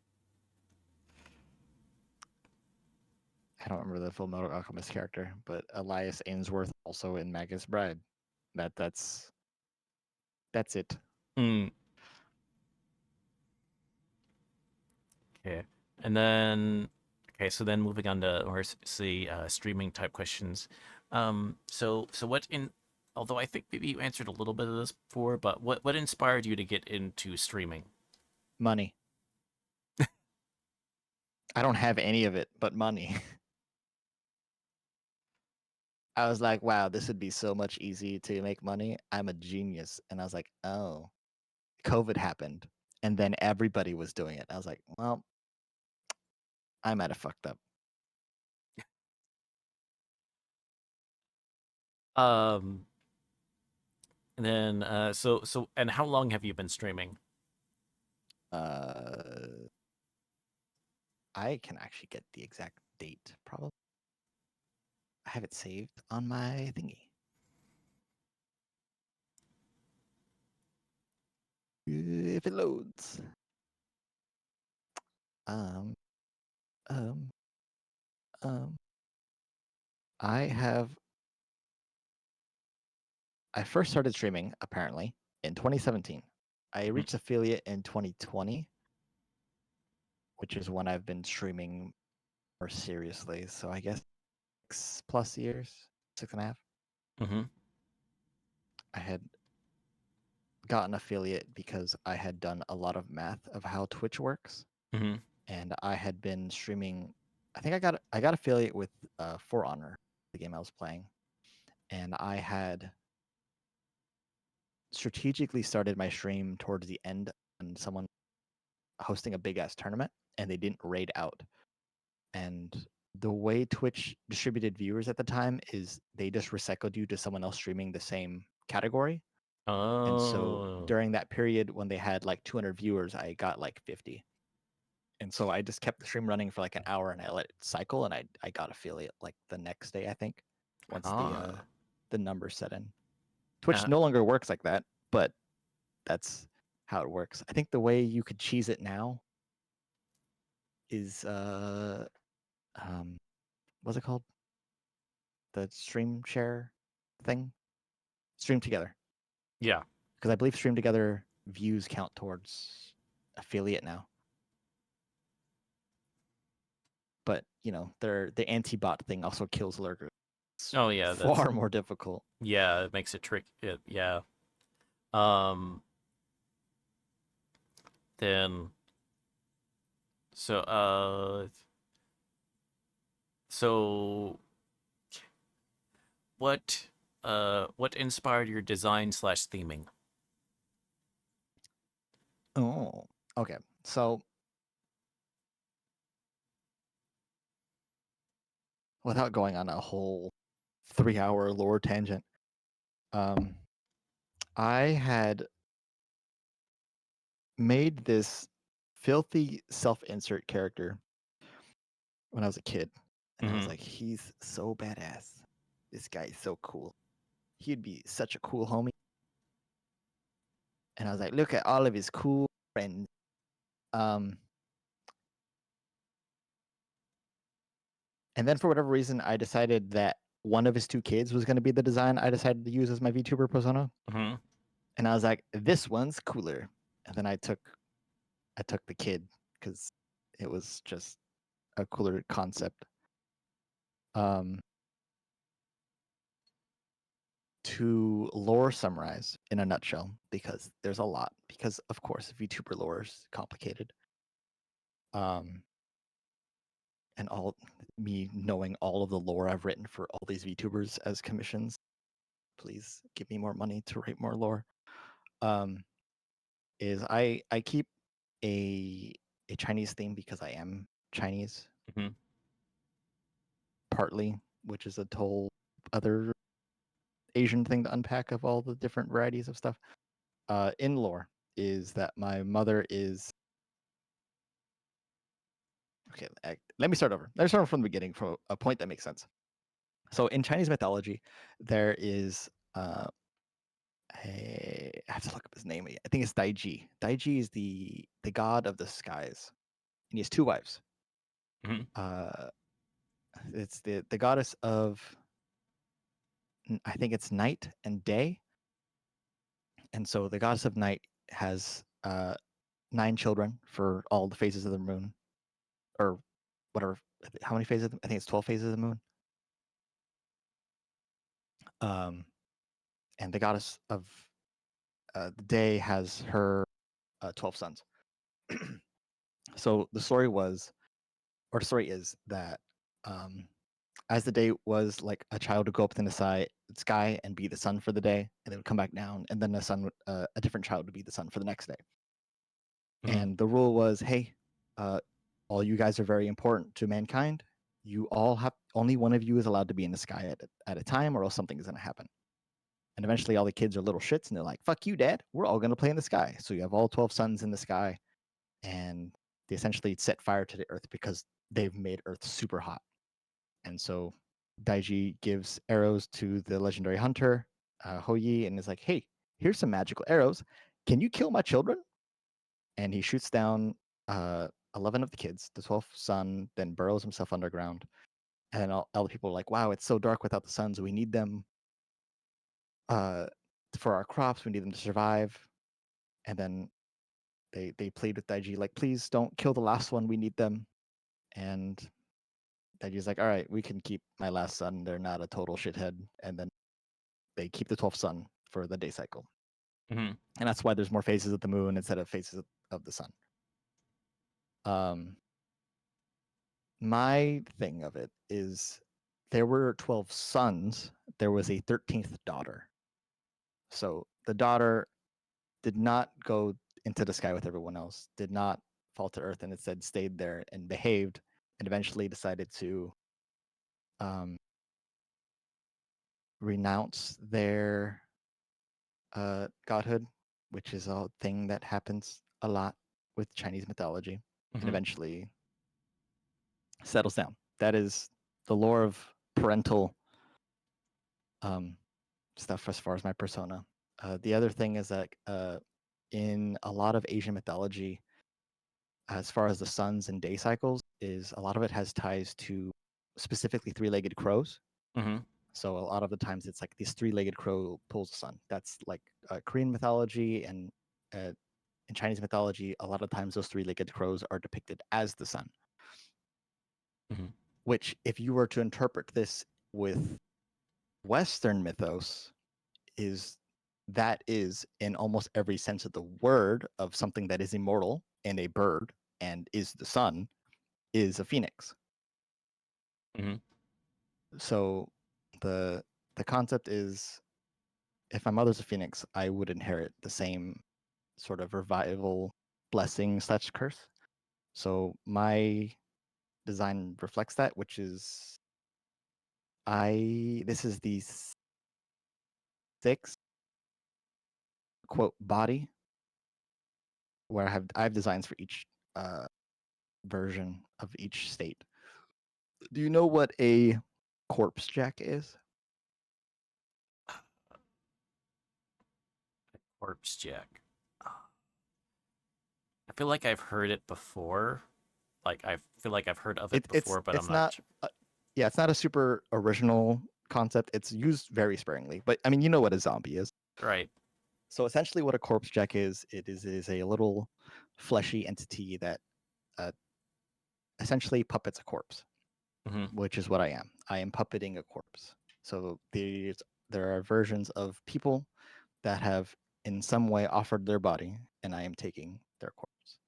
I don't remember the Full Metal Alchemist character, but Elias Ainsworth also in Magus Bride. That's it. Mm, okay, and then okay, so then moving on to or see streaming type questions. So what in although I think maybe you answered a little bit of this before, but what inspired you to get into streaming? Money. I don't have any of it but money. I was like, wow, this would be so much easy to make money. I'm a genius. And I was like, oh, COVID happened. And then everybody was doing it. I was like, well, I might have fucked up. Um, and then so and how long have you been streaming? Uh, I can actually get the exact date, probably. I have it saved on my thingy. If it loads. Um, um, um. I have. I first started streaming apparently in 2017. I Mm, reached affiliate in 2020, which is when I've been streaming more seriously. So I guess 6+ years, 6.5. mm-hmm. I had gotten affiliate because I had done a lot of math of how Twitch works, Mm-hmm. and I had been streaming. I think I got affiliate with For Honor, the game I was playing, and I had strategically started my stream towards the end and someone hosting a big ass tournament, and they didn't raid out. And the way Twitch distributed viewers at the time is they just recycled you to someone else streaming the same category. And so Oh. during that period when they had like 200 viewers, I got like 50. And so I just kept the stream running for like an hour and I let it cycle, and I got affiliate like the next day, I think, once Ah. the numbers set in. Twitch Uh, no longer works like that, but that's how it works. I think the way you could cheese it now is what's it called? The stream share thing? Stream together. yeah. Because I believe stream together views count towards affiliate now. But the anti-bot thing also kills lurkers. It's Oh yeah, that's far more difficult. yeah, it makes it tricky. Yeah. Um then so so what inspired your design slash theming? Oh, okay. So without going on a whole 3-hour lore tangent, I had made this filthy self-insert character when I was a kid, and I was Mm-hmm. like, he's so badass. This guy is so cool. He'd be such a cool homie. And I was like, look at all of his cool friends. Um, and then for whatever reason, I decided that one of his 2 kids was going to be the design I decided to use as my VTuber persona. Mm-hmm. And I was like, this one's cooler. And then I took the kid because it was just a cooler concept. Um, to lore summarize in a nutshell, because there's a lot. Because of course, VTuber lore is complicated. And all me knowing all of the lore I've written for all these VTubers as commissions. Please give me more money to write more lore. Is I keep a Chinese theme because I am Chinese, Mm-hmm. partly, which is a whole other Asian thing to unpack of all the different varieties of stuff. In lore is that my mother is okay. Let me start over. Let me start from the beginning from a point that makes sense. So in Chinese mythology, there is I have to look up his name. I think it's Daiji. Daiji is the god of the skies, and he has 2 wives. Mm-hmm. It's the goddess of I think it's night and day, and so the goddess of night has 9 children for all the phases of the moon, or whatever. How many phases? I think it's 12 phases of the moon. Um, and the goddess of the day has her 12 sons. So the story was, or the story is that um, as the day was like a child would go up in the sky and be the sun for the day, and it would come back down, and then a different child would be the sun for the next day. Mm-hmm. And the rule was, hey, uh, all you guys are very important to mankind. You all have only one of you is allowed to be in the sky at a time, or else something is going to happen. And eventually, all the kids are little shits, and they're like, "Fuck you, Dad. We're all going to play in the sky." So you have all 12 suns in the sky, and they essentially set fire to the earth because they've made Earth super hot. And so Daiji gives arrows to the legendary hunter, Hoyi, and is like, hey, here's some magical arrows. Can you kill my children? And he shoots down 11 of the kids. The 12th son then burrows himself underground. And then all the people are like, wow, it's so dark without the suns. We need them uh, for our crops. We need them to survive. And then they plead with Daiji, like, please don't kill the last one. We need them. And Daiji's like, all right, we can keep my last son. They're not a total shithead. And then they keep the 12th sun for the day cycle. Mm-hmm. And that's why there's more phases of the moon instead of phases of the sun. My thing of it is there were 12 sons, there was a 13th daughter. So the daughter did not go into the sky with everyone else, did not fall to earth, and instead stayed there and behaved, and eventually decided to renounce their godhood, which is a thing that happens a lot with Chinese mythology, and Mm-hmm. eventually settles down. That is the lore of parental stuff as far as my persona. The other thing is that in a lot of Asian mythology, as far as the suns and day cycles, is a lot of it has ties to specifically 3-legged crows. Mm-hmm. So a lot of the times it's like this 3-legged crow pulls the sun. That's like Korean mythology and in Chinese mythology. A lot of times those 3-legged crows are depicted as the sun. Mm-hmm. Which, if you were to interpret this with Western mythos, is in almost every sense of the word of something that is immortal and a bird and is the sun is a phoenix. Mm-hmm. So the concept is, if my mother's a phoenix, I would inherit the same sort of revival blessing / curse. So my design reflects that, which is This is the sixth quote body where I have designs for each version of each state. Do you know what a corpse jack is? Corpse Jack. I feel like I've heard it before. Like I feel like I've heard of it before, but I'm It's not not yeah, it's not a super original concept. It's used very sparingly. But I mean, you know what a zombie is. right. So essentially what a corpse jack is, it is a little fleshy entity that uh, essentially puppets a corpse, Hmm. which is what I am. I am puppeting a corpse. So there are versions of people that have in some way offered their body, and I am taking their corpse,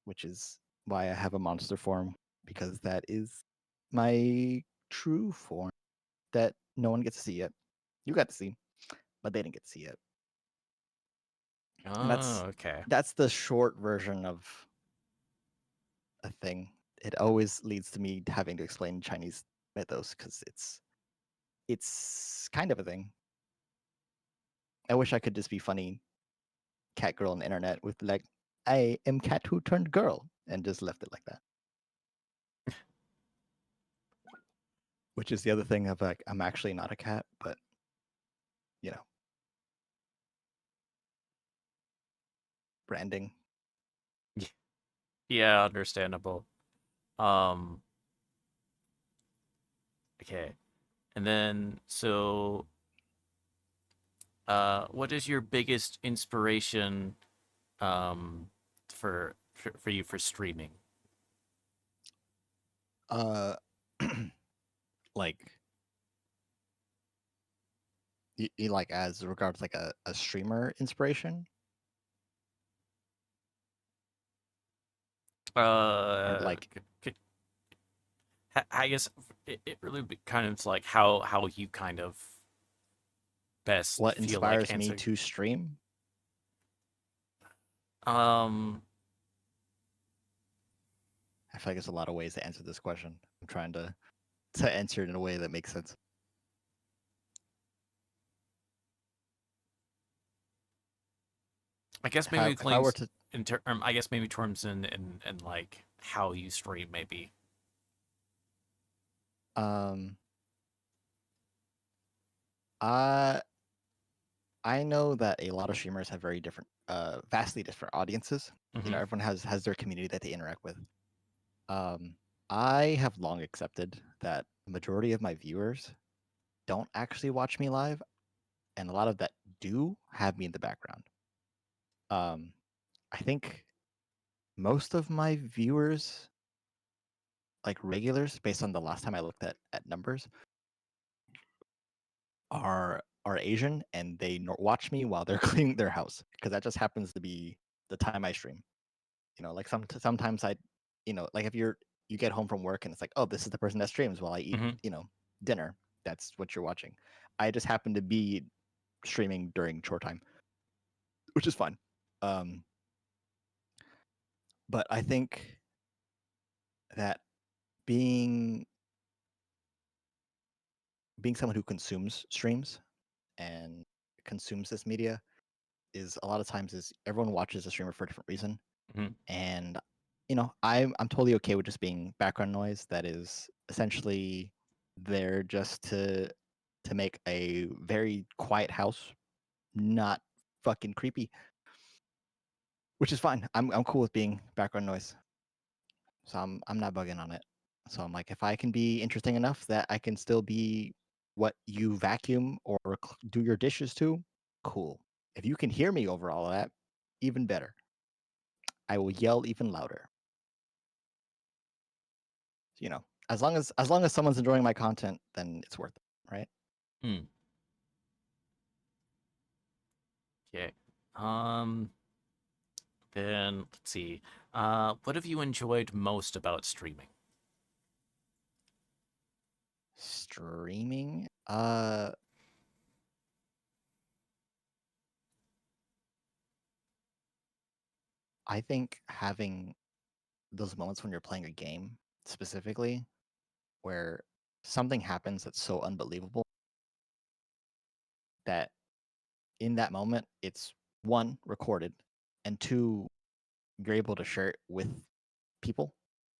which is why I have a monster form, because that is my true form that no one gets to see yet. You got to see, but they didn't get to see yet. And Oh, okay. that's the short version of a thing. It always leads to me having to explain Chinese mythos because it's kind of a thing. I wish I could just be funny cat girl on the internet with like, I am cat who turned girl, and just left it like that. Which is the other thing of like, I'm actually not a cat, but you know, branding. Yeah, understandable. Um, okay. And then what is your biggest inspiration um for you for streaming? Uh, like you like as regards like a streamer inspiration, or Uh, like I guess it really kind of like how you kind of best what feel like inspires me answering. to stream. Um, I feel like there's a lot of ways to answer this question. I'm trying to answer it in a way that makes sense. I guess If I maybe if I were claims to I guess maybe terms in like how you stream maybe. um I I know that a lot of streamers have very different vastly different audiences. You know, Hmm. everyone has their community that they interact with. Um I have long accepted that the majority of my viewers don't actually watch me live, and a lot of that do have me in the background. Um I think most of my viewers, like regulars, based on the last time I looked at numbers, are Asian, and they watch me while they're cleaning their house because that just happens to be the time I stream. You know, like sometimes like if you get home from work and it's like, oh, this is the person that streams while I eat, Hmm. dinner. That's what you're watching. I just happen to be streaming during chore time, which is fun. Um, but I think that being being someone who consumes streams and consumes this media is a lot of times is everyone watches a streamer for a different reason. Hmm. And I'm totally okay with just being background noise that is essentially there just to make a very quiet house not fucking creepy, which is fine. I'm cool with being background noise, so I'm not bugging on it. So I'm like, if I can be interesting enough that I can still be what you vacuum or do your dishes to, cool. If you can hear me over all of that, even better. I will yell even louder. You know, as long as someone's enjoying my content, then it's worth it, right? Hmm. Okay. Um, then let's see. What have you enjoyed most about streaming? Streaming, I think having those moments when you're playing a game specifically where something happens that's so unbelievable that in that moment it's one recorded and two you're able to share it with people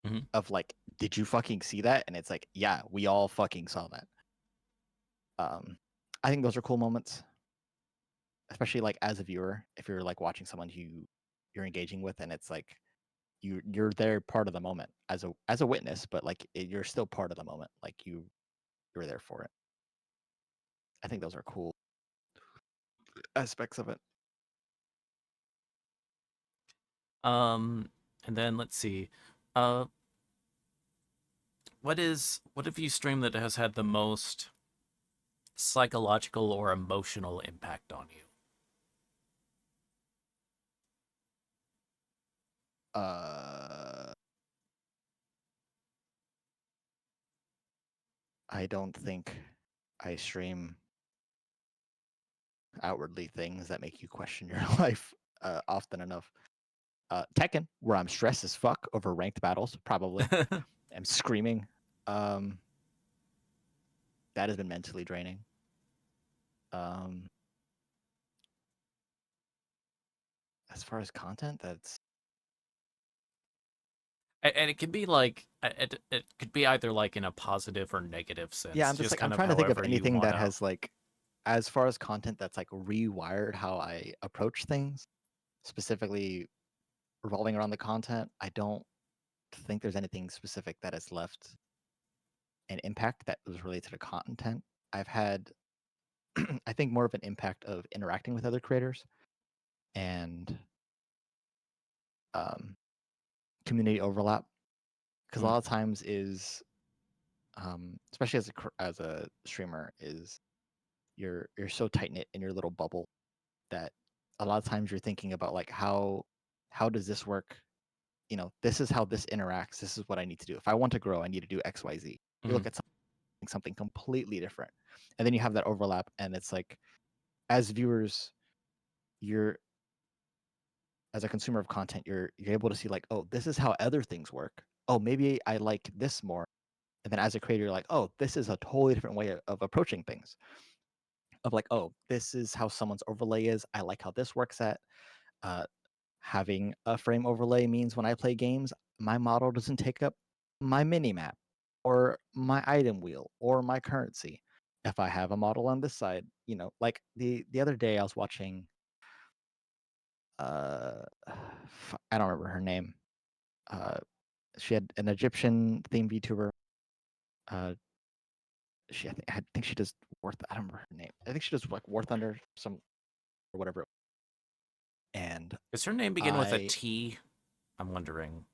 Mhm. of like, did you fucking see that? And it's like, yeah, we all fucking saw that. I think those are cool moments, especially like as a viewer, if you're like watching someone who you're engaging with, and it's like you're there part of the moment as a witness, but like you're still part of the moment, like you're there for it. I think those are cool aspects of it. And then let's see. What have you streamed that has had the most psychological or emotional impact on you? I don't think I stream outwardly things that make you question your life often enough. Tekken, where I'm stressed as fuck over ranked battles, probably. I'm screaming. That has been mentally draining. As far as content, that's And it can be like it could be either like in a positive or negative yeah. sense, I'm just just like I'm kind of trying to think of however you anything want that to. has like, as far as content that's like rewired how I approach things, specifically revolving around the content. I don't think there's anything specific that has left an impact that was related to content. I've had, I think, more of an impact of interacting with other creators and um, community overlap, because a Mm, lot of times is, especially as a streamer, is you're so tight knit in your little bubble that a lot of times you're thinking about like how does this work? You know, this is how this interacts. This is what I need to do. If I want to grow, I need to do X, Y, Z. You mhm. look at something completely different, and then you have that overlap, and it's like, as viewers, you're as a consumer of content, you're able to see like, oh, this is how other things work. Oh, maybe I like this more. And then as a creator, you're like, oh, this is a totally different way of approaching things. Of like, oh, this is how someone's overlay is. I like how this works at. Uh, Having a frame overlay means when I play games, my model doesn't take up my mini map or my item wheel or my currency. If I have a model on this side, you know, like the other day I was watching uh I don't remember her name. Uh she had an Egyptian themed VTuber. Uh I think she does I don't remember her name. I think she does like War Thunder some or whatever. And Does her name begin with a I T? I'm wondering,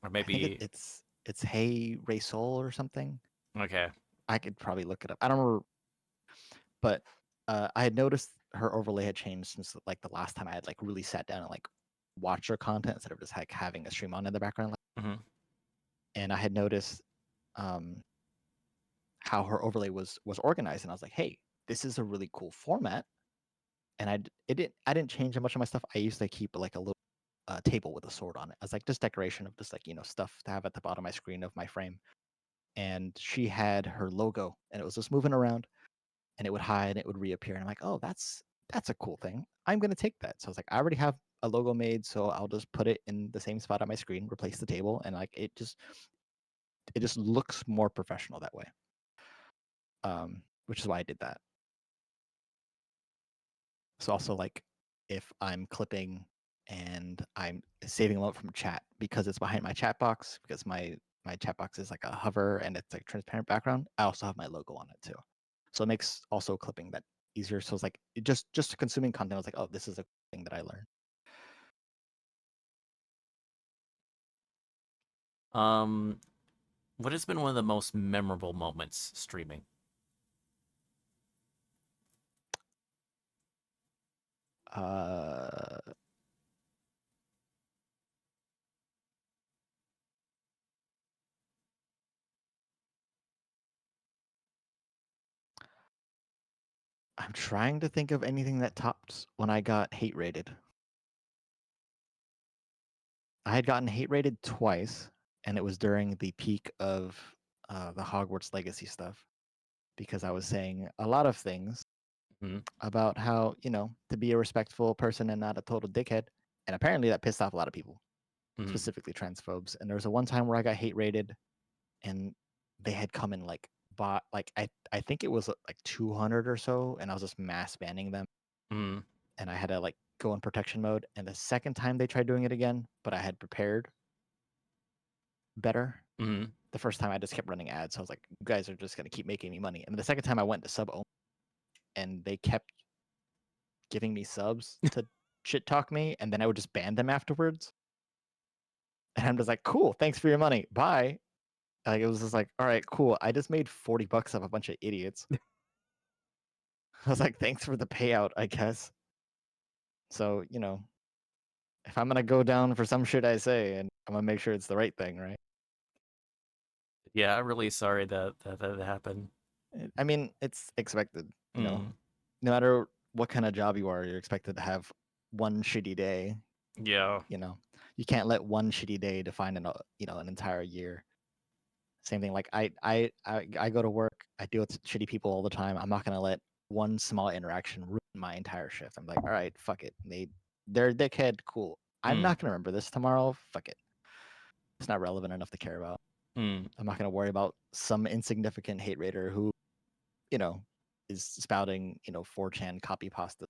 or I think maybe it's Hey Ray Soul or something. okay. I could probably look it up. I don't remember, but I had noticed her overlay had changed since like the last time I had like really sat down and like watched her content instead of just like having a stream on in the background. Hmm. And I had noticed um, how her overlay was organized, and I was like, hey, this is a really cool format. And I didn't change much of my stuff. I used to keep like a little table with a sword on it as like just decoration of just like, you know, stuff to have at the bottom of my screen of my frame. And she had her logo, and it was just moving around, and it would hide and it would reappear. And I'm like, oh, that's a cool thing. I'm gonna take that. So I was like, I already have a logo made, so I'll just put it in the same spot on my screen, replace the table, and like it just looks more professional that way. Which is why I did that. So also like if I'm clipping and I'm saving a note from chat because it's behind my chat box, because my chat box is like a hover and it's like transparent background, I also have my logo on it too. So it makes also clipping that easier. So it's like just consuming content, I was like, oh, this is a thing that I learned. Um, what has been one of the most memorable moments streaming? Uh I'm trying to think of anything that topped when I got hate rated. I had gotten hate rated twice, and it was during the peak of the Hogwarts Legacy stuff because I was saying a lot of things Mhm. about how, to be a respectful person and not a total dickhead. And apparently that pissed off a lot of people, Mhm. specifically transphobes. And there was a one time where I got hate rated and they had come and like bought like I think it was like 200 or so, and I was just mass banning them, Mhm. and I had to like go in protection mode. And the second time they tried doing it again, but I had prepared better. Mhm. The first time I just kept running ads. So I was like, you guys are just gonna keep making me money. And the second time I went to sub only, and they kept giving me subs to shit talk me, and then I would just ban them afterwards. And I'm just like, cool, thanks for your money, bye. Like it was just like, all right, cool. I just made $40 off a bunch of idiots. I was like, thanks for the payout, I guess. So, if I'm gonna go down for some shit I say, and I'm gonna make sure it's the right thing, right? Yeah, I'm really sorry that happened. I mean, it's expected, Mm. no matter what kind of job you are, you're expected to have one shitty day. Yeah. You can't let one shitty day define an entire year. Same thing. Like I go to work, I deal with shitty people all the time. I'm not gonna let one small interaction ruin my entire shift. I'm like, all right, fuck it. They're a dickhead, cool. I'm Mm. not gonna remember this tomorrow. Fuck it. It's not relevant enough to care about. Mm. I'm not gonna worry about some insignificant hate raider who, you know, is spouting, 4chan copy pasta.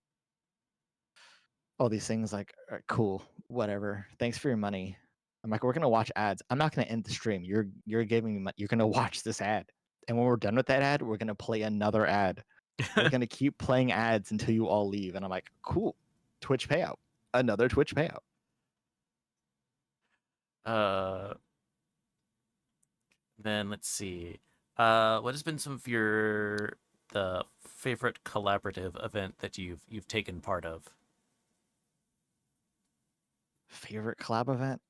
All these things like, all right, cool, whatever. Thanks for your money. I'm like, we're gonna watch ads. I'm not gonna end the stream. You're giving me money. You're gonna watch this ad, and when we're done with that ad, we're gonna play another ad. We're gonna keep playing ads until you all leave. And I'm like, cool. Twitch payout. Another Twitch payout. uh then let's see. What has been some of the favorite collaborative event that you've taken part of? Favorite collab event?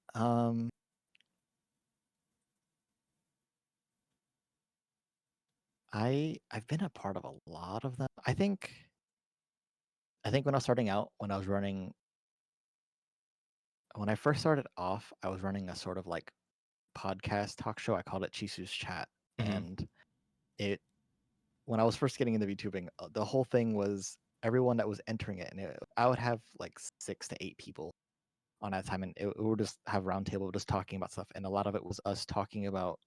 I've been a part of a lot of them. I think when I was starting out, when I first started off, I was running a sort of like podcast talk show. I called it Chisu's Chat. Mm-hmm. And it when I was first getting into VTubing, the whole thing was everyone that was entering it, and I would have like 6 to 8 people on that time, and it would just have roundtable just talking about stuff, and a lot of it was us talking about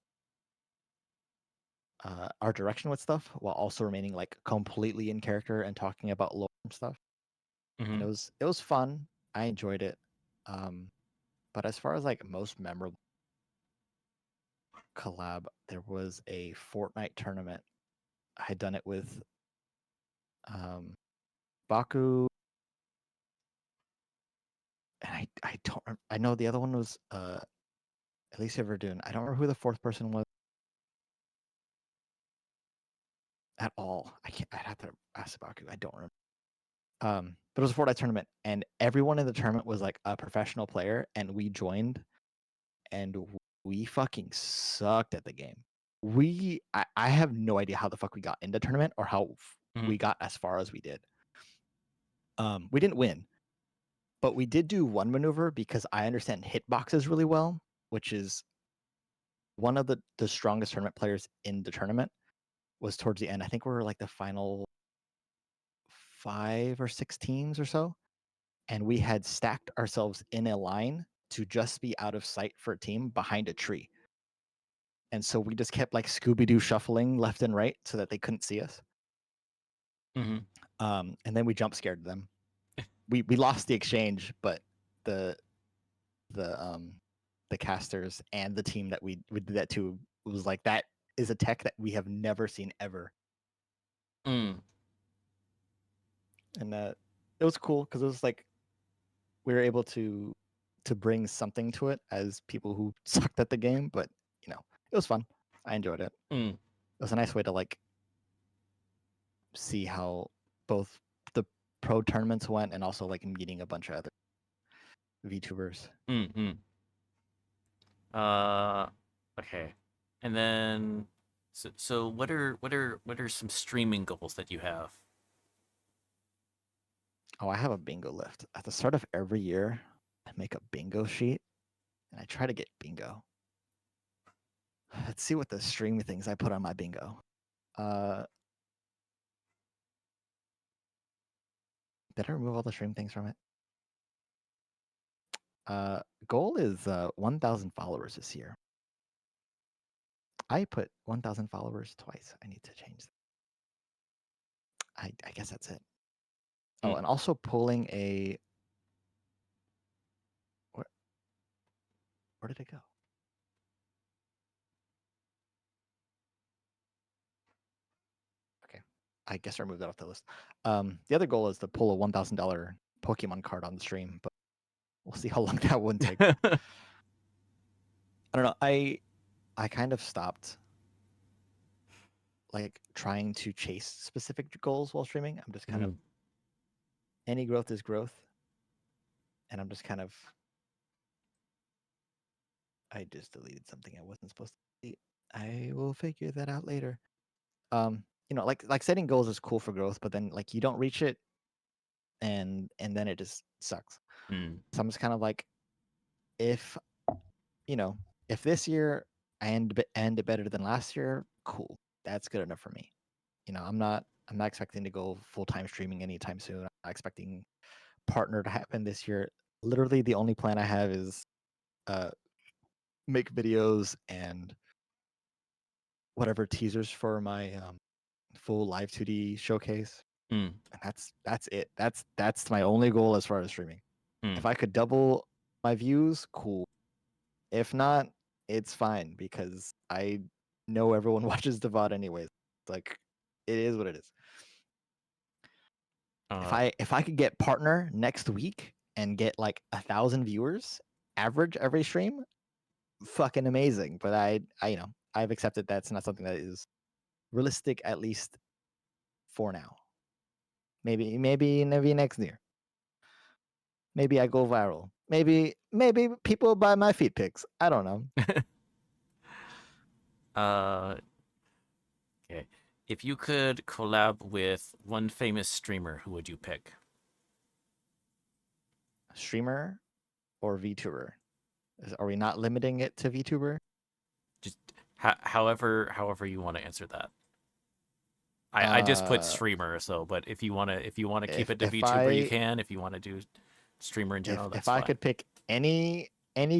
our direction with stuff while also remaining like completely in character and talking about lore and stuff. And Mm-hmm. it was fun. I enjoyed it. Um, but as far as like most memorable collab, there was a Fortnite tournament. I had done it with um, Baku, and I don't I know the other one was Alicia Verdun. I don't remember who the fourth person was at all. I can't. I'd have to ask Baku. I don't remember. But it was a Fortnite tournament, and everyone in the tournament was like a professional player, and we joined, and we fucking sucked at the game. I have no idea how the fuck we got in the tournament or how Mm-hmm. we got as far as we did. We didn't win, but we did do one maneuver because I understand hitboxes really well, which is one of the strongest tournament players in the tournament was towards the end. I think we were like the final 5 or 6 teams or so, and we had stacked ourselves in a line to just be out of sight for a team behind a tree. And so we just kept like Scooby Doo shuffling left and right so that they couldn't see us. Mm-hmm. And then we jump scared them. We lost the exchange, but the the um the casters and the team that we did that to was like, that is a tech that we have never seen ever. Mm. And it was cool because it was like we were able to bring something to it as people who sucked at the game, but it was fun. I enjoyed it. Mm. It was a nice way to like see how both the pro tournaments went and also like meeting a bunch of other VTubers. Mm-hmm. Uh, okay. And then, so what are some streaming goals that you have? Oh, I have a bingo list. At the start of every year, I make a bingo sheet and I try to get bingo. Let's see what the stream things I put on my bingo. Did I remove all the stream things from it? Goal is 1,000 followers this year. I put 1,000 followers twice. I need to change that. I guess that's it. Oh, and also pulling a. Where did it go? Okay, I guess I removed that off the list. The other goal is to pull a $1,000 Pokemon card on the stream, but we'll see how long that would take. I don't know. I kind of stopped like trying to chase specific goals while streaming. I'm just kind of any growth is growth, and I'm just kind of. I just deleted something I wasn't supposed to delete. I will figure that out later. You know, like setting goals is cool for growth, but then like you don't reach it, and then it just sucks. So I'm just kind of like, if you know, if this year I end better than last year, cool. That's good enough for me. You know, I'm not expecting to go full-time streaming anytime soon. I'm not expecting partner to happen this year. Literally, the only plan I have is make videos and whatever teasers for my full live 2D showcase. And that's it. That's my only goal as far as streaming. If I could double my views, cool. If not, it's fine because I know everyone watches the VOD anyways. Like, it is what it is. If I could get partner next week and get like 1,000 viewers average every stream, fucking amazing. But I you know, I've accepted that's not something that is realistic, at least for now. Maybe next year. Maybe I go viral. Maybe people buy my feet pics. I don't know. Okay. If you could collab with one famous streamer, who would you pick? Streamer or VTuber? Are we not limiting it to VTuber? Just however you want to answer that. I just put streamer, so but if you wanna keep it to VTuber, you can. If you want to do streamer in general, that's if I fine. could pick any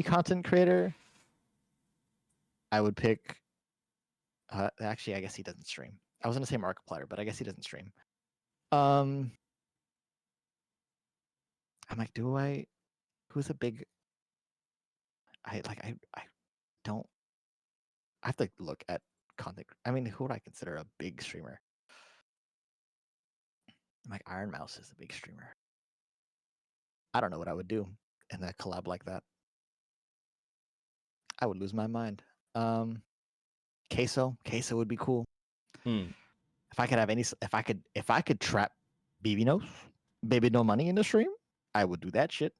content creator, I would pick. Actually, I guess he doesn't stream. I was gonna say Markiplier, but I guess he doesn't stream. I'm like, do I? Who's a big? I don't. I have to look at content. I mean, who would I consider a big streamer? I'm like, Iron Mouse is a big streamer. I don't know what I would do in a collab like that. I would lose my mind. Queso would be cool. If I could have any, if I could trap Baby No Money in the stream, I would do that shit.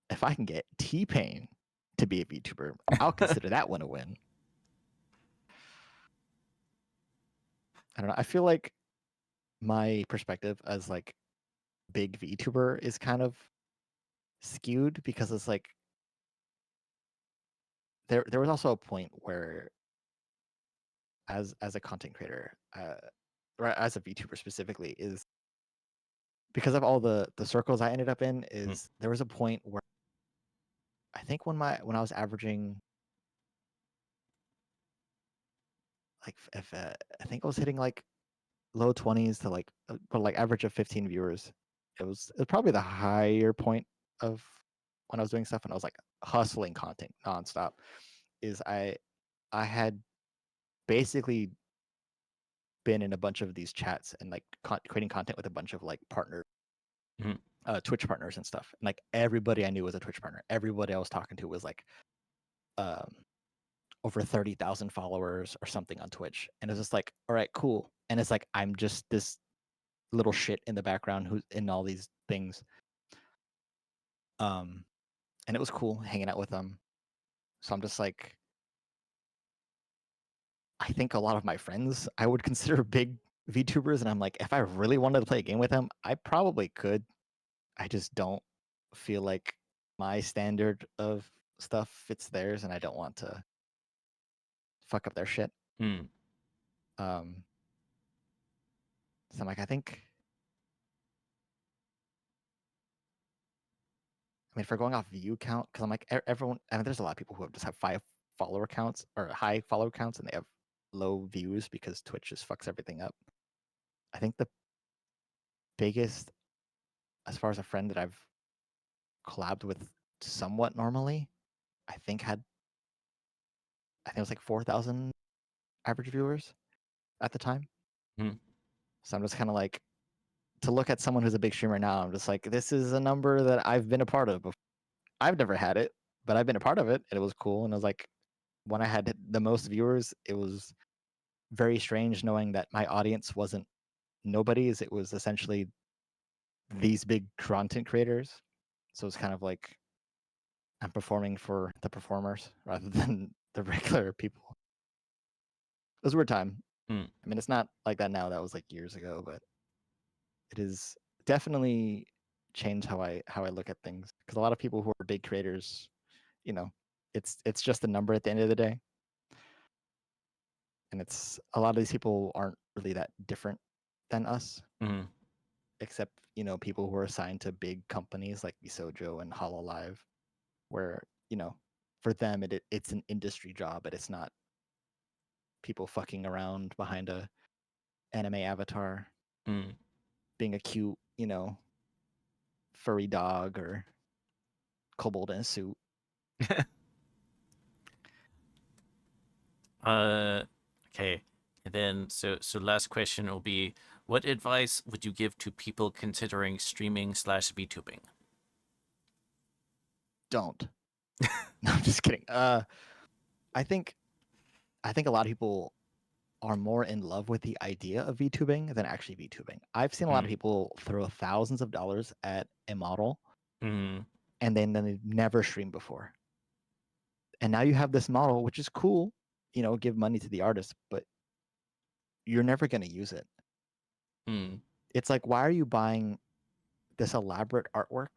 If I can get T-Pain to be a VTuber, I'll consider that one a win. I don't know. I feel like my perspective as like big VTuber is kind of skewed because it's like there was also a point where as a content creator, or as a VTuber specifically, is because of all the circles I ended up in, is there was a point where I think when I was averaging like if I think I was hitting like low 20s to like but like average of 15 viewers. It was probably the higher point of when I was doing stuff and I was like hustling content nonstop. Is I had basically been in a bunch of these chats and like creating content with a bunch of like partner Twitch partners and stuff. And like everybody I knew was a Twitch partner. Everybody I was talking to was like over 30,000 followers or something on Twitch. And it's just like, all right, cool. And it's like I'm just this little shit in the background who's in all these things. And it was cool hanging out with them. So I'm just like, I think a lot of my friends I would consider big VTubers, and I'm like, if I really wanted to play a game with them, I probably could. I just don't feel like my standard of stuff, it's theirs, and I don't want to fuck up their shit. Hmm. So I'm like, I think. I mean, if we're going off view count, because I'm like everyone. I mean, there's a lot of people who just have 5 follower counts or high follower counts, and they have low views because Twitch just fucks everything up. I think the biggest, as far as a friend that I've collabed with somewhat normally, I think it was like 4,000 average viewers at the time. Hmm. So I'm just kind of like, to look at someone who's a big streamer now, I'm just like, this is a number that I've been a part of before. I've never had it, but I've been a part of it, and it was cool. And I was like, when I had the most viewers, it was very strange knowing that my audience wasn't nobodies. It was essentially these big content creators. So it's kind of like I'm performing for the performers rather than the regular people. It was a weird time. Hmm. I mean, it's not like that now. That was like years ago, but it is definitely changed how I look at things. Because a lot of people who are big creators, you know, it's just a number at the end of the day. And it's a lot of these people aren't really that different than us, Hmm. except people who are assigned to big companies like Misojo and Hololive, where for them it's an industry job, but it's not people fucking around behind a anime avatar, Hmm. being a cute furry dog or kobold in a suit. Okay. And then so last question will be, what advice would you give to people considering streaming/VTubing? Don't. No, I'm just kidding. I think a lot of people are more in love with the idea of VTubing than actually VTubing. I've seen a lot of Hmm. people throw thousands of dollars at a model Hmm. and then they've never streamed before. And now you have this model, which is cool, give money to the artist, but you're never going to use it. Hmm. It's like, why are you buying this elaborate artwork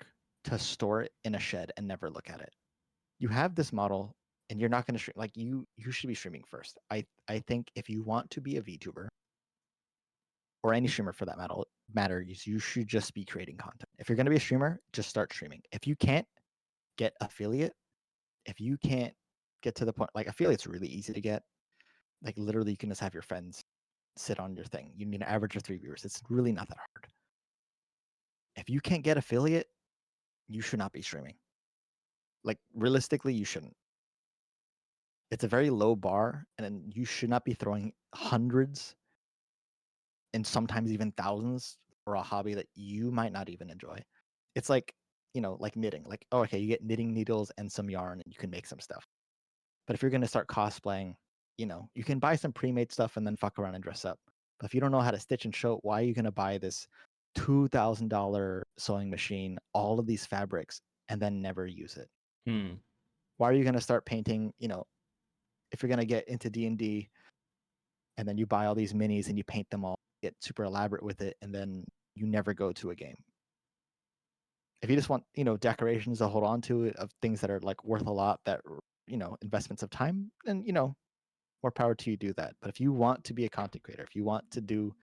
to store it in a shed and never look at it? You have this model and you're not going to stream. Like, you should be streaming first. I think if you want to be a VTuber or any streamer for that matter, you should just be creating content. If you're going to be a streamer, just start streaming. If you can't get affiliate, if you can't get to the point, like, affiliate's really easy to get. Like, literally, you can just have your friends sit on your thing. You need an average of 3 viewers. It's really not that hard. If you can't get affiliate, you should not be streaming. Like, realistically, you shouldn't. It's a very low bar, and then you should not be throwing hundreds and sometimes even thousands for a hobby that you might not even enjoy. It's like, like knitting. Like, oh, okay, you get knitting needles and some yarn and you can make some stuff. But if you're going to start cosplaying, you can buy some pre-made stuff and then fuck around and dress up. But if you don't know how to stitch and sew, why are you going to buy this $2,000 sewing machine, all of these fabrics, and then never use it? Hmm. Why are you going to start painting, if you're going to get into D&D and then you buy all these minis and you paint them all, get super elaborate with it, and then you never go to a game? If you just want, decorations to hold on to it of things that are like worth a lot, that, investments of time, then, more power to you, do that. But if you want to be a content creator, if you want to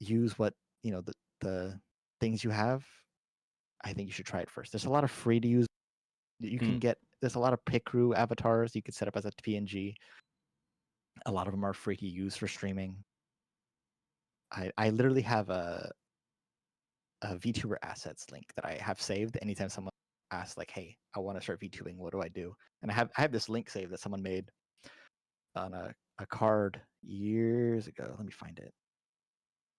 use what, the things you have, I think you should try it first. There's a lot of free to use. You Hmm. can get, there's a lot of pick crew avatars you could set up as a PNG. A lot of them are free to use for streaming. I literally have a VTuber assets link that I have saved anytime someone asks, like, hey, I want to start VTubing, what do I do? And I have this link saved that someone made on a card years ago. Let me find it.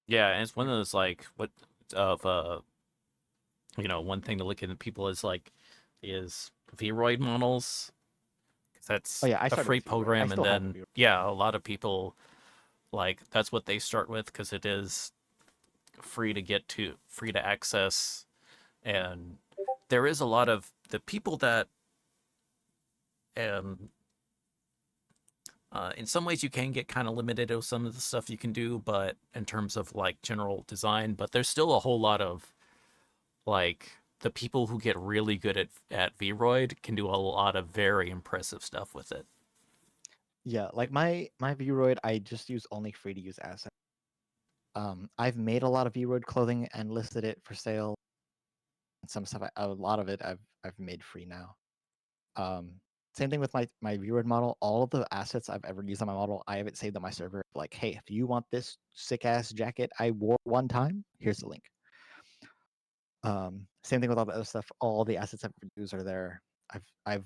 Yeah, and it's one of those like what of one thing to look at in people is Vroid models. 'Cause Oh that's yeah, I a started free with Vroid. I program, and still have a then Vroid. yeah, a lot of people that's what they start with because it is free to access, and there is a lot of the people that um in some ways you can get kind of limited with some of the stuff you can do, but in terms of like general design, but there's still a whole lot of like the people who get really good at Vroid can do a lot of very impressive stuff with it. Yeah, like my Vroid, I just use only free to use assets. I've made a lot of Vroid clothing and listed it for sale. And some stuff, a lot of it, I've made free now. Um, Same thing with my Vroid model. All of the assets I've ever used on my model, I have it saved on my server. Like, hey, if you want this sick ass jacket I wore one time, here's the link. Same thing with all the other stuff. All the assets I've used are there. I've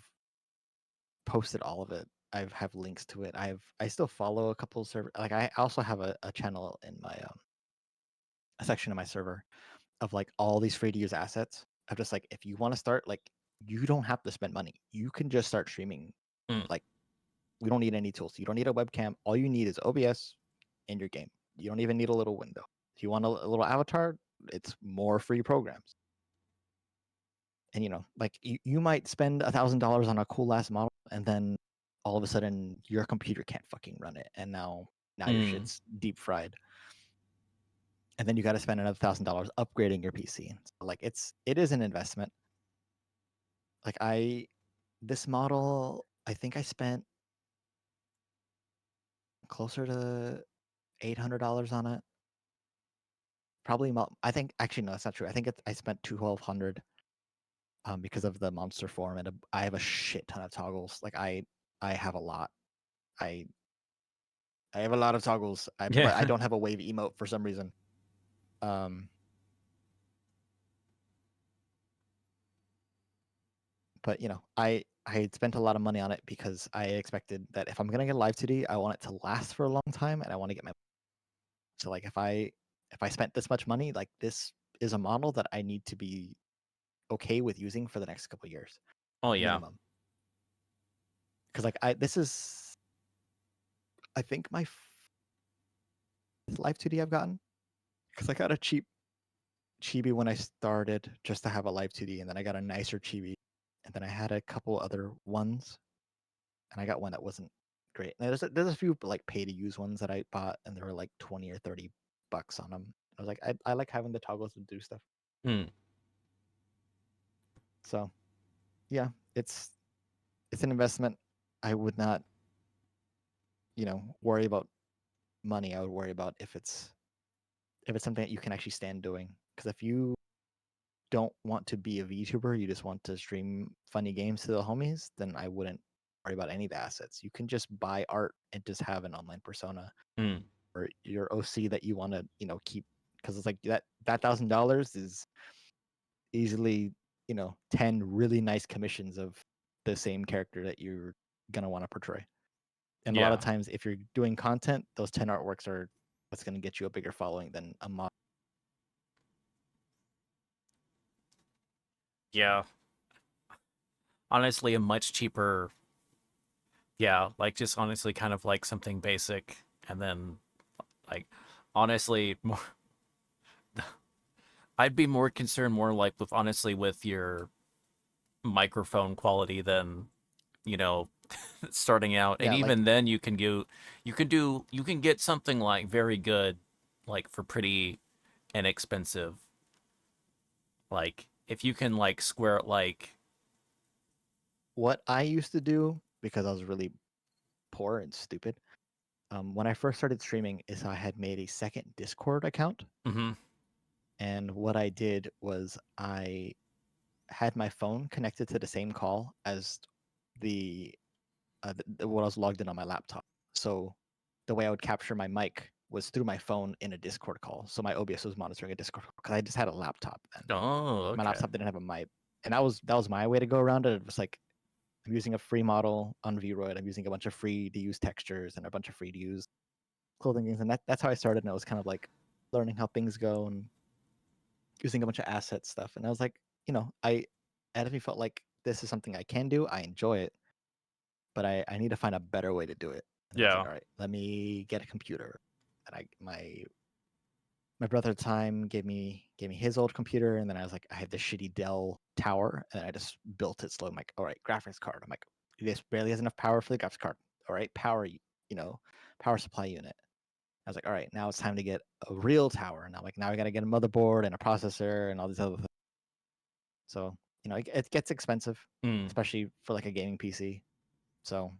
posted all of it. I have links to it. I still follow a couple of server. Like I also have a channel in my a section of my server of like all these free to use assets. Of just like if you want to start, like you don't have to spend money. You can just start streaming. Mm. Like we don't need any tools. You don't need a webcam. All you need is OBS and your game. You don't even need a little window. If you want a little avatar, it's more free programs. And like you might spend $1,000 on a cool ass model, and then all of a sudden your computer can't fucking run it, and now your shit's deep fried, and then you got to spend another $1,000 upgrading your PC. So, like it is an investment. Like this model, I think I spent closer to $800 on it. Probably, I think actually no, that's not true. I think I spent 1,200 because of the monster form, and I have a shit ton of toggles. Like I have a lot. I I have a lot of toggles, but I Yeah. don't have a wave emote for some reason. Um, but I had spent a lot of money on it because I expected that if I'm gonna get a live 2D, I want it to last for a long time, and I want to get my. So like if I spent this much money, like this is a model that I need to be okay with using for the next couple of years, Oh yeah. minimum. Because like this is, I think my live 2D I've gotten, because I got a cheap chibi when I started just to have a live 2D, and then I got a nicer chibi, and then I had a couple other ones, and I got one that wasn't great. And there's a few like pay to use ones that I bought, and there were like 20 or 30 bucks on them. I was like, I like having the toggles to do stuff. Mm. So yeah, it's an investment. I would not, worry about money. I would worry about if it's something that you can actually stand doing. Because if you don't want to be a VTuber, you just want to stream funny games to the homies, then I wouldn't worry about any of the assets. You can just buy art and just have an online persona Mm. or your OC that you want to, keep, because it's like that $1,000 is easily, 10 really nice commissions of the same character that you're gonna want to portray. And a lot of Yeah. times, if you're doing content, those 10 artworks are what's gonna get you a bigger following than a mod. Yeah. Honestly, a much cheaper. Yeah, like just honestly, kind of like something basic, and then like honestly, more. I'd be more concerned more like with honestly with your microphone quality than you know starting out, and Yeah, like even then you can get something like very good like for pretty inexpensive, like if you can like square like what I used to do, because I was really poor and stupid, when I first started streaming, is I had made a second Discord account, mm-hmm. and what I did was I had my phone connected to the same call as the what I was logged in on my laptop. So the way I would capture my mic was through my phone in a Discord call. So my OBS was monitoring a Discord call because I just had a laptop then. Oh, My okay. laptop didn't have a mic, and that was my way to go around it. It was like I'm using a free model on Vroid. I'm using a bunch of free to use textures and a bunch of free to use clothing things, and that's how I started. And it was kind of like learning how things go and using a bunch of asset stuff. And I was like, I definitely felt like this is something I can do. I enjoy it, but I need to find a better way to do it. And I was like, Yeah. all right, let me get a computer. And my brother at the time gave me his old computer, and then I was like, I had this shitty Dell tower, and I just built it slow. I'm like, all right, graphics card. I'm like, this barely has enough power for the graphics card. All right, power supply unit. I was like, all right, now it's time to get a real tower. And I'm like, now I got to get a motherboard and a processor and all these other things. So it gets expensive, Mm. especially for like a gaming PC. So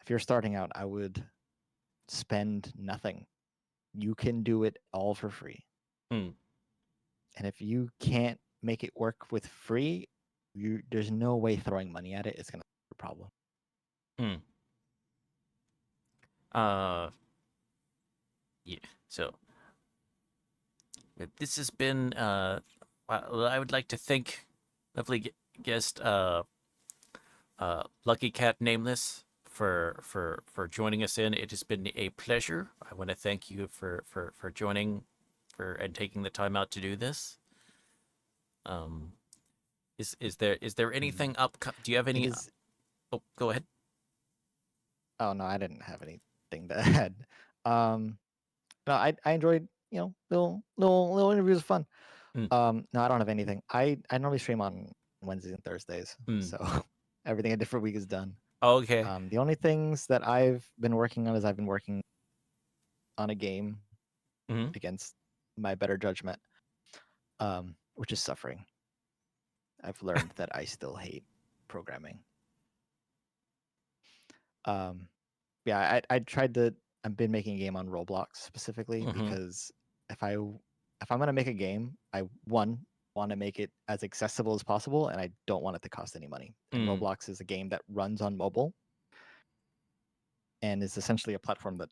if you're starting out, I would spend nothing. You can do it all for free. Mm. And if you can't make it work with free, there's no way throwing money at it is going to be a problem. Mm. Uh, yeah. So this has been well, I would like to thank lovely guest Lucky Cat Nameless for joining us in. It has been a pleasure. I want to thank you for joining and taking the time out to do this. Um, is there Mm. anything up? Do you have It any? is. Oh, go ahead. Oh no, I didn't have anything to add. Um, no, I enjoyed little interviews, fun. Mm. No, I don't have anything. I normally stream on Wednesdays and Thursdays, Mm. so everything a different week is done. Okay. The only things that I've been working on is I've been working on a game Hmm. against my better judgment, which is suffering. I've learned that I still hate programming. Um, yeah, I tried to. I've been making a game on Roblox specifically Hmm. because if I'm gonna make a game, I want to make it as accessible as possible, and I don't want it to cost any money. And Mm. Roblox is a game that runs on mobile and is essentially a platform that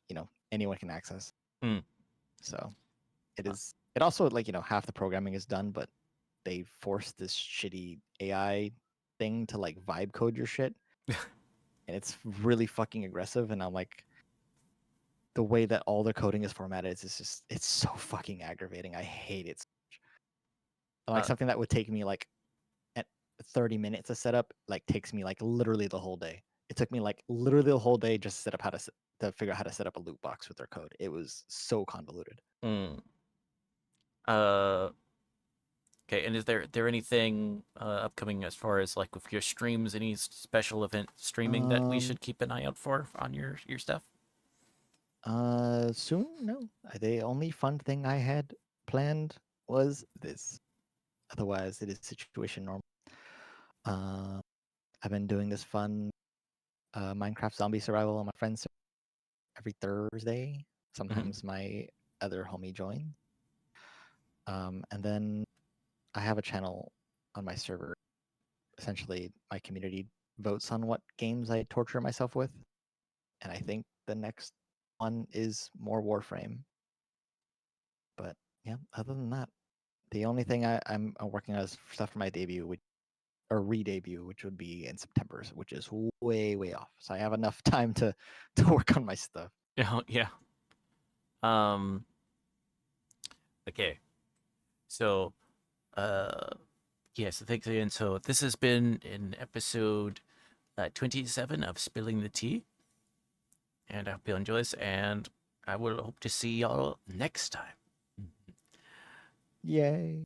anyone can access. Mm. So it Uh, is. It also half the programming is done, but they forced this shitty AI thing to like vibe code your shit, and it's really fucking aggressive. And I'm like, the way that all the coding is formatted is just it's so fucking aggravating. I hate it. Like uh, something that would take me like at 30 minutes to set up, like takes me like literally the whole day. It took me like literally the whole day just to set up to figure out how to set up a loot box with their code. It was so convoluted. mm. Uh, okay. And is there anything upcoming as far as like with your streams, any special event streaming that we Um, should keep an eye out for on your stuff? soon? No. The only fun thing I had planned was this. Otherwise, it is situation normal. Uh, I've been doing this fun Minecraft zombie survival on my friends every Thursday. Hmm. Sometimes my other homie joins. And then I have a channel on my server. Essentially, my community votes on what games I torture myself with. And I think the next one is more Warframe. But yeah, other than that, the only thing I'm working on is stuff for my debut, or re-debut, which would be in September, which is way off. So I have enough time to work on my stuff. Yeah. Yeah. Um. Okay. So, uh, yes. Thanks again. So this has been an episode 27 of Spilling the Tea, and I hope you enjoy this. And I will hope to see y'all next time. Yay.